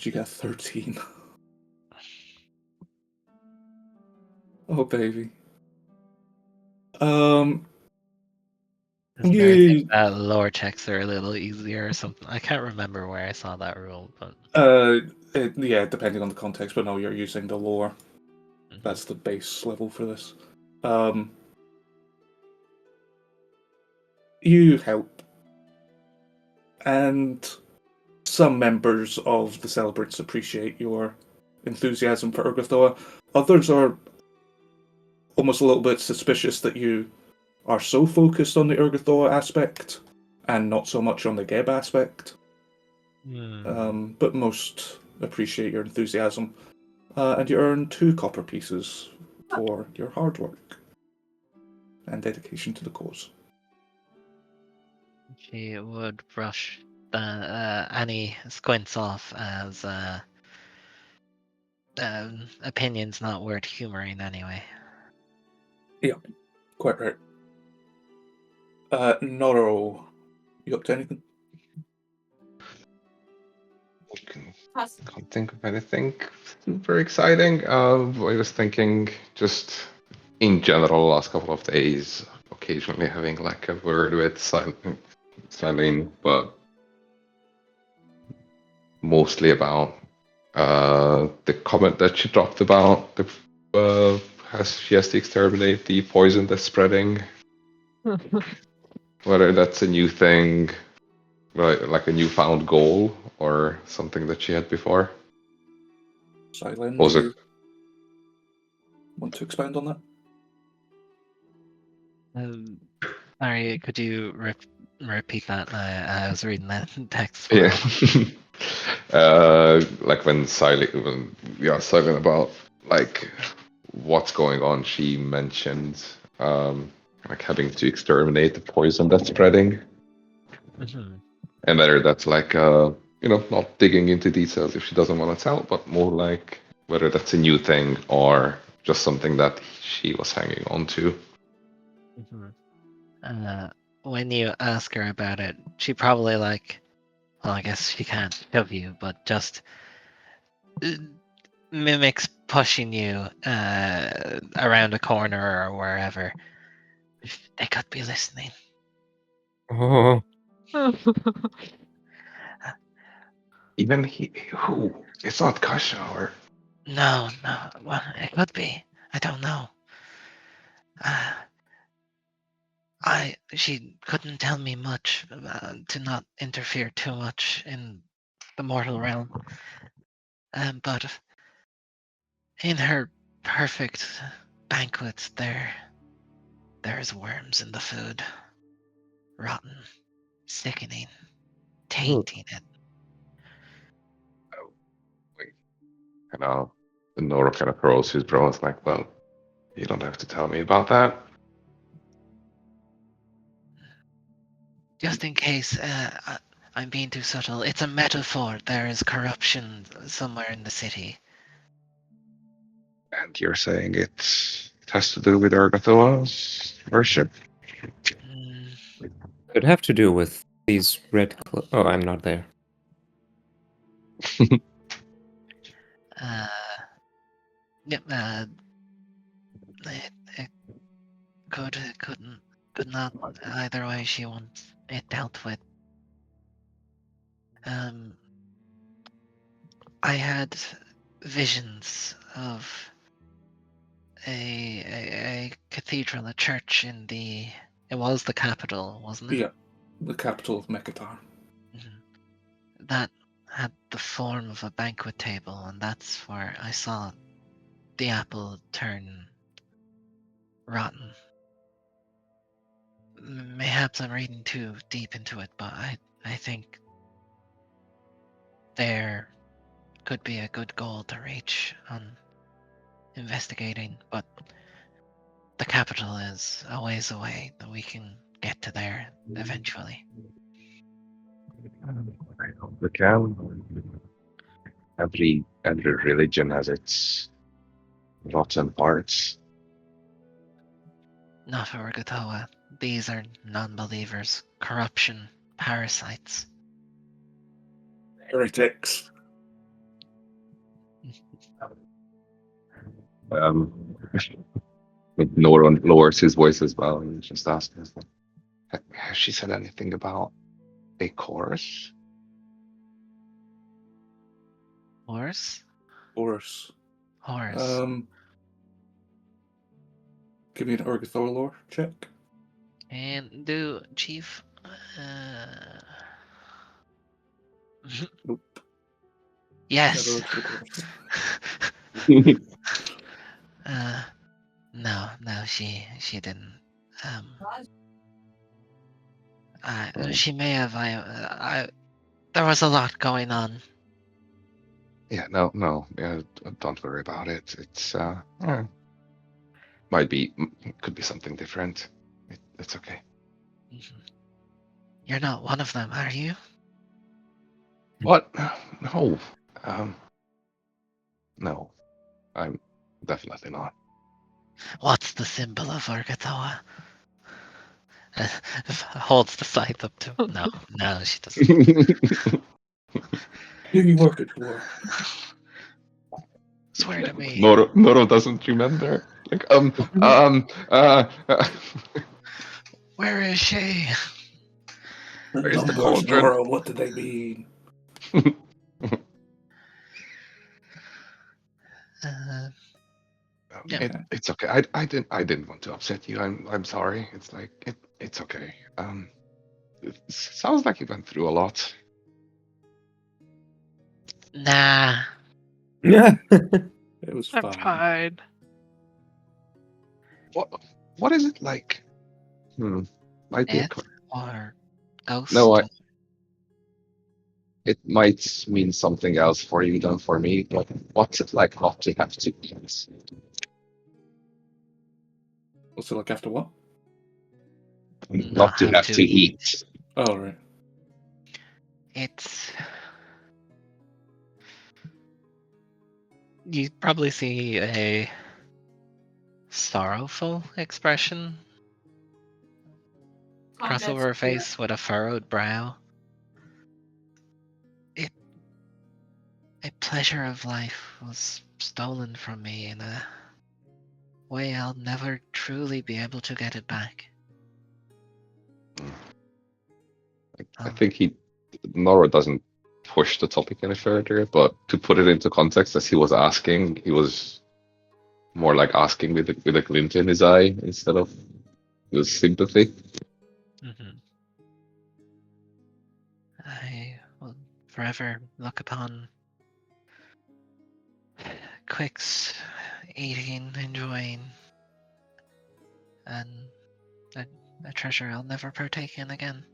You got 13. Oh baby. Is there a thing You that lore checks are a little easier or something? I can't remember where I saw that rule, but yeah, depending on the context, but no, you're using the lore. Mhm. That's the base level for this. You help, and some members of the celebrants appreciate your enthusiasm for Urgathoa. Others are almost a little bit suspicious that you are so focused on the Urgathoa aspect and not so much on the Geb aspect. But most appreciate your enthusiasm. And you earn 2 copper pieces for your hard work and dedication to the cause. She would brush any squints off as opinions not worth humoring anyway. Quite right. Noro, you up to anything? Can't think of anything super exciting. I was thinking just in general, last couple of days, occasionally having like a word with Sy'len, but mostly about the comment that she dropped about she has to exterminate the poison that's spreading. Whether that's a new thing, like a newfound goal, or something that she had before. Sy'len, Was do it- you want to expand on that? Sorry, could you repeat that? I was reading that text. Yeah. Like when Sy'len about like what's going on, she mentioned like having to exterminate the poison that's spreading. Mhm. And whether that's like not digging into details if she doesn't want to tell, but more like whether that's a new thing or just something that she was hanging on to. When you ask her about it, she probably well, I guess she can't shove you, but just mimics pushing you around a corner or wherever. They could be listening. Oh, Even who? It's not Kassa or No, well, it could be. I don't know. She couldn't tell me much to not interfere too much in the mortal realm. But in her perfect banquets, there's worms in the food, rotten, sickening, tainting it. Nora kind of curls his brows like, well, you don't have to tell me about that. Just in case I'm being too subtle, it's a metaphor. There is corruption somewhere in the city. And you're saying it has to do with Argathoa's worship? Mm, could have to do with these red. Oh, I'm not there. uh, yep, it could not. Either way, she wants it dealt with. I had visions of a cathedral, a church in it was the capital, wasn't it? Yeah, the capital of Mekatar. That had the form of a banquet table, and that's where I saw the apple turn rotten. Mayhaps I'm reading too deep into it, but I think there could be a good goal to reach on investigating, but the capital is a ways away, that we can get to there eventually. I hope we can. Every religion has its rotten parts. Not for Urgatoa. These are non-believers, corruption, parasites. Heretics. Nora lowers his voice as well and just asks, has she said anything about a chorus? Horse? Horus. Horse. Give me an Argathoa lore check. And do Chief... Nope. Yes! Never looked at Horus. No, she didn't. She may have. There was a lot going on. Yeah, no, don't worry about it. It's could be something different. It's okay. You're not one of them, are you? What? No. No, I'm definitely not. What's the symbol of Urgatoa? Holds the scythe up to. No, she doesn't. Who you working for? Swear to me. Noro doesn't remember. Like, uh, Where is she? Where's the Numbers, cauldron? Nora, what do they mean? Yeah. It's okay. I didn't want to upset you. I'm sorry. It's like it's okay. It sounds like you went through a lot. Nah. Yeah. It was I'm fine. fine. What is it like? Might be a It or ghost? no. It might mean something else for you than for me. But what's it like not to have to eat? What's it like after what? Not to have to eat. Oh, right. It's. You probably see a sorrowful expression cross over her face with a furrowed brow. A pleasure of life was stolen from me in a way I'll never truly be able to get it back. I think Nora doesn't push the topic any further, but to put it into context, as he was asking, he was more like asking with a glint in his eye instead of with sympathy. Mm-hmm. I will forever look upon Quick's eating, enjoying, and a treasure I'll never partake in again.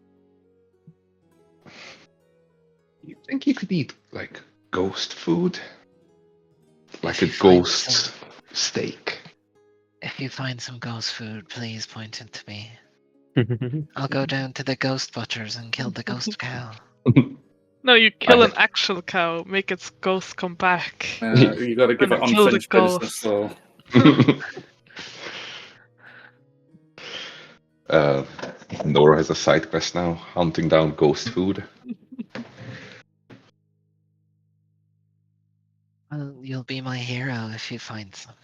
You think you could eat like ghost food? Like If a you find ghost steak? If you find some ghost food, please point it to me. I'll go down to the ghost butchers and kill the ghost cow. No, you kill I- an actual cow, make its ghost come back. You gotta give And it kill the unfinished business, ghost. though. Nora has a side quest now, hunting down ghost food. Well, you'll be my hero if you find some.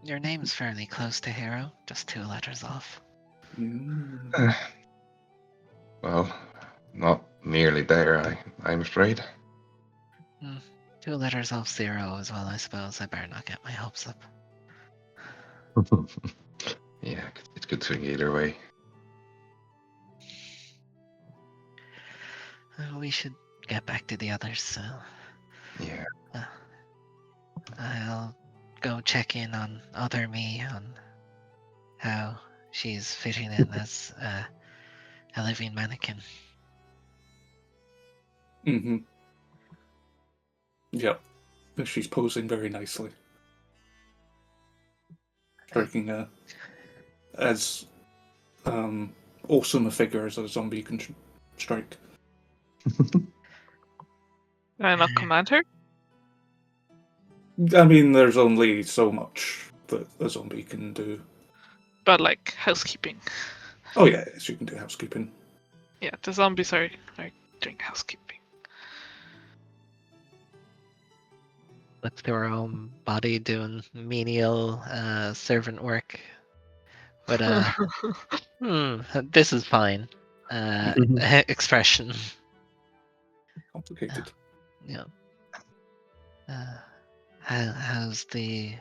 Your name's fairly close to hero, just 2 letters off. Mm. Well, not nearly there, I'm afraid. 2 letters off 0 as well, I suppose. I better not get my hopes up. Yeah, it could swing either way. We should get back to the others, so Yeah. I'll go check in on other me on how she's fitting in as a living mannequin. Mm-hmm. Yep. She's posing very nicely. Striking as awesome a figure as a zombie can strike. Can I not command her? I mean, there's only so much that a zombie can do. But like housekeeping. Oh yeah, she can do housekeeping. Yeah, the zombies are doing housekeeping. Looks to her own body doing menial servant work with a this is fine expression. Complicated. Yeah. How's the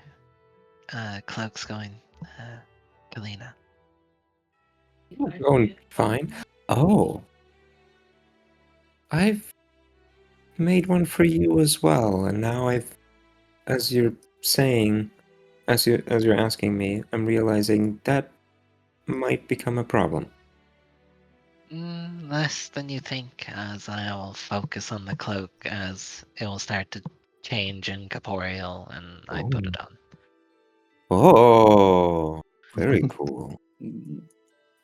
cloaks going, Kalina? Going fine. Oh, I've made one for you as well, and now as you're saying, as you're asking me, I'm realizing that might become a problem. Less than you think, as I'll focus on the cloak as it will start to change incorporeal, and I put it on. Oh, very cool. Mm.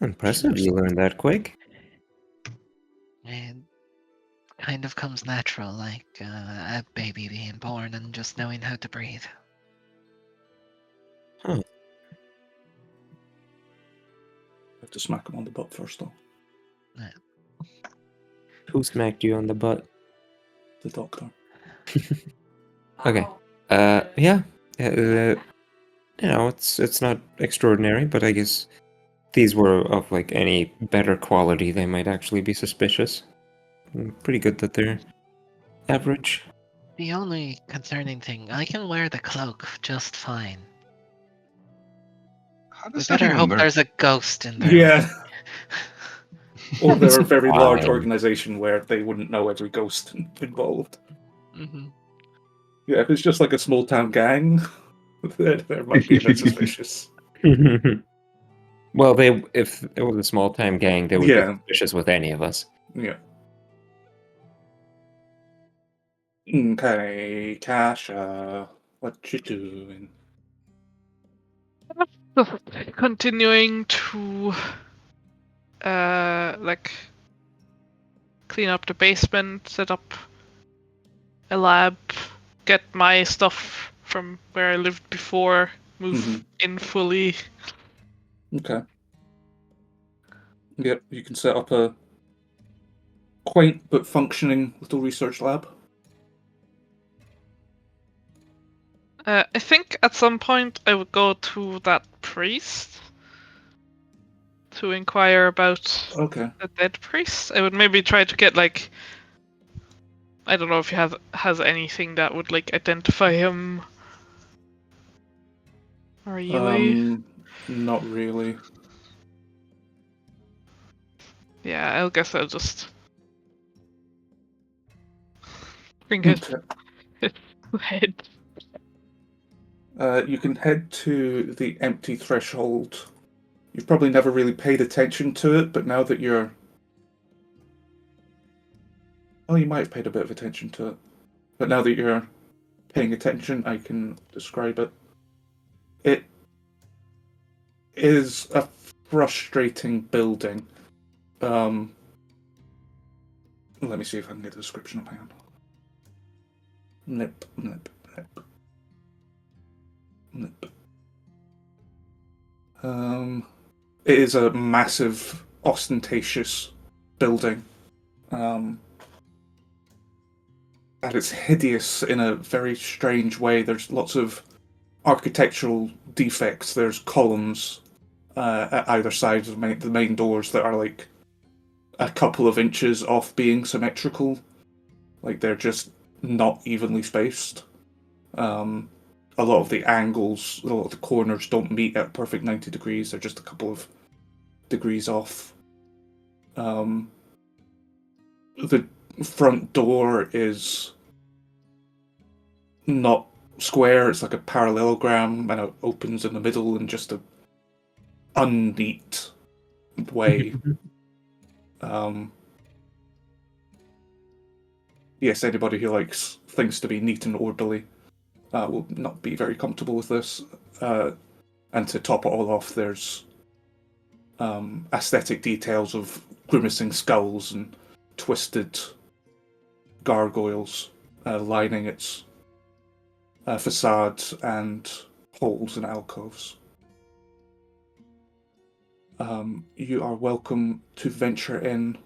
Impressive. You learned that quick. It kind of comes natural, like a baby being born and just knowing how to breathe. I have to smack him on the butt first, though. Who smacked you on the butt? The doctor. Okay. Yeah. It's not extraordinary, but I guess these were of like any better quality, they might actually be suspicious. Pretty good that they're average. The only concerning thing, I can wear the cloak just fine. How We does that better even hope work? there's a ghost in there. Yeah. Or they're a It's very large fine. organization where they wouldn't know every ghost involved. Hmm. Yeah, if it's just like a small town gang, there might be a bit suspicious. Well, if it was a small time gang, they would be Yeah. suspicious with any of us. Yeah. Okay, Kassa, what you doing? Just continuing to like clean up the basement, set up a lab, get my stuff from where I lived before, move in fully. Okay. Yep, you can set up a quaint but functioning little research lab. I think at some point I would go to that priest to inquire about Okay. the dead priest. I would maybe try to get like, I don't know if he has anything that would like identify him. Or you? Not really. Yeah, I guess I'll just bring his Okay. head. You can head to the empty threshold. You've probably never really paid attention to it, but now that you're... Oh, you might have paid a bit of attention to it. But now that you're paying attention, I can describe it. It is a frustrating building. Let me see if I can get a description of my hand. Nip. It is a massive, ostentatious building. And it's hideous in a very strange way. There's lots of architectural defects. There's columns at either side of the main doors that are like a couple of inches off being symmetrical. Like they're just not evenly spaced. A lot of the angles, a lot of the corners don't meet at perfect 90 degrees. They're just a couple of degrees off. The front door is not square. It's like a parallelogram, and it opens in the middle in just a unneat way. Yes, anybody who likes things to be neat and orderly will not be very comfortable with this. And to top it all off, there's aesthetic details of grimacing skulls and twisted gargoyles lining its facades and holes and alcoves. You are welcome to venture in,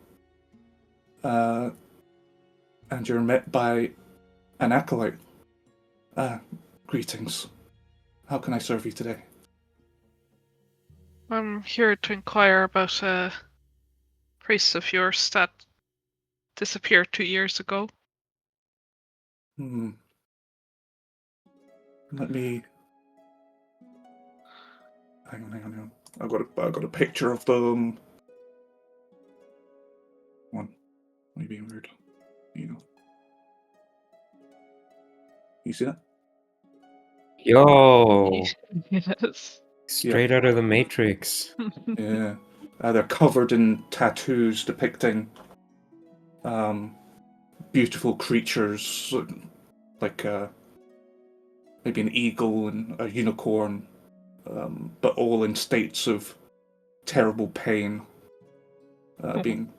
and you're met by an acolyte. Greetings. How can I serve you today? I'm here to inquire about a priest of yours that disappeared 2 years ago. Let me... Hang on. I've got a picture of them. One. Why are you being weird? You know. You see that? Yo, Yes. straight out of the Matrix. Yeah. They're covered in tattoos depicting beautiful creatures, like maybe an eagle and a unicorn, but all in states of terrible pain, being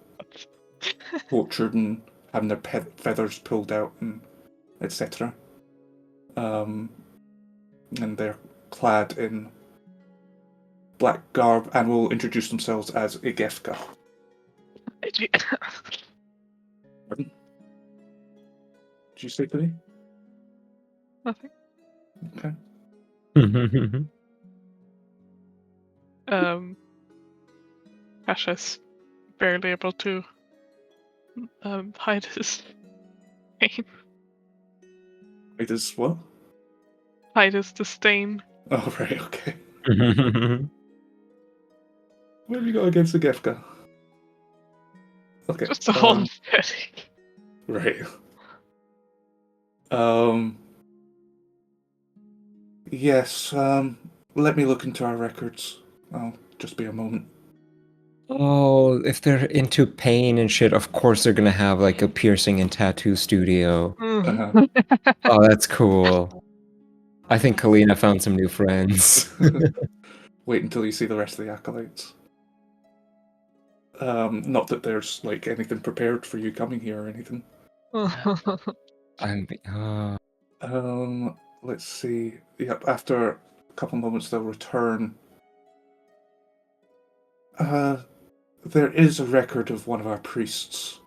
tortured and having their feathers pulled out, and etc. And they're clad in black garb and will introduce themselves as Igefka. Pardon? Did you say to me? Nothing. Okay. Kasha's barely able to hide his pain, It is what? hide his disdain. Oh, right, okay. What have you got against the Gefka? Okay. Just a whole aesthetic. Right. Yes, let me look into our records. I'll just be a moment. Oh, if they're into pain and shit, of course they're gonna have like a piercing and tattoo studio. Uh-huh. Oh, that's cool. I think Kalina found some new friends. Wait until you see the rest of the acolytes. Not that there's like anything prepared for you coming here or anything. Let's see. Yep, after a couple moments they'll return. There is a record of one of our priests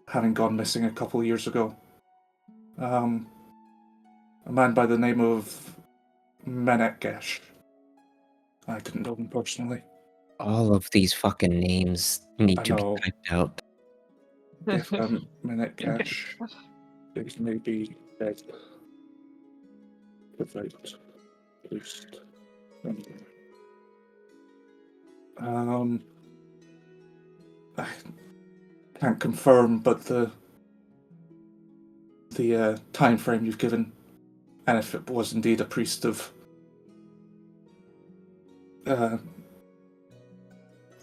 having gone missing a couple of years ago. A man by the name of Menetgesh. I didn't know him personally. All of these fucking names need I to know. be typed out. If Menetgesh is maybe dead. Right. Priest. I can't confirm, but the time frame you've given, and if it was indeed a priest of our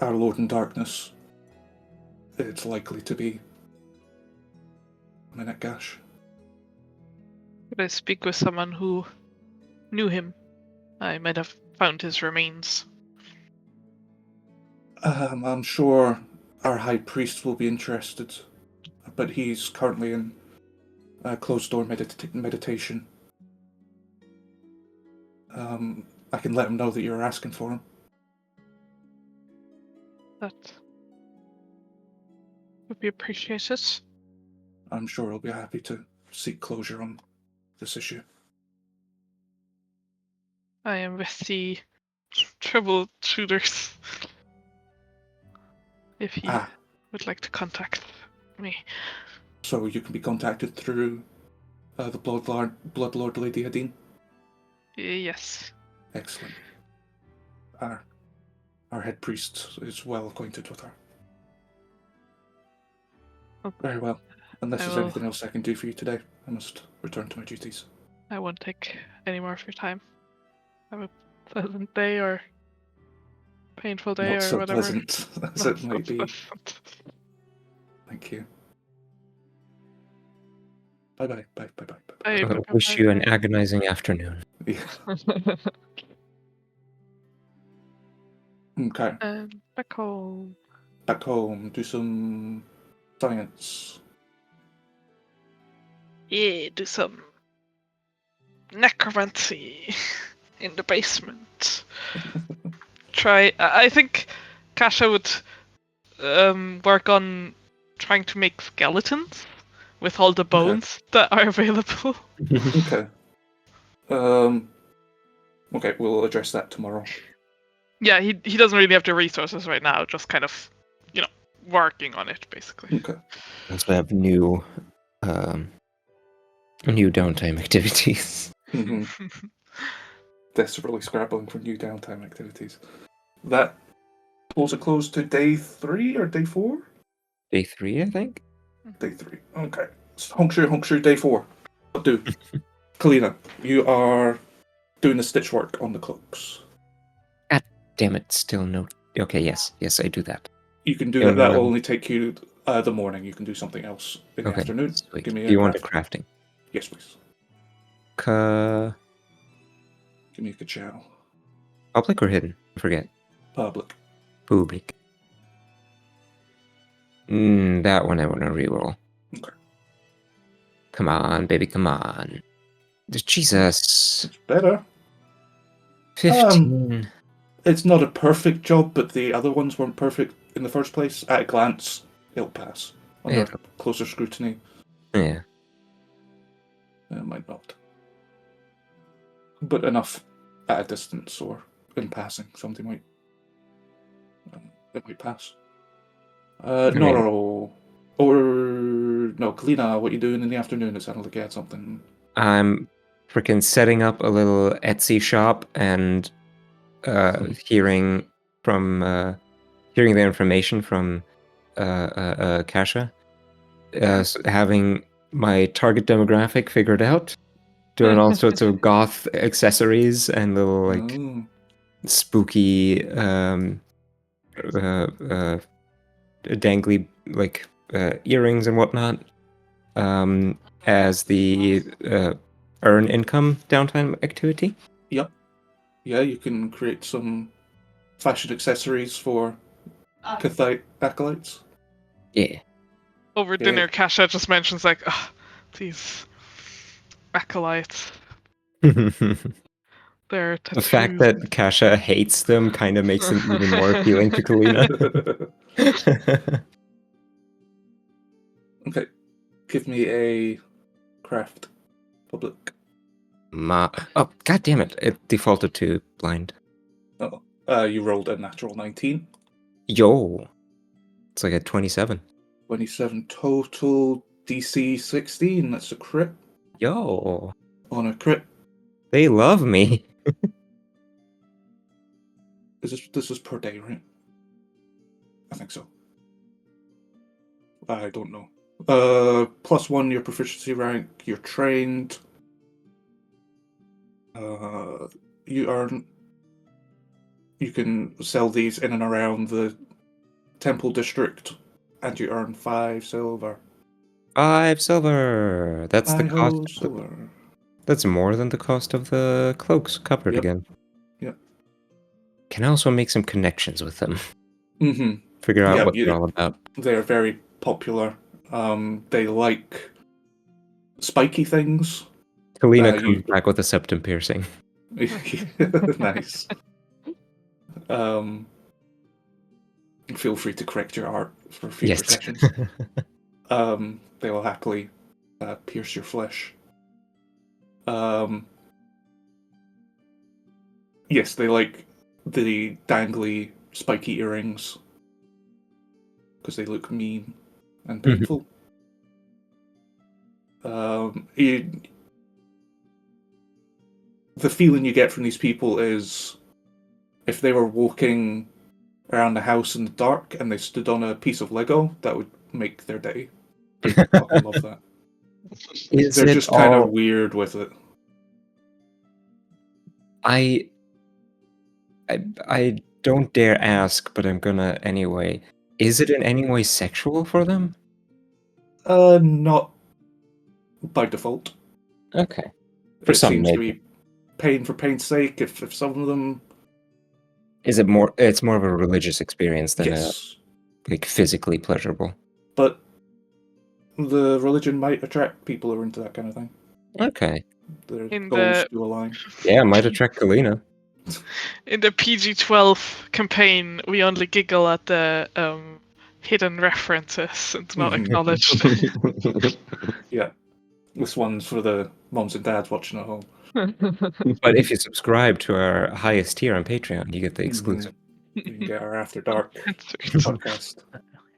Lord in Darkness, it's likely to be Menetgesh. Could I speak with someone who knew him? I might have found his remains. I'm sure our High Priest will be interested, but he's currently in closed-door meditation. I can let him know that you're asking for him. That would be appreciated. I'm sure he'll be happy to seek closure on this issue. I am with the troubleshooters. If he would like to contact me. So you can be contacted through the Bloodlord Lady Adine? Yes. Excellent. Our head priest is well acquainted with her. Okay. Very well. Unless there's anything else I can do for you today, I must return to my duties. I won't take any more of your time. Have a pleasant day or painful day Not or so whatever. pleasant as it might be. Pleasant. Thank you. Bye-bye. Bye-bye. I wish you an agonizing afternoon. Yeah. Okay. Back home. Back home, do some science. Yeah, do some necromancy in the basement. I think Kassa would work on trying to make skeletons with all the bones that are available. Okay. Okay, we'll address that tomorrow. Yeah, he doesn't really have the resources right now, just kind of, working on it, basically. Okay. Also have new downtime activities. Mm-hmm. Desperately scrabbling for new downtime activities. That pulls it close to day 3 or day 4? Day 3, I think? Day 3. Okay. Honkshu, day 4. What do? Kalina, you are doing the stitch work on the cloaks. God damn it, still no... Okay, yes, I do that. You can do that. That will only take you the morning. You can do something else in the afternoon. Sweet. Give me Do you want the crafting? Yes, please. Give me a ka-chow. Public or hidden? I forget. Public. That one I want to reroll. Okay. Come on, baby, come on. Jesus. It's better. 15. It's not a perfect job, but the other ones weren't perfect in the first place. At a glance, it'll pass. Under closer scrutiny, Yeah. it might not. but enough at a distance or in passing. Something might it might pass. Noro, or no, Kalina, what you doing in the afternoon? It sounded like you had something. I'm freaking setting up a little Etsy shop and hearing the information from Kassa, having my target demographic figured out, doing all sorts of goth accessories and little like Oh. spooky dangly like earrings and whatnot as the earn income downtime activity. Yep. Yeah, you can create some fashion accessories for acolytes. Yeah. Over dinner, Kassa just mentions like, these acolytes. Their tattoos. The fact that Kassa hates them kind of makes them even more appealing to Kalina. Okay, give me a craft public. Oh, god damn it. It defaulted to blind. Oh, you rolled a natural 19. Yo. It's like a 27. 27 total, DC 16. That's a crit. Yo. On a crit. They love me. This is per day, right? I think so. I don't know. +1 your proficiency rank, you're trained. You can sell these in and around the temple district, and you earn 5 silver. 5 silver. That's the cost. Silver. That's more than the cost of the cloaks covered Yep. again. Yep. Can also make some connections with them. Mm-hmm. Figure out what they're all about. They're very popular. They like spiky things. Kalina comes back with a septum piercing. Nice. Feel free to correct your art for future sessions. They will happily pierce your flesh. Yes, they like the dangly, spiky earrings because they look mean and painful. The feeling you get from these people is if they were walking around the house in the dark and they stood on a piece of Lego, that would make their day. They fucking love that. They're just kind of weird with it. I don't dare ask, but I'm gonna anyway. Is it in any way sexual for them? Not by default. Okay. It seems to be pain for pain's sake. If some of them, is it more? It's more of a religious experience than yes, like physically pleasurable. But the religion might attract people who are into that kind of thing. Okay. Their goals do align. Yeah, it might attract Kalina. In the PG-12 campaign, we only giggle at the hidden references and not acknowledged. Yeah. This one's for the moms and dads watching at home. But if you subscribe to our highest tier on Patreon, you get the exclusive. You can get our After Dark podcast.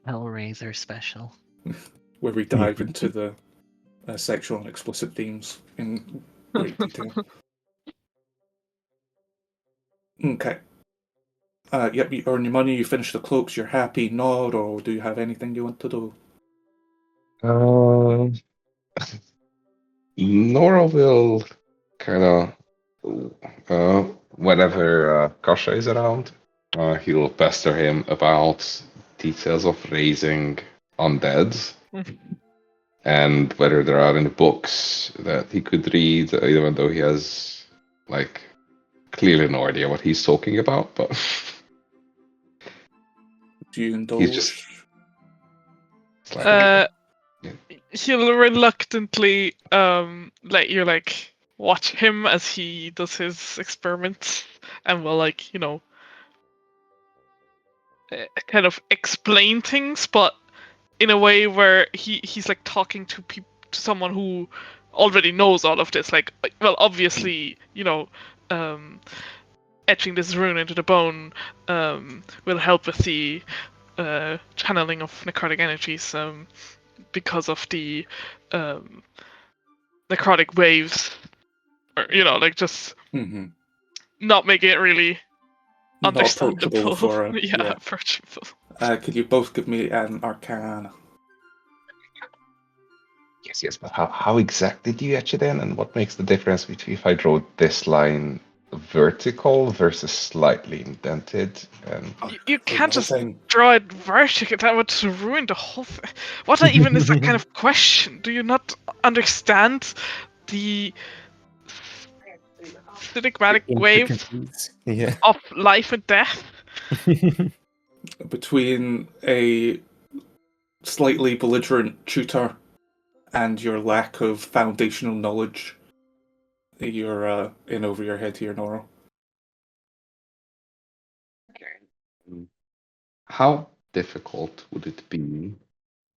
Hellraiser special. Where we dive into the sexual and explicit themes in great detail. Okay. Yep, you earn your money, you finish the cloaks, you're happy, nod, or do you have anything you want to do? Nora will kind of, whenever Kassa is around, he'll pester him about details of raising undead and whether there are any books that he could read, even though he has, like, clearly no idea what he's talking about, but do you indulge? He's just He'll reluctantly let you like watch him as he does his experiments, and will like kind of explain things, but in a way where he's like talking to someone who already knows all of this. Like, well, obviously, etching this rune into the bone will help with the channeling of necrotic energies because of the necrotic waves, or just Mhm. not making it really Not understandable. approachable for yeah, approachable. Could you both give me an Arcana? Yes, but how exactly do you etch it in, and what makes the difference between if I draw this line vertical versus slightly indented? And You can't the just thing. draw it vertical. That would ruin the whole thing. What even is that kind of question? Do you not understand the cinematic wave Intricacies. Yeah. of life and death? Between a slightly belligerent tutor and your lack of foundational knowledge, you're in over your head here, Nora. how difficult would it be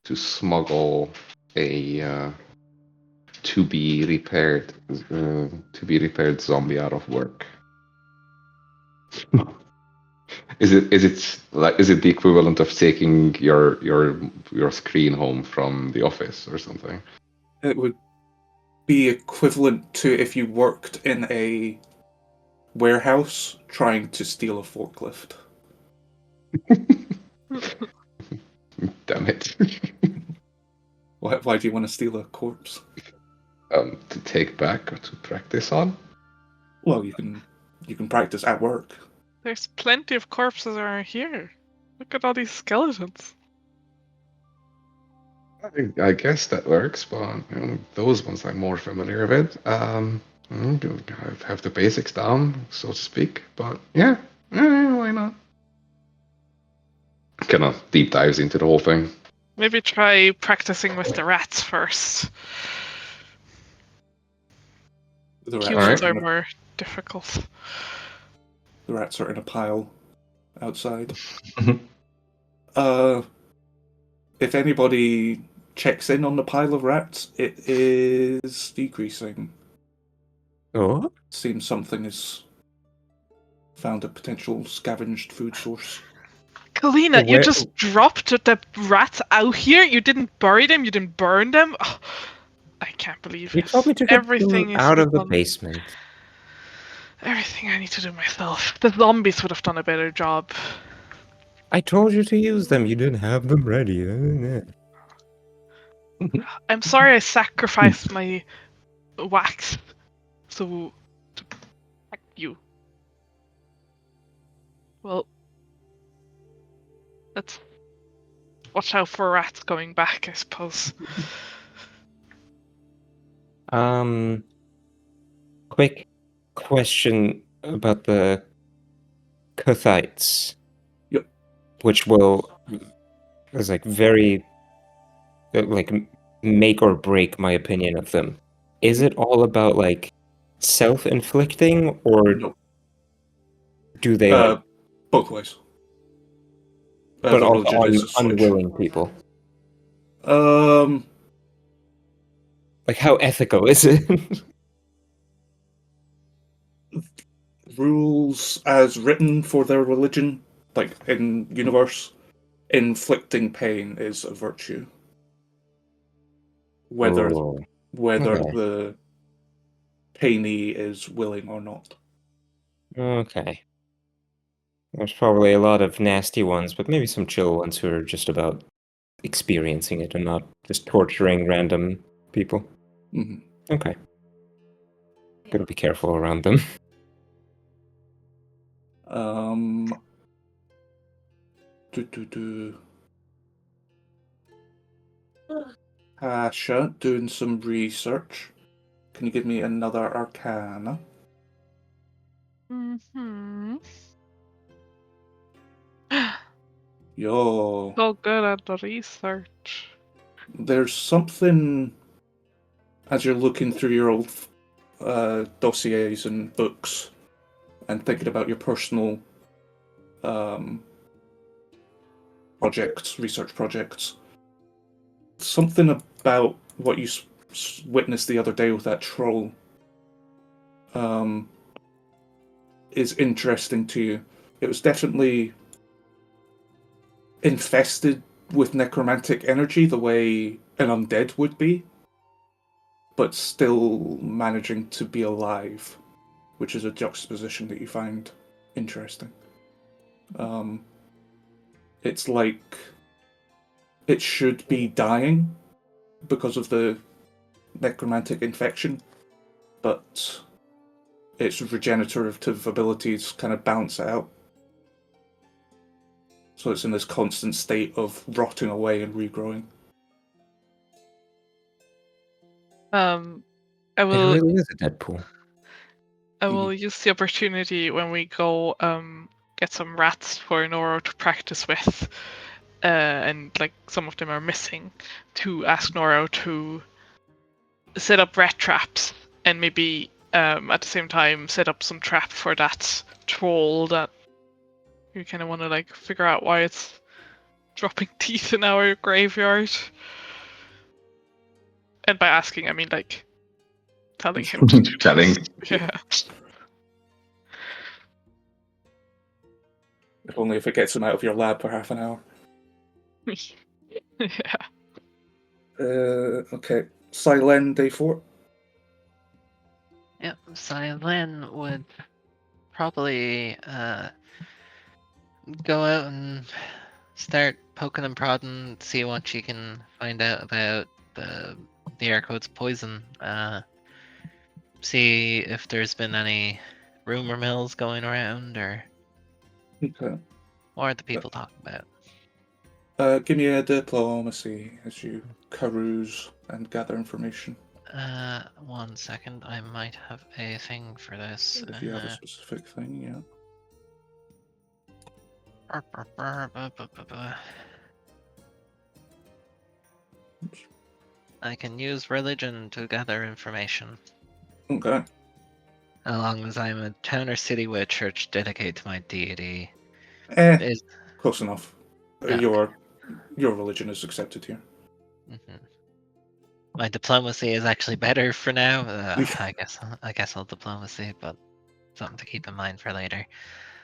to smuggle a to be repaired zombie out of work? Is it the equivalent of taking your screen home from the office or something? It would be equivalent to if you worked in a warehouse trying to steal a forklift. Damn it. Why do you want to steal a corpse? To take back or to practice on? Well, you can practice at work. There's plenty of corpses around here. Look at all these skeletons. I guess that works, but those ones I'm more familiar with. I have the basics down, so to speak. But yeah, why not? Kind of deep dives into the whole thing. Maybe try practicing with the rats first. The rats, Humans are are more difficult. the rats are in a pile outside. Mhm. If anybody checks in on the pile of rats, it is decreasing. Oh? Seems something has found a potential scavenged food source. Kalina, you Where- just dropped the rats out here? You didn't bury them? You didn't burn them? Oh, I can't believe You it. told me to get Everything them is out of the done. basement. Everything I need to do myself. The zombies would have done a better job. I told you to use them. You didn't have them ready. I'm sorry I sacrificed my wax to protect you. Well, let's watch out for rats going back, I suppose. Quick question about the Kuthites. Yep. Which is like very like make or break my opinion of them. Is it all about like self-inflicting, or No. do they like, Both ways. but The also religion is a switch. unwilling people? Um, Like, how ethical is it? rules as written for their religion, like in universe, inflicting pain is a virtue. Whether Oh, okay. the painee is willing or not. Okay. There's probably a lot of nasty ones, but maybe some chill ones who are just about experiencing it and not just torturing random people. Hmm. Okay. Gotta be careful around them. Asha, doing some research. Can you give me another Arcana? Mm-hmm. Yo, So good at the research. there's something as you're looking through your old dossiers and books and thinking about your personal projects, research projects. Something about what you witnessed the other day with that troll is interesting to you. It was definitely infested with necromantic energy the way an undead would be, but still managing to be alive, which is a juxtaposition that you find interesting. It's like it should be dying because of the necromantic infection, but its regenerative abilities kind of balance it out. So it's in this constant state of rotting away and regrowing. I It will really is a Deadpool. I will use the opportunity when we go get some rats for Noro to practice with, and like some of them are missing, to ask Noro to set up rat traps and maybe at the same time set up some trap for that troll that you kind of want to like figure out why it's dropping teeth in our graveyard. And by asking, I mean like telling him to do Telling. this. Yeah. If only if it gets him out of your lab for half an hour. Yeah. Okay. Sy'len, day 4. Yep, Sy'len would probably go out and start poking and prodding, see what she can find out about the air code's poison. See if there's been any rumor mills going around, or Okay. what are the people talking about? Give me a diplomacy as you carouse and gather information. 1 second, I might have a thing for this. If you have a specific thing, yeah. I can use religion to gather information. Okay. As long as I'm a town or city with a church dedicated to my deity. Is Close enough. Okay. Your religion is accepted here. My diplomacy is actually better for now. I guess I'll diplomacy, but something to keep in mind for later.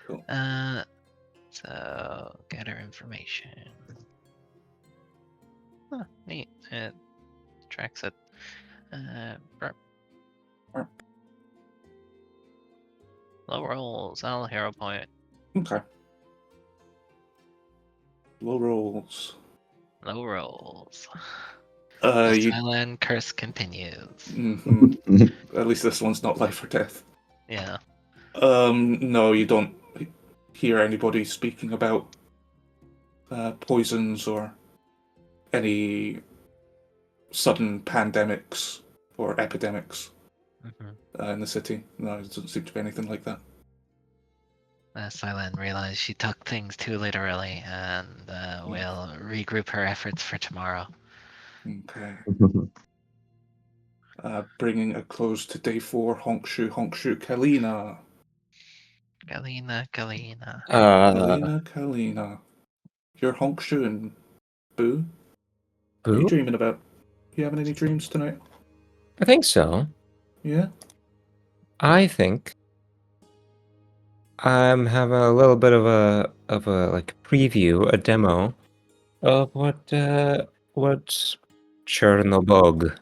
Cool. So gather information. Huh, neat. It tracks it. Burp. Low rolls. I'll hero point. Okay. Low rolls. Low rolls. You. Sy'len curse continues. At least this one's not life or death. Yeah. No, you don't hear anybody speaking about poisons or any sudden pandemics or epidemics in the city. No, it doesn't seem to be anything like that. Sy'len realized she took things too literally, and will regroup her efforts for tomorrow. Okay. Bringing a close to day 4, Honkshu, Kalina. Kalina. Kalina. You're Honkshu and Boo? What are you Boo? dreaming about? You having any dreams tonight? I think so. Yeah? I think I'm having a little bit of a like preview, a demo of what Chernobog,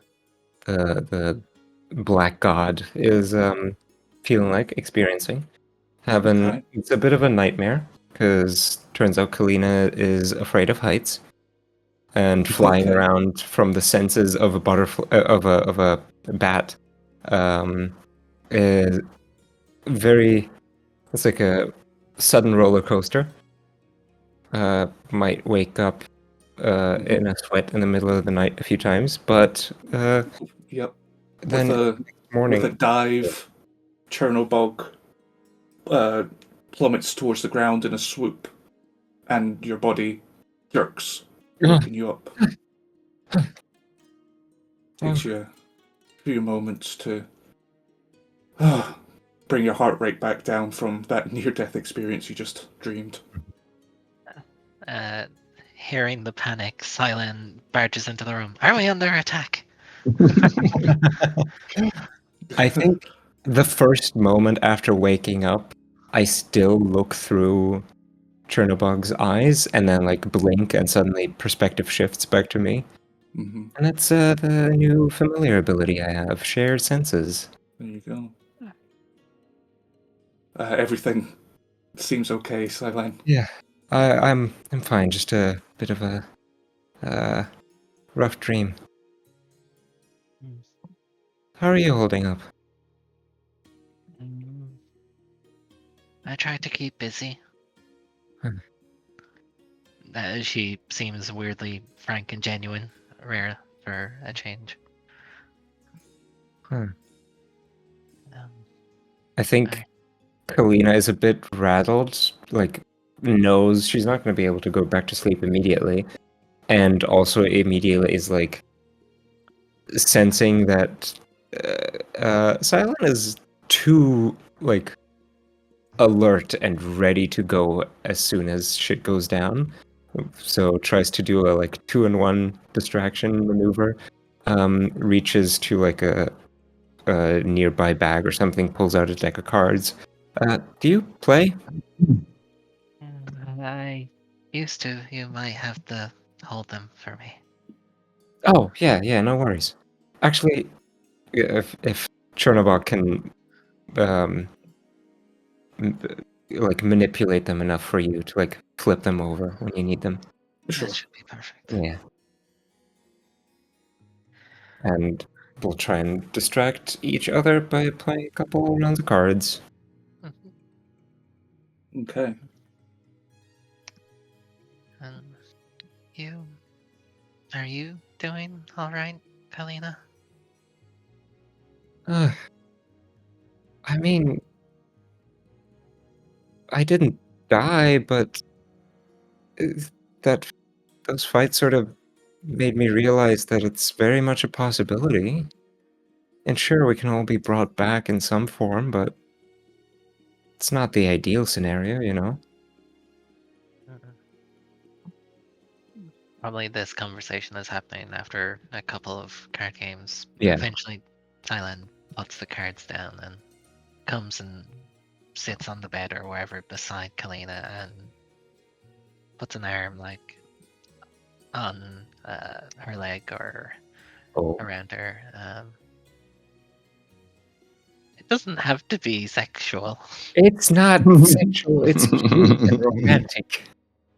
the black god, is feeling like, experiencing. Okay. It's a bit of a nightmare because turns out Kalina is afraid of heights, and flying Okay. around from the senses of a butterfly of a bat is very. It's like a sudden roller coaster. Might wake up in a sweat in the middle of the night a few times, but Yep. then With a dive, Chernobog plummets towards the ground in a swoop, and your body jerks, waking you up. Takes you a few moments to bring your heart rate back down from that near-death experience you just dreamed. Hearing the panic, Sy'len barges into the room. Are we under attack? I think the first moment after waking up, I still look through Chernobog's eyes and then like blink, and suddenly perspective shifts back to me. Hmm. And that's the new familiar ability I have, shared senses. There you go. Everything seems okay, Sy'len. Yeah, I'm fine. Just a bit of a rough dream. How are you holding up? I try to keep busy. Hmm. She seems weirdly frank and genuine, rare for a change. Huh. Um, I think Kalina is a bit rattled, like knows she's not going to be able to go back to sleep immediately, and also immediately is like sensing that Sy'len is too like alert and ready to go as soon as shit goes down. So tries to do a like 2-in-1 distraction maneuver. Reaches to like a nearby bag or something, pulls out a deck of cards. Do you play? I used to. You might have to hold them for me. Oh, yeah, no worries. Actually, if Chernobog can um, m- like manipulate them enough for you to like flip them over when you need them. Sure. That should be perfect. Yeah. And we'll try and distract each other by playing a couple rounds of cards. Okay. Um, you, are you doing all right, Kalina? I mean, I didn't die, but uh, that those fights sort of made me realize that it's very much a possibility. And sure, we can all be brought back in some form, but it's not the ideal scenario, you know? Probably this conversation is happening after a couple of card games. Yeah. Eventually, Sy'len puts the cards down and comes and sits on the bed or wherever beside Kalina and puts an arm like on her leg or Oh. around her. It doesn't have to be sexual. It's not sexual, it's cute and romantic.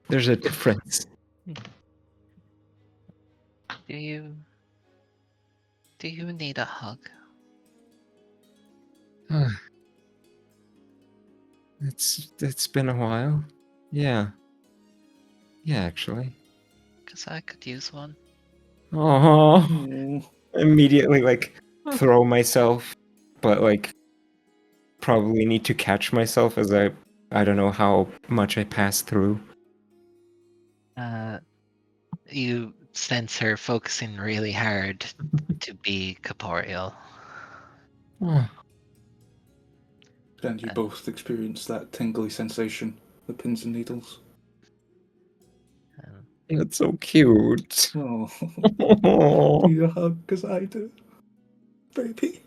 There's a difference. Do you need a hug? It's been a while. Yeah. Yeah, actually. Because I could use one. Oh, Oh, immediately like throw myself, but like probably need to catch myself as I don't know how much I pass through. You sense her focusing really hard to be corporeal. Oh, and you both experience that tingly sensation, the pins and needles. Um, that's so cute. Oh, Oh. need a hug because I do, baby.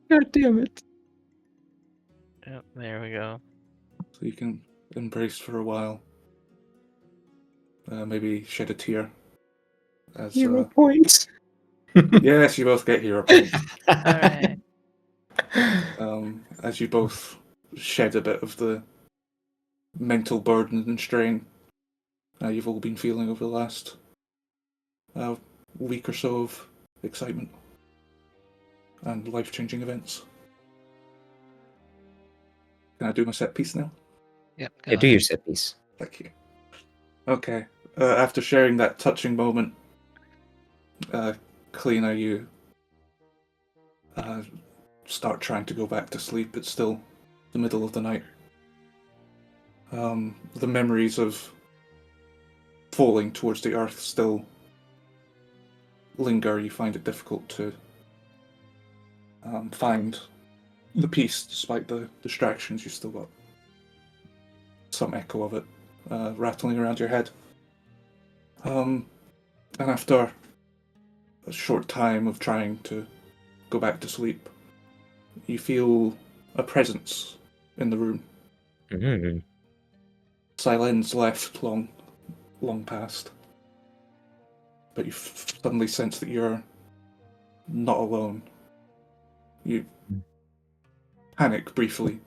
God damn it. Yep, there we go. So you can embrace for a while. Maybe shed a tear. As Hero points. yes, you both get hero points. Alright. As you both shed a bit of the mental burden and strain you've all been feeling over the last week or so of excitement and life-changing events. Can I do my set piece now? Yep, go Yeah, do ahead. your set piece. Thank you. Okay. After sharing that touching moment, Kalina, you start trying to go back to sleep. It's still the middle of the night. The memories of falling towards the earth still linger. You find it difficult to find the peace despite the distractions. You've still got some echo of it rattling around your head. And after a short time of trying to go back to sleep, you feel a presence in the room. Mm. Sy'len's left long past. But you suddenly sense that you're not alone. You panic briefly.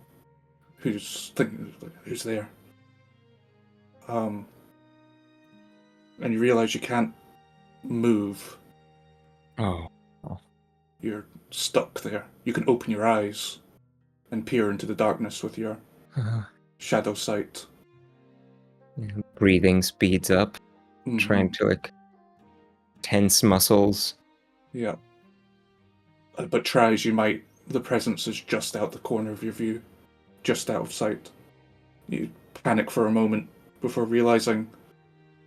Who's there? And you realize you can't move. Oh. You're stuck there. You can open your eyes and peer into the darkness with your shadow sight. Breathing speeds up, Mhm. trying to like tense muscles. Yeah. But try as you might, the presence is just out the corner of your view, just out of sight. You panic for a moment before realizing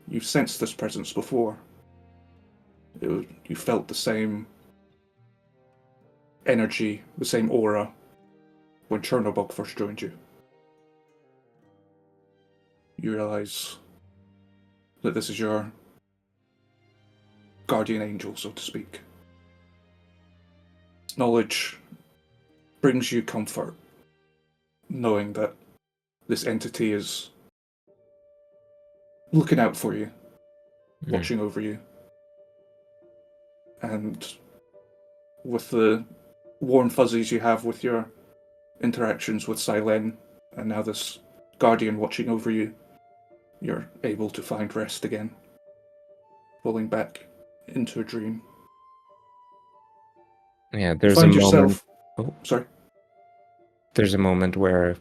you've sensed this presence before. You felt the same energy, the same aura when Chernobog first joined you. You realize that this is your guardian angel, so to speak. Knowledge brings you comfort, knowing that this entity is looking out for you, watching over you. And with the warm fuzzies you have with your interactions with Sy'len, and now this guardian watching over you, you're able to find rest again, falling back into a dream. Yeah, You there's a find moment. yourself. Oh. Sorry. There's a moment where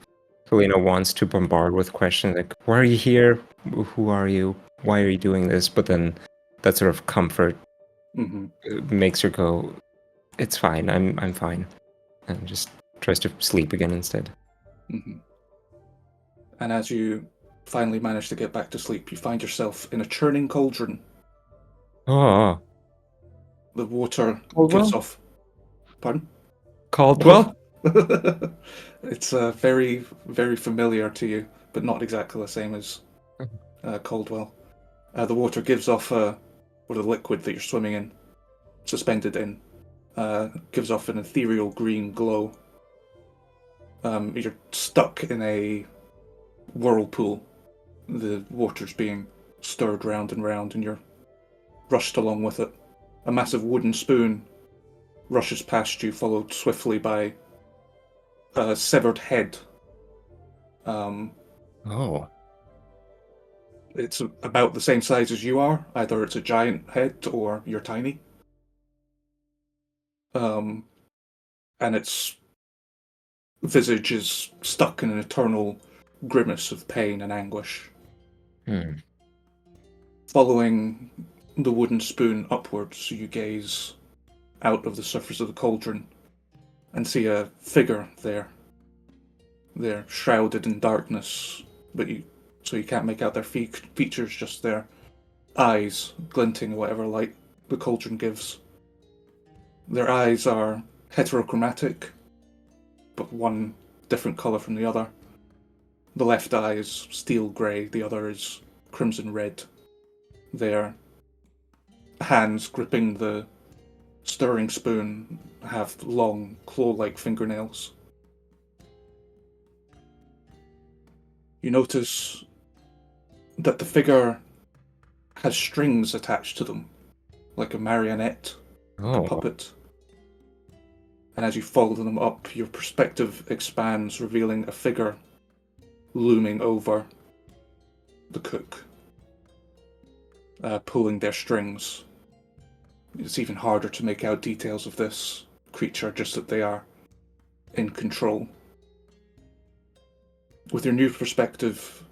Kalina wants to bombard with questions like, "Why are you here? Who are you? Why are you doing this?" But then that sort of comfort Mm-hmm. makes her go, "It's fine. I'm fine," and just tries to sleep again instead. Mm-hmm. And as you finally manage to get back to sleep, you find yourself in a churning cauldron. Oh, The water Caldwell? gives off. Pardon? Caldwell? It's very, very familiar to you, but not exactly the same as Caldwell. The water gives off, or the liquid that you're swimming in, suspended in, gives off an ethereal green glow. You're stuck in a whirlpool. The water's being stirred round and round, and you're rushed along with it. A massive wooden spoon rushes past you, followed swiftly by a severed head. Oh. It's about the same size as you are. Either it's a giant head or you're tiny. And its visage is stuck in an eternal grimace of pain and anguish. Following the wooden spoon upwards, you gaze out of the surface of the cauldron and see a figure there. They're shrouded in darkness, so you can't make out their features, just their eyes glinting whatever light the cauldron gives. Their eyes are heterochromatic, but one different colour from the other. The left eye is steel grey, the other is crimson red. Their hands gripping the stirring spoon have long, claw-like fingernails. You notice that the figure has strings attached to them, like a marionette, a puppet. And as you follow them up, your perspective expands, revealing a figure looming over the cook, pulling their strings. It's even harder to make out details of this creature, just that they are in control. With your new perspective,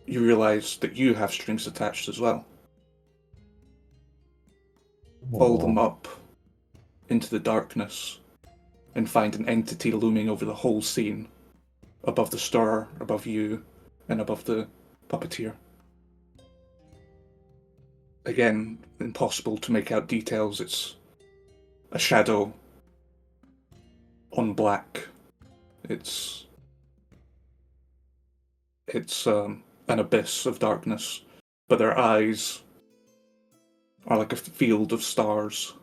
you realize that you have strings attached as well. Follow them up into the darkness and find an entity looming over the whole scene, above the stirrer, above you, and above the puppeteer. Again, impossible to make out details. It's a shadow on black. It's an abyss of darkness, but their eyes are like a field of stars,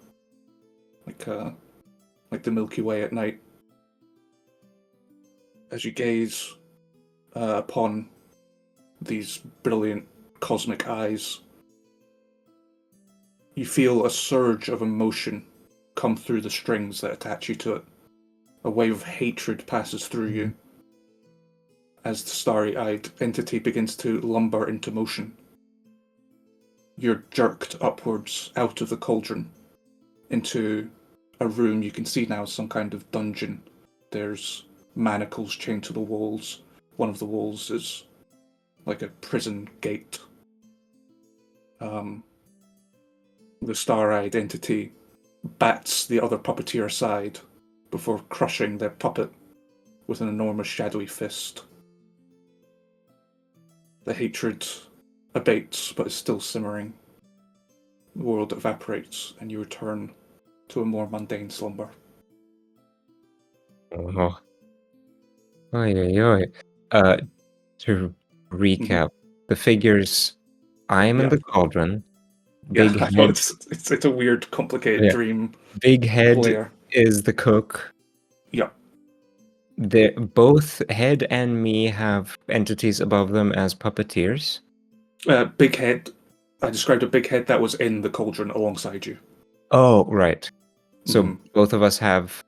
like the Milky Way at night. As you gaze upon these brilliant cosmic eyes, you feel a surge of emotion come through the strings that attach you to it. A wave of hatred passes through you as the starry-eyed entity begins to lumber into motion. You're jerked upwards out of the cauldron into a room you can see now as some kind of dungeon. There's manacles chained to the walls. One of the walls is like a prison gate. The star-eyed entity bats the other puppeteer aside before crushing their puppet with an enormous shadowy fist. The hatred abates, but is still simmering. The world evaporates, and you return to a more mundane slumber. Oh. Oy, oy, oy. To recap, the figures, I'm in Yeah. the cauldron. Yeah, Big I know head, it's a weird, complicated Yeah. dream big head layer. is the cook. Yeah. Both head and me have entities above them as puppeteers. Big head. I described a big head that was in the cauldron alongside you. Oh, right. So Mhm. both of us have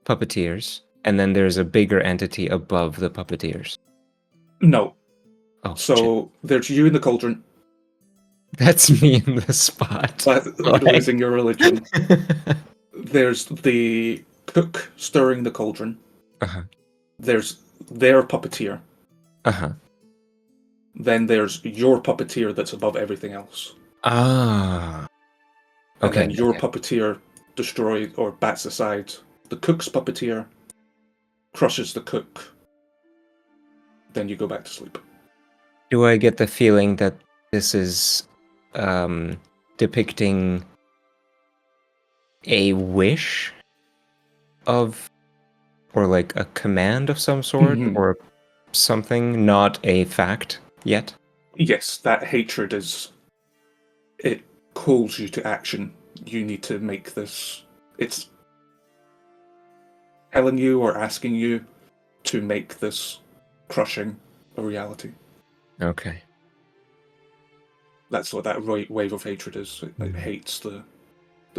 puppeteers, and then there's a bigger entity above the puppeteers. No. Oh, shit. So there's you in the cauldron, That's me in the spot. you're losing your religion. There's the cook stirring the cauldron. Uh-huh. There's their puppeteer. Uh-huh. Then there's your puppeteer that's above everything else. Ah. And Okay. then your puppeteer destroys or bats aside the cook's puppeteer, crushes the cook. Then you go back to sleep. Do I get the feeling that this is depicting a wish of, or like a command of some sort, Mhm. or something, not a fact yet? Yes, that hatred it calls you to action. You need to make this. It's telling you or asking you to make this crushing a reality. Okay. That's what that wave of hatred is. It hates the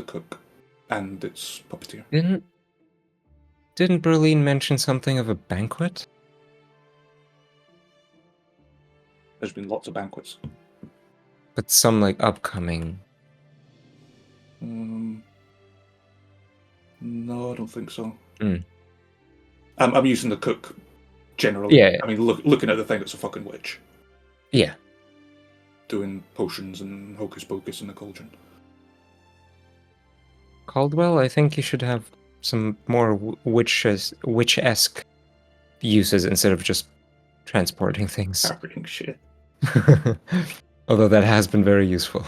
cook and its puppeteer. Didn't Berline mention something of a banquet? There's been lots of banquets. But some like upcoming. No, I don't think so. Mm. I'm using the cook generally. Yeah. I mean, looking at the thing, it's a fucking witch Yeah. doing potions and hocus pocus in the cauldron. Caldwell, I think you should have some more witch-esque uses instead of just transporting things. Carpeting shit. Although that has been very useful.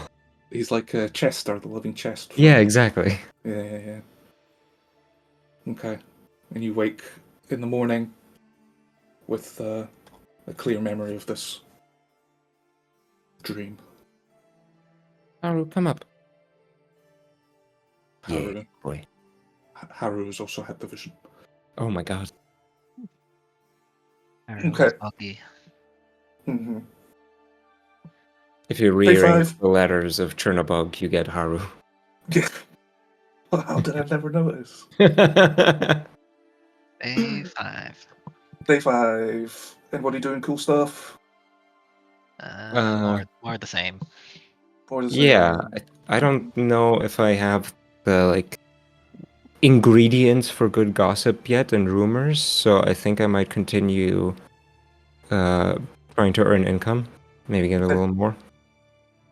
He's like Chester, the living chest. Yeah, exactly. Yeah. Okay. And you wake in the morning with a clear memory of this dream. Haru, come up. Haru. Yeah, boy. Haru has also had the vision. Oh my god. Okay. Buggy. Mm-hmm. If you Day rearrange 5. the letters of Chernobog, you get Haru. Yeah. Well, how did I never notice? Day 5. Day 5. Anybody doing cool stuff? More the same. Or is Yeah, I don't know if I have the like ingredients for good gossip yet and rumors, so I think I might continue trying to earn income, maybe get a little more.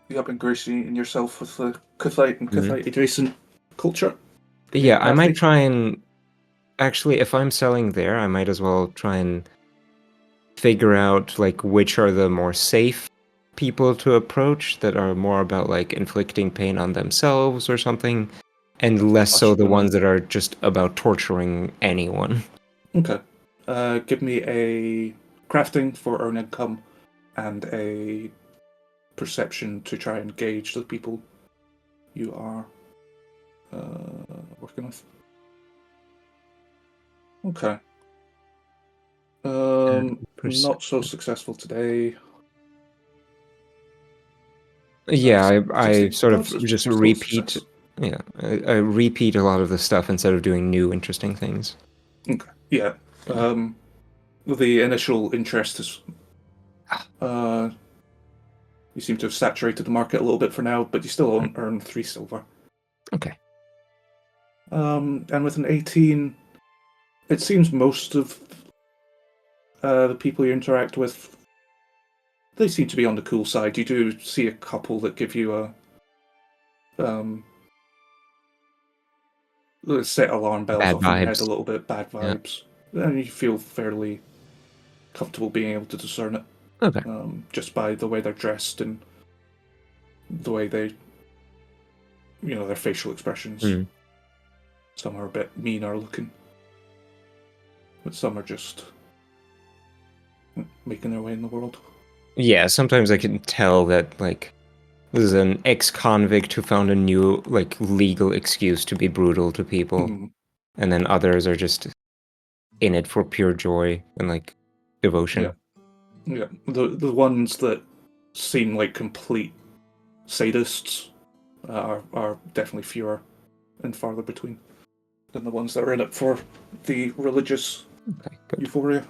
You have ingratiating yourself with the Cathite and Cathite adjacent culture? Yeah, I might Crafty? try and actually, if I'm selling there, I might as well try and figure out like which are the more safe people to approach that are more about like inflicting pain on themselves or something, and less so the ones that are just about torturing anyone. Okay. Give me a crafting for earn income and a perception to try and gauge the people you are working with. Okay. Not so successful today. Yeah, I 16. sort Oh, of it's just still a repeat. success. Yeah, I repeat a lot of the stuff instead of doing new interesting things. Okay. Yeah. The initial interest is. You seem to have saturated the market a little bit for now, but you still earn 3 silver. Okay. And with an 18, it seems most of the people you interact with, they seem to be on the cool side. You do see a couple that give you a set alarm bells Bad off in your head vibes. a little bit, bad Yeah. vibes, and you feel fairly comfortable being able to discern it. Okay. Just by the way they're dressed and the way they, their facial expressions. Mm. Some are a bit meaner looking, but some are just making their way in the world. Yeah, sometimes I can tell that, like, this is an ex-convict who found a new, like, legal excuse to be brutal to people. Mm. And then others are just in it for pure joy and, like, devotion. Yeah. The ones that seem like complete sadists are definitely fewer and farther between than the ones that are in it for the religious Okay, good. euphoria.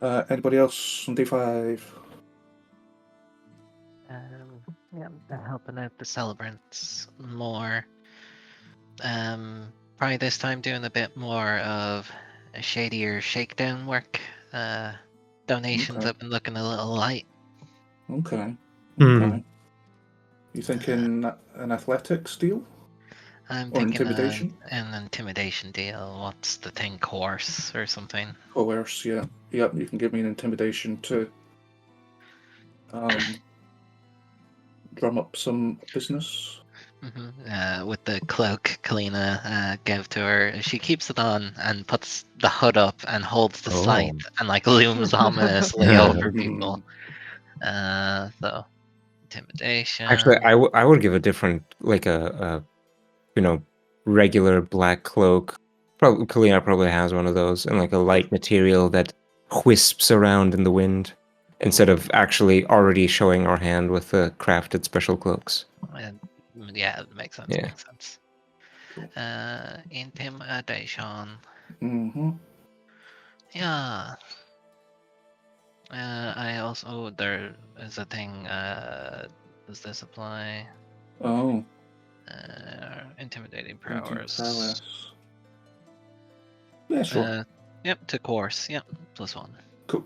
Anybody else on D5? Yeah, helping out the celebrants more. Probably this time doing a bit more of a shadier shakedown work. Donations Okay. have been looking a little light. Okay. Mhm. You thinking an athletics deal? I'm Or thinking intimidation? an intimidation deal. What's the thing? Coerce or something? Coerce, yeah. Yep, you can give me an intimidation to drum up some business. With the cloak Kalina gave to her, she keeps it on and puts the hood up and holds the sight and like looms ominously over people. So intimidation. Actually, I would give a different, like a regular black cloak. Probably Kalina probably has one of those, and like a light material that wisps around in the wind, instead of actually already showing our hand with the crafted special cloaks. Yeah, it makes sense. Yeah. Makes sense. Cool. Intimidation. Mm-hmm. Yeah. I also there is a thing. Does this apply? Oh, Intimidating painting powers. prowess. Yeah, sure. Yep, to course. Yep, +1. Cool.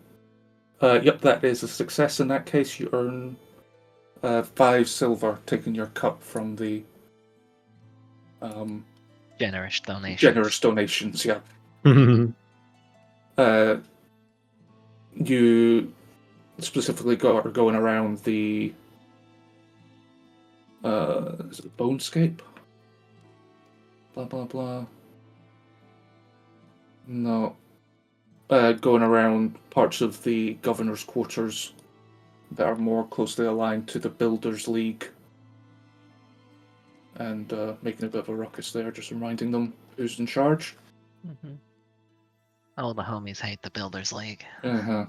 Yep, that is a success. In that case, you earn 5 silver, taking your cut from the Generous donations. generous donations. Yeah. You specifically are going around the is it Bonescape? Blah blah blah. No. Going around parts of the governor's quarters that are more closely aligned to the Builders League, and making a bit of a ruckus there, just reminding them who's in charge. All the homies hate the Builders League. Uh-huh.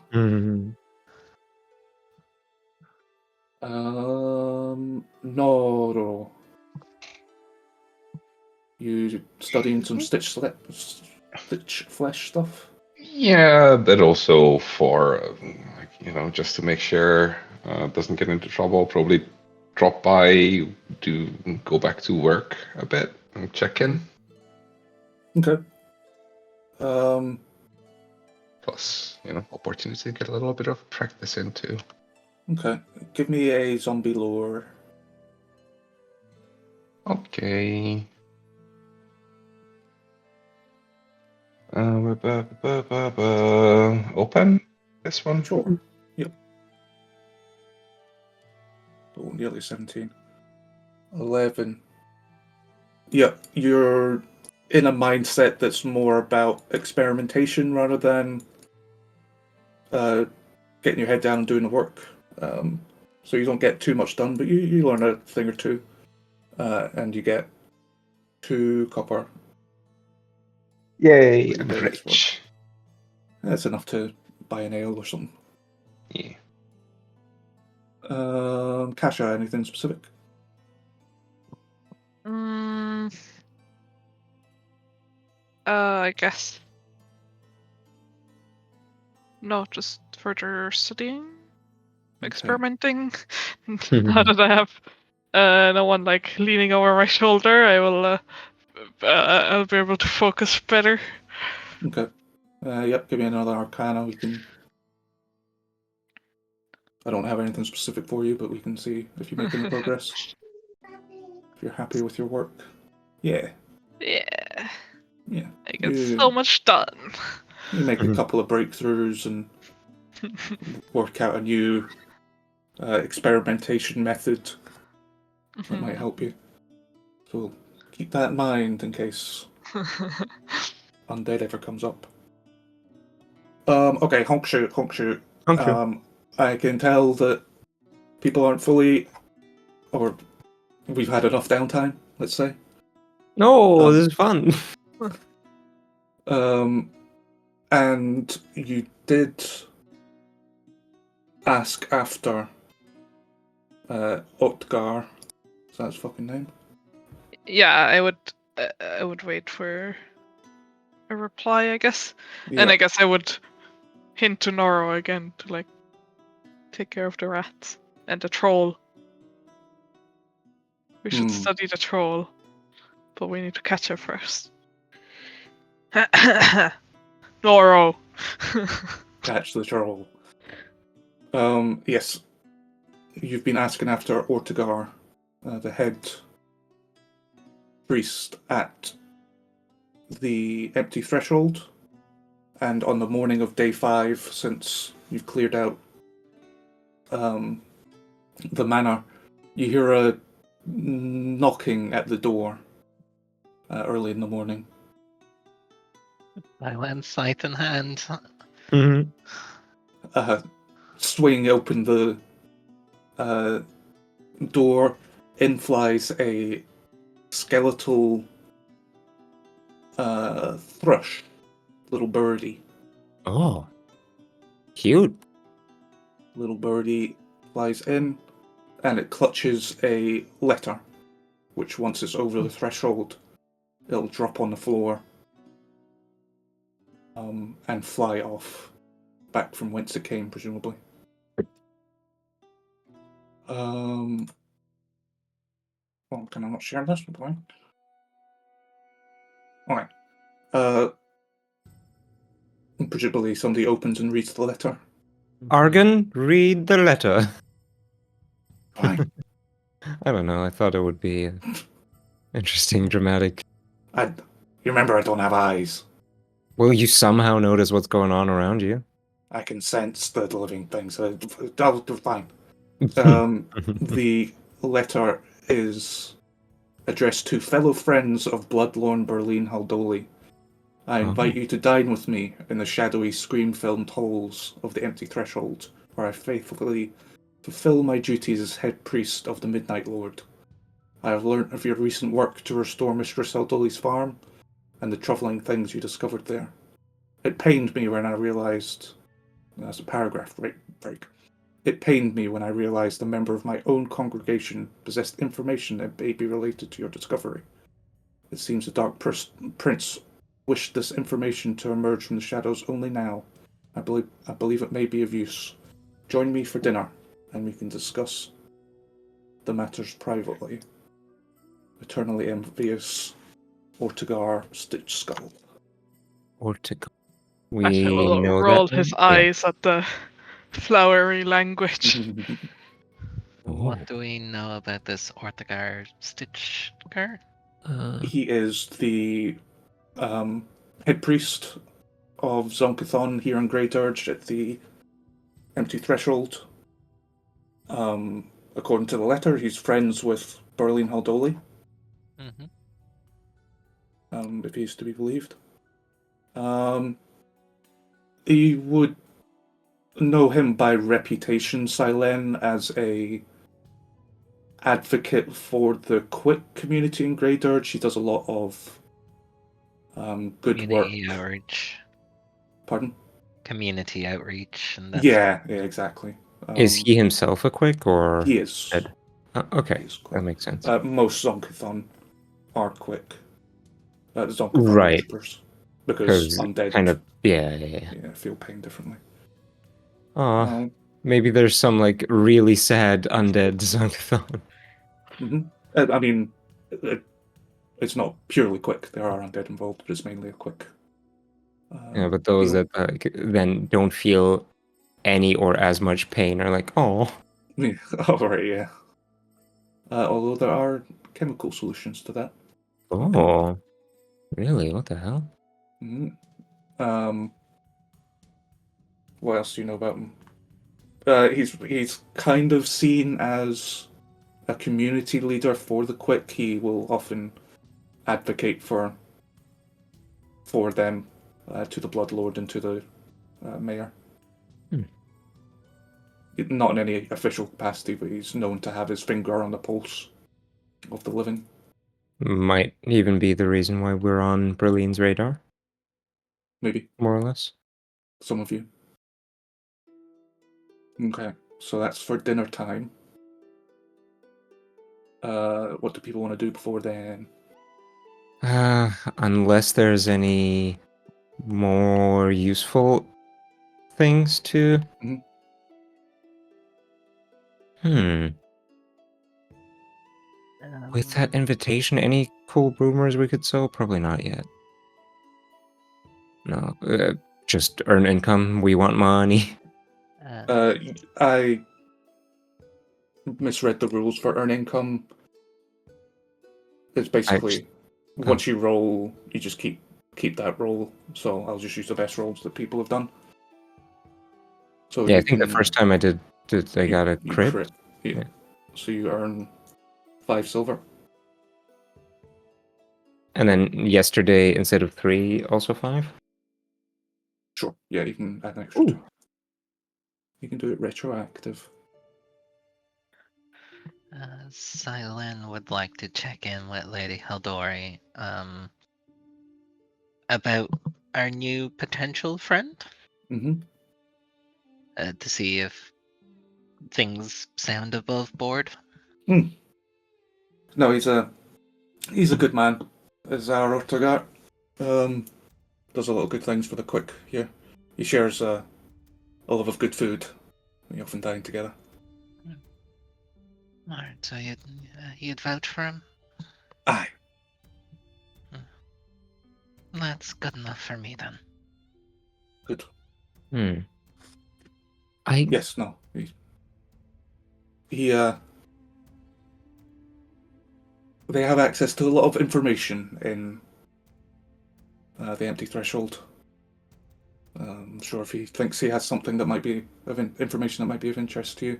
Noro. You studying some stitch flesh stuff? Yeah, that also for just to make sure doesn't get into trouble. Probably drop by to go back to work a bit and check in. Okay. Plus, opportunity to get a little bit of practice in too. Okay. Give me a zombie lore. Okay. Open this one. Sure. Yep. Oh, nearly 17. 11. Yeah, you're in a mindset that's more about experimentation rather than getting your head down and doing the work. so you don't get too much done, but you learn a thing or two, and you get 2 copper. Yay, for I'm your day's work. rich. That's enough to buy an ale or something. Yeah. Kassa, anything specific? I guess. No, just further studying, experimenting. Now that I have no one like leaning over my shoulder, I will. I'll be able to focus better. Okay. Yep, give me another Arcana. We can. I don't have anything specific for you, but we can see if you make any progress. If you're happy with your work. Yeah. Yeah, Yeah. I get so much done. You make a couple of breakthroughs and work out a new experimentation method that might help you. So keep that in mind in case undead ever comes up. Okay, honk shoot. I can tell that people aren't fully, or we've had enough downtime, let's say. No, this is fun. And you did ask after Otgar. Is that his fucking name? Yeah, I would wait for a reply, I guess. Yeah. And I guess I would hint to Noro again to like take care of the rats and the troll. We should study the troll, but we need to catch her first. Noro. Catch the troll. Yes. You've been asking after Ortegar, the head priest at the empty threshold, and on the morning of day 5, since you've cleared out the manor, you hear a knocking at the door early in the morning. Silent sight in hand. Swinging open the door, in flies a skeletal thrush, little birdie. Oh, cute. Little birdie flies in, and it clutches a letter, which once it's over the threshold, it'll drop on the floor and fly off, back from whence it came, presumably. Well, can I not share this with you? Alright. Presumably somebody opens and reads the letter. Arghun, read the letter. Fine. I don't know. I thought it would be interesting, dramatic. You remember I don't have eyes. Will you somehow notice what's going on around you? I can sense the living things. I'll do fine. The letter is addressed to fellow friends of Bloodlords Berline Haldoli. I invite you to dine with me in the shadowy, screen-filmed halls of the empty threshold, where I faithfully fulfill my duties as head priest of the Midnight Lord. I have learnt of your recent work to restore Mistress Haldoli's farm, and the troubling things you discovered there. It pained me when I realised... That's a paragraph break. It pained me when I realised a member of my own congregation possessed information that may be related to your discovery. It seems the Dark Prince wished this information to emerge from the shadows only now. I believe it may be of use. Join me for dinner, and we can discuss the matters privately. Eternally envious Ortegar Stitch Skull. Ortegar. I will know roll that his name? eyes at the flowery language. What do we know about this Ortegar Stitch card? He is the head priest of Zonkathon here in Grey Dirge at the Empty Threshold. According to the letter, he's friends with Berline Haldoli. If he's to be believed. He would know him by reputation, Sy'len, as a advocate for the quick community in Grey Dirge. She does a lot of good work. Community outreach. Pardon? Community outreach and that. Yeah, exactly. Is he himself a quick or He is. dead? Okay, He is quick. that makes sense. Most Zonkathon are quick. Zonkathon Right. worshippers. Because Because undead kind of, yeah. feel pain differently. Aw, maybe there's some like really sad undead Zonkathon. I mean, it's not purely quick. There are undead involved, but it's mainly a quick. Yeah, but those heal. that then don't feel any or as much pain are like, oh. Yeah, alright, yeah. Although there are chemical solutions to that. Oh, really? What the hell? What else do you know about him? He's kind of seen as a community leader for the quick. He will often advocate for them to the Bloodlord and to the mayor. Not in any official capacity, but he's known to have his finger on the pulse of the living. Might even be the reason why we're on Berline's radar, Maybe. more or less. Some of you. Okay, so that's for dinner time. What do people want to do before then? Unless there's any more useful things to... With that invitation, any cool rumors we could sow? Probably not yet. No, just earn income. We want money. I misread the rules for earn income. It's basically once you roll, you just keep that roll. So I'll just use the best rolls that people have done. So yeah, I think the first time I did I got a crit. Yeah. So you earn 5 silver. And then yesterday, instead of 3, also 5? Sure. Yeah, you can add an extra 2. You can do it retroactive. Sy'len would like to check in with Lady Haldori about our new potential friend. To see if things sound above board. No, he's a good man. Zara Ortagar. Does a lot of good things for the quick here. He shares a love of good food. We often dine together. Alright, so you'd vouch for him? Aye. That's good enough for me then. Good. Yes, no. They have access to a lot of information in the Empty Threshold. I'm sure if he thinks he has something that might be of information that might be of interest to you,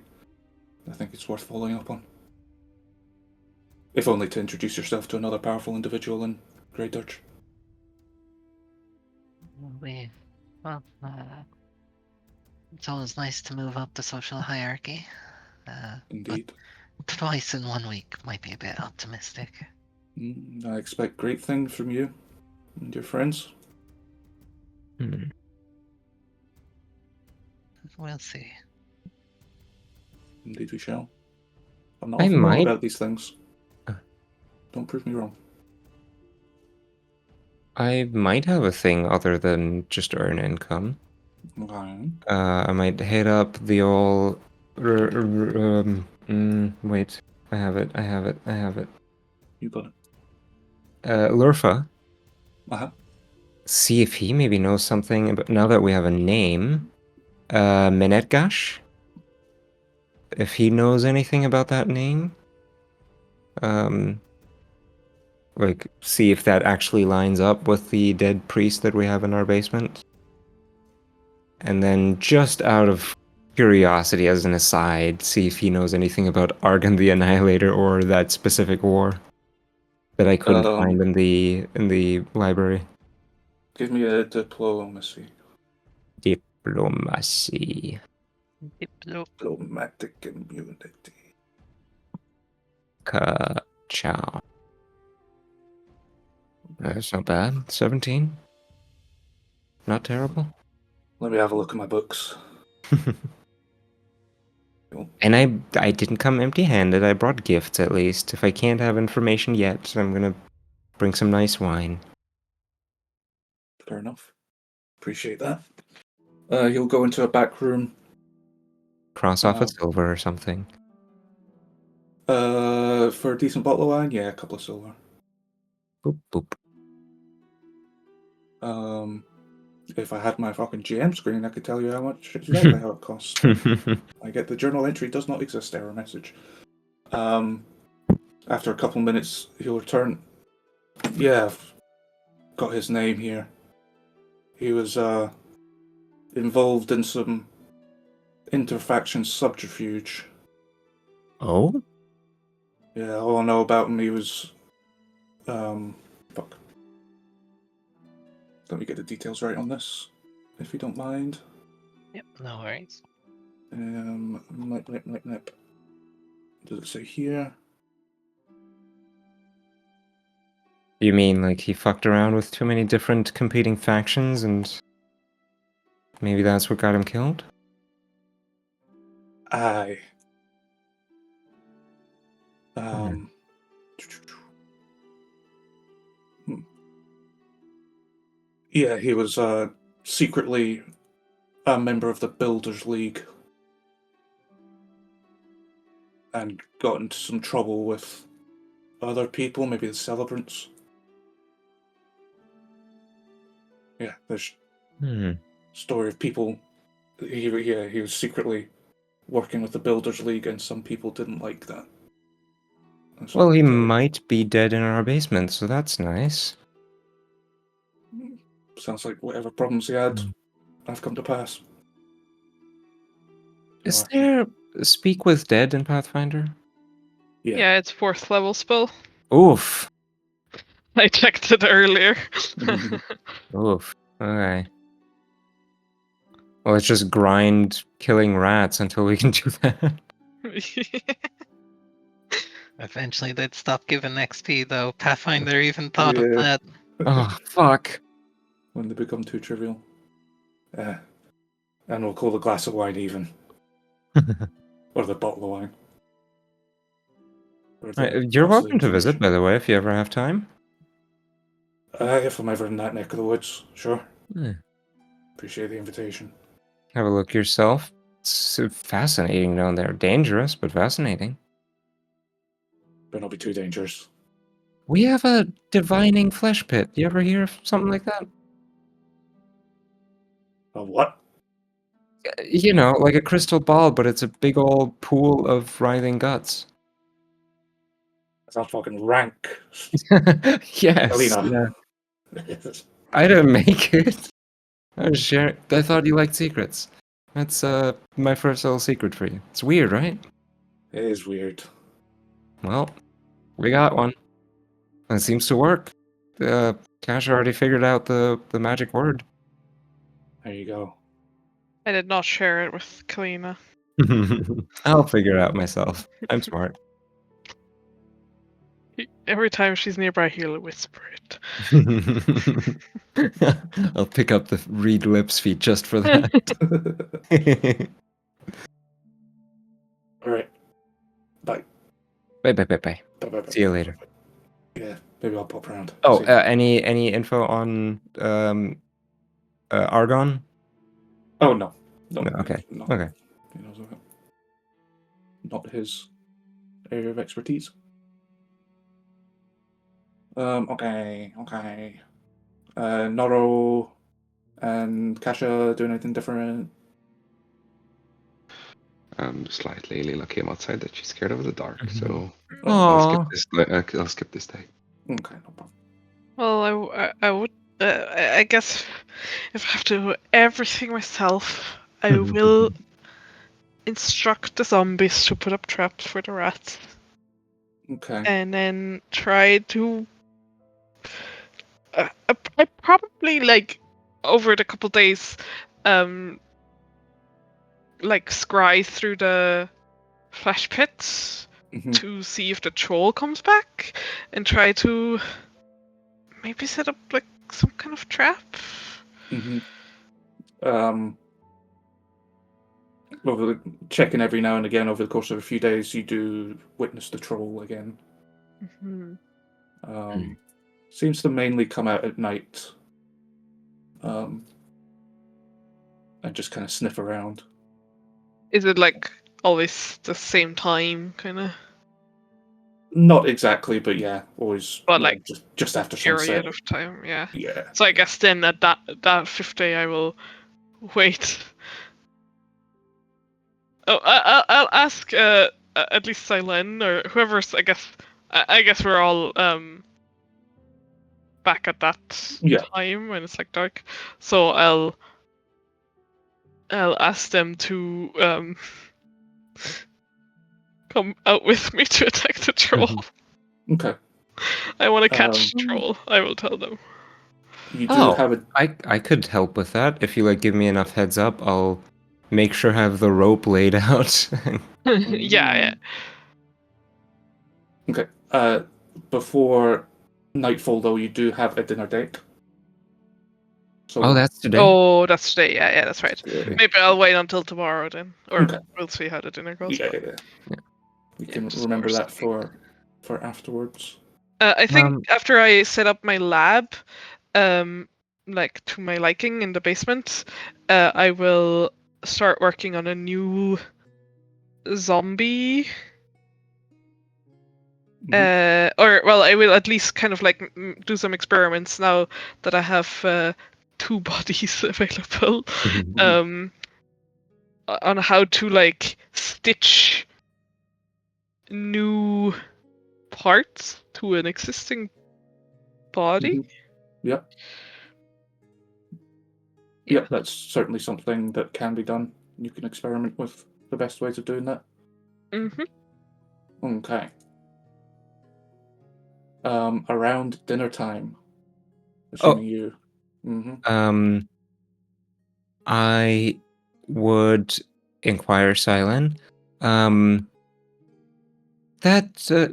I think it's worth following up on. If only to introduce yourself to another powerful individual in Grey Dirge. It's always nice to move up the social hierarchy. Indeed. But twice in 1 week might be a bit optimistic. I expect great things from you and your friends. We'll see. Indeed we shall. I'm not often wrong about these things. Don't prove me wrong. I might have a thing other than just earn income. Okay. I might hit up the old... wait. I have it. You got it. Lurfa. Uh-huh. See if he maybe knows something about... Now that we have a name. Menetgash? If he knows anything about that name. Like, see if that actually lines up with the dead priest that we have in our basement. And then, just out of curiosity, as an aside, see if he knows anything about Arghun the Annihilator or that specific war that I couldn't find in the library. Give me a diplomacy. Yep. Diplomacy. Diplomatic immunity. Ka-chow. That's not bad. 17. Not terrible. Let me have a look at my books. And I didn't come empty-handed. I brought gifts at least. If I can't have information yet, I'm gonna bring some nice wine. Fair enough. Appreciate that. You'll go into a back room. Cross off a silver or something. For a decent bottle of wine, yeah, a couple of silver. Boop boop. If I had my fucking GM screen, I could tell you how much exactly how it costs. I get the journal entry does not exist error message. After a couple minutes, he'll return. Yeah, I've got his name here. He was involved in some interfaction subterfuge. Oh? Yeah, all I know about him, he was fuck. Let me get the details right on this, if you don't mind. Yep, no worries. Nip. Does it say here? You mean like he fucked around with too many different competing factions and maybe that's what got him killed? Aye. Yeah, he was secretly a member of the Builders League and got into some trouble with other people, maybe the Celebrants. Yeah, there's story of people. He was secretly working with the Builders League, and some people didn't like that. Well, he might be dead in our basement, so that's nice. Sounds like whatever problems he had have come to pass. Is there Speak with Dead in Pathfinder? Yeah, it's 4th level spell. Oof. I checked it earlier. Oof. Okay. Well, let's just grind killing rats until we can do that. Eventually they'd stop giving XP though. Pathfinder even thought of that. Oh, fuck. When they become too trivial. And we'll call the glass of wine even. Or the bottle of wine. You're welcome to visit, by the way, if you ever have time. If I'm ever in that neck of the woods, sure. Yeah. Appreciate the invitation. Have a look yourself. It's fascinating down there. Dangerous, but fascinating. Better not be too dangerous. We have a divining flesh pit. You ever hear of something like that? A what? You know, like a crystal ball, but it's a big old pool of writhing guts. That's fucking rank. Yes. Kalina. Yeah. I didn't make it. I was sharing. I thought you liked secrets. That's my first little secret for you. It's weird, right? It is weird. Well, we got one. It seems to work. Cash already figured out the magic word. There you go. I did not share it with Kalina. I'll figure it out myself. I'm smart. Every time she's nearby, he'll whisper it. I'll pick up the read lips feat just for that. Alright. Bye. Bye. Bye. See you later. Yeah, maybe I'll pop around. Oh, See. any info on Arghun? Oh, no. No, okay. No. Okay. He knows about it. Not his area of expertise. Okay. Noro and Kassa doing anything different? Slightly. Lila came outside that she's scared of the dark, so Aww. I'll skip this day. Okay, no problem. Well, I would. I guess if I have to do everything myself, I will instruct the zombies to put up traps for the rats. Okay. And then try to. I probably over the couple days, like scry through the flash pits Mhm. to see if the troll comes back and try to maybe set up like some kind of trap. Mhm. Checking every now and again over the course of a few days, you do witness the troll again. Mhm. Seems to mainly come out at night, and just kind of sniff around. Is it like always the same time, kind of? Not exactly, but yeah, always. But, like, just after Period sunset. of time, yeah. Yeah. So I guess then at that fifth day I will wait. Oh, I'll ask at least Sy'len or whoever's. I guess we're all back at that Yeah. time when it's like dark. So I'll ask them to come out with me to attack the troll. Okay. I want to catch the troll. I will tell them. You do have a. I could help with that. If you like give me enough heads up, I'll make sure I have the rope laid out. Yeah. Okay. Before nightfall, though, you do have a dinner date. So. Oh, that's today. Oh, that's today. Yeah, that's right. Yeah. Maybe I'll wait until tomorrow then, or Okay. we'll see how the dinner goes. Yeah. Yeah. You Yeah, can just remember more that something. for afterwards. I think after I set up my lab, like to my liking in the basement, I will start working on a new zombie. Or well, I will at least kind of like do some experiments now that I have 2 bodies available. On how to like stitch new parts to an existing body. Yep. Yeah. Yep, that's certainly something that can be done. You can experiment with the best ways of doing that. Okay. Around dinner time, assuming you. I would inquire Sy'len. That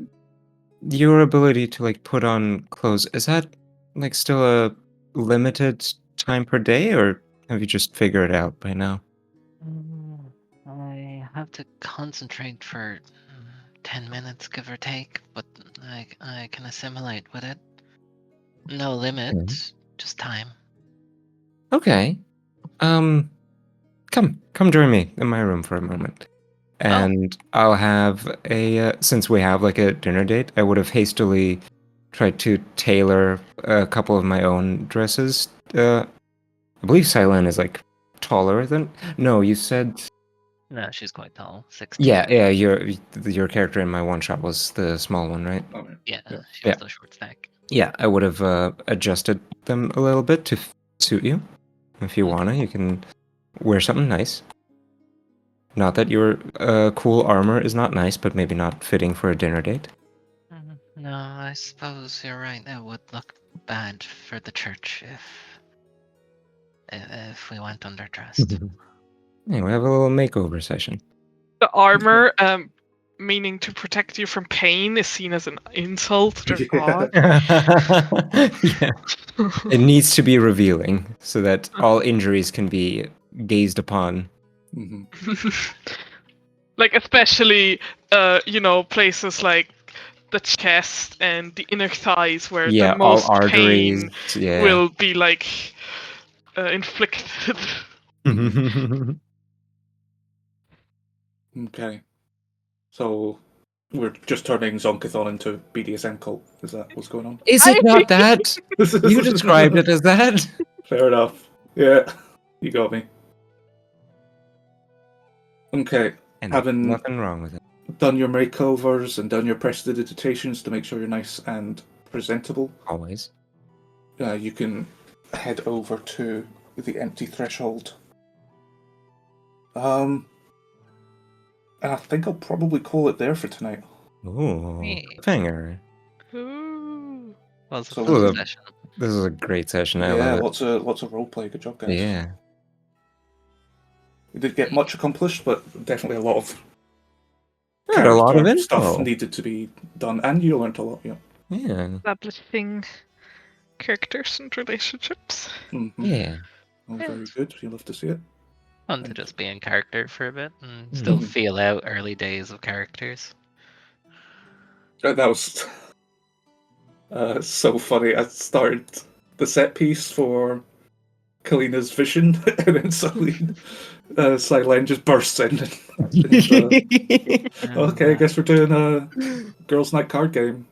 your ability to like put on clothes, is that like still a limited time per day, or have you just figured it out by now? I have to concentrate for 10 minutes, give or take, but I can assimilate with it. No limit, just time. Okay. Come join me in my room for a moment. And I'll have since we have like a dinner date, I would have hastily tried to tailor a couple of my own dresses. I believe Sy'len is like taller than. No, you said. No, she's quite tall. 6'2". Yeah. Your character in my one shot was the small one, right? Yeah, she was the short stack. Yeah, I would have adjusted them a little bit to suit you. If you wanna, you can wear something nice. Not that your cool armor is not nice, but maybe not fitting for a dinner date. No, I suppose you're right. That would look bad for the church if we went underdressed. Yeah, we have a little makeover session. The armor, meaning to protect you from pain, is seen as an insult to God. Yeah. It needs to be revealing so that all injuries can be gazed upon. Like especially, places like the chest and the inner thighs where the all most arteries. pain will be like inflicted. Okay. So we're just turning Zonkathon into BDSM cult. Is that what's going on? Is it not that? You described it as that. Fair enough. Yeah, you got me. Okay. And Having nothing wrong with it. done your makeovers and done your prestidigitations to make sure you're nice and presentable, Always. you can head over to the empty threshold. And I think I'll probably call it there for tonight. Ooh, banger. Ooh. Well, it's a So- fun session. This is a great session. I Yeah, love it. lots of roleplay. Good job, guys. Yeah. You did get much accomplished, but definitely a lot of Had a lot of character stuff info. needed to be done, and you learned a lot. Yeah. Yeah. Establishing characters and relationships. Mm-hmm. Yeah. Oh, very Yes. good. You'll love to see it. Fun to And- just be in character for a bit and still feel out early days of characters. That was so funny. I started the set piece for Kalina's vision, and then suddenly Sy'len just bursts in. Okay, I guess we're doing a girls' night card game.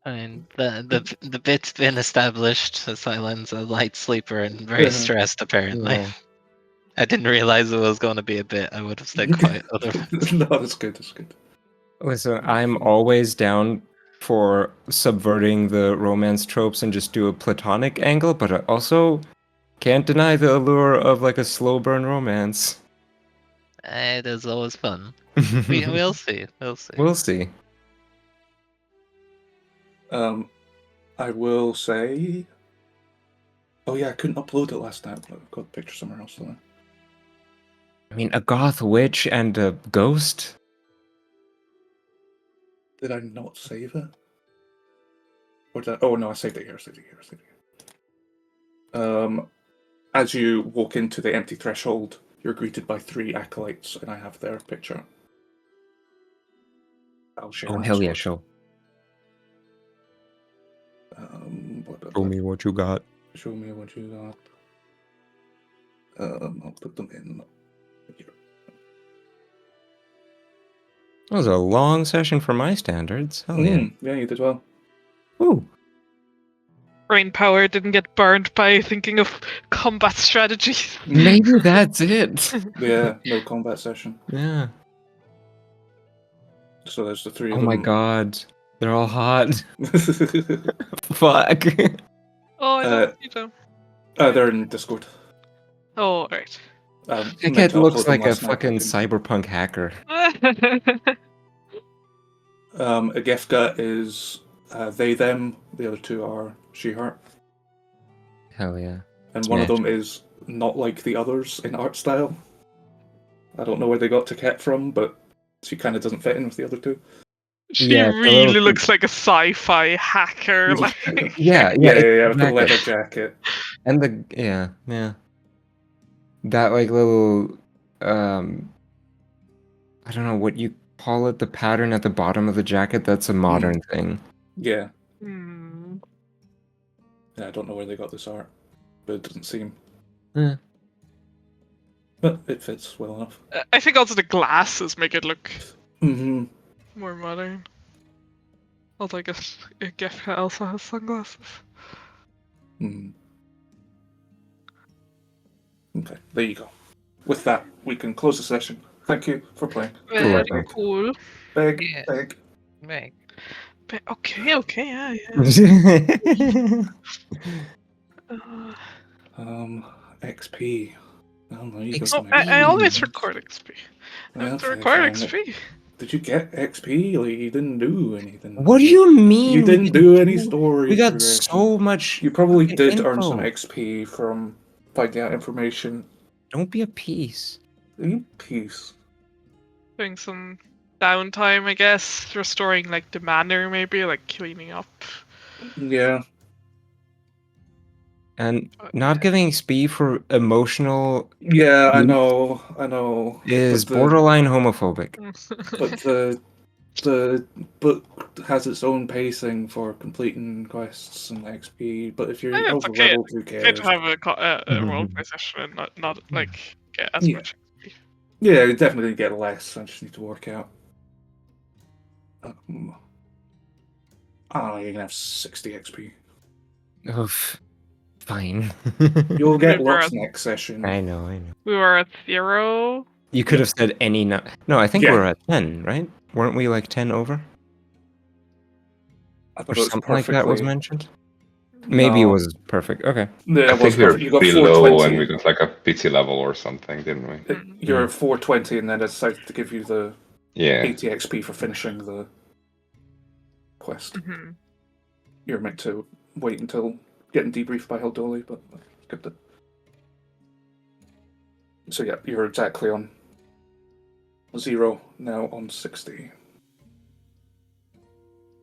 And the bit's been established. Sy'len's a light sleeper and very stressed, apparently. Yeah. I didn't realize it was going to be a bit. I would have stayed quiet otherwise. No, that's good. That's good. Listen, I'm always down for subverting the romance tropes and just do a platonic angle, but I also can't deny the allure of like a slow burn romance. It is always fun. We'll see. We'll see. We'll see. I will say. Oh yeah, I couldn't upload it last night. I've got a picture somewhere else. Though. I mean, a goth witch and a ghost? Did I not save it? Or did I... Oh no, I saved it here. As you walk into the empty threshold, you're greeted by 3 acolytes, and I have their picture. I'll share. Oh, on hell yeah, Discord. show. Show me what you got. Show me what you got. I'll put them in here. That was a long session for my standards. Hell yeah. Yeah, you did well. Ooh. Brain power didn't get burned by thinking of combat strategies. Maybe that's it. Yeah, no combat session. Yeah. So there's the 3 Oh of them. my god. They're all hot. Fuck. Oh, I don't see them. They're in Discord. Oh, right. Meant Dickhead to looks upload them like a last night, but fucking didn't. cyberpunk hacker. Agefka is they, them. The other 2 are she, her. Hell yeah. And one of Smash. them is not like the others in art style. I don't know where they got Taket from, but she kind of doesn't fit in with the other 2. She Yeah, it's a really little- looks like a sci-fi hacker. Like, Yeah, yeah, with the exactly. leather jacket. And yeah. That like little I don't know what you call it, the pattern at the bottom of the jacket, that's a modern thing. Yeah. hmm. Yeah, I don't know where they got this art, but it doesn't seem. Yeah. But it fits well enough. I think also the glasses make it look Mm-hmm. more modern. Although I guess Gefka also has sunglasses. Mm. Okay, there you go. With that, we can close the session. Thank you for playing. Very Cool. cool. Beg, Yeah. beg. Right. But okay, yeah. XP. Oh no, you got XP. some I always XP. record XP. I have to Okay, record fine. XP. Did you get XP? Like, you didn't do anything. What do you mean? You we didn't do any story. We got progression. so much. You probably fucking did earn info. some XP from finding out information. Don't be a piece. Peace. Doing some downtime, I guess. Restoring like the manor, maybe like cleaning up. Yeah. And not giving XP for emotional Yeah, I You- know. is But the- borderline homophobic. But the book has its own pacing for completing quests and XP. But if you're Yeah, it's over okay. leveled, who Good cares? to have a role play session and not like get as Yeah. much XP. Yeah, you definitely get less. I just need to work out. I don't know, you're gonna have 60 XP. Oof. Fine. You'll get Remember- lots next session. I know. We were at 0. You could have said any no. No, I think Yeah. we're at 10, right? Weren't we like 10 over? I Or thought it was something like that was perfectly- mentioned? Maybe it No. was perfect. Okay. Yeah, I it was think we were perfect. You got below 420. and we got like a pity level or something, didn't we? You're at 420, and then I decided to give you the Yeah. 80 XP for finishing the quest. Mm-hmm. You're meant to wait until getting debriefed by Hildoli, but good to... So yeah, you're exactly on 0, now on 60.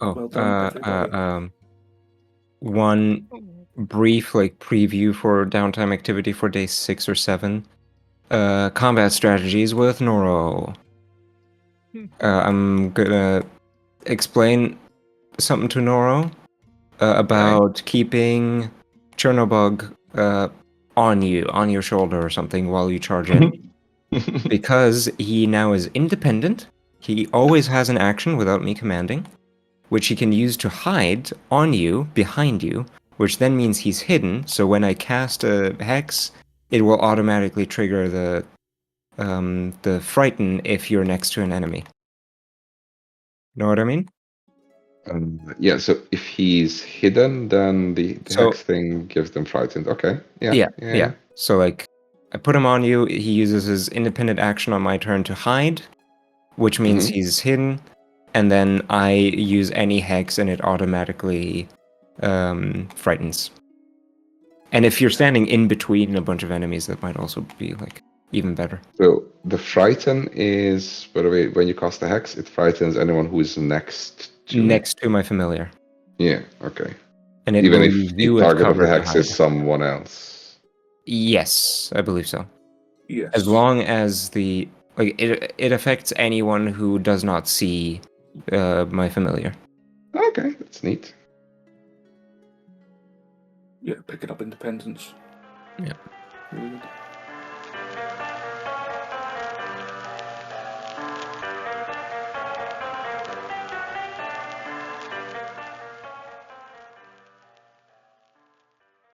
Oh, Well done, everybody. One brief preview for downtime activity for day 6 or 7. Combat strategies with Noro. I'm gonna explain something to Noro about keeping Chernobog on your shoulder or something while you charge in. Because he now is independent, he always has an action without me commanding, which he can use to hide on you, behind you, which then means he's hidden, so when I cast a hex, it will automatically trigger the frighten if you're next to an enemy. Know what I mean? Yeah, so if he's hidden, then the So- hex thing gives them frightened. Okay. Yeah. So I put him on you, he uses his independent action on my turn to hide, which means he's hidden, and then I use any hex and it automatically frightens. And if you're standing in between a bunch of enemies, that might also be even better. So the frighten is, by the way, when you cast the hex, it frightens anyone who is next to it. Next to my familiar. Yeah, okay. And it Even will if use the you as target of cover the to hex is hide. someone else. Yes, I believe so. Yes. As long as it affects anyone who does not see my familiar. Okay, that's neat. Yeah, picking up independence. Yeah. Really good.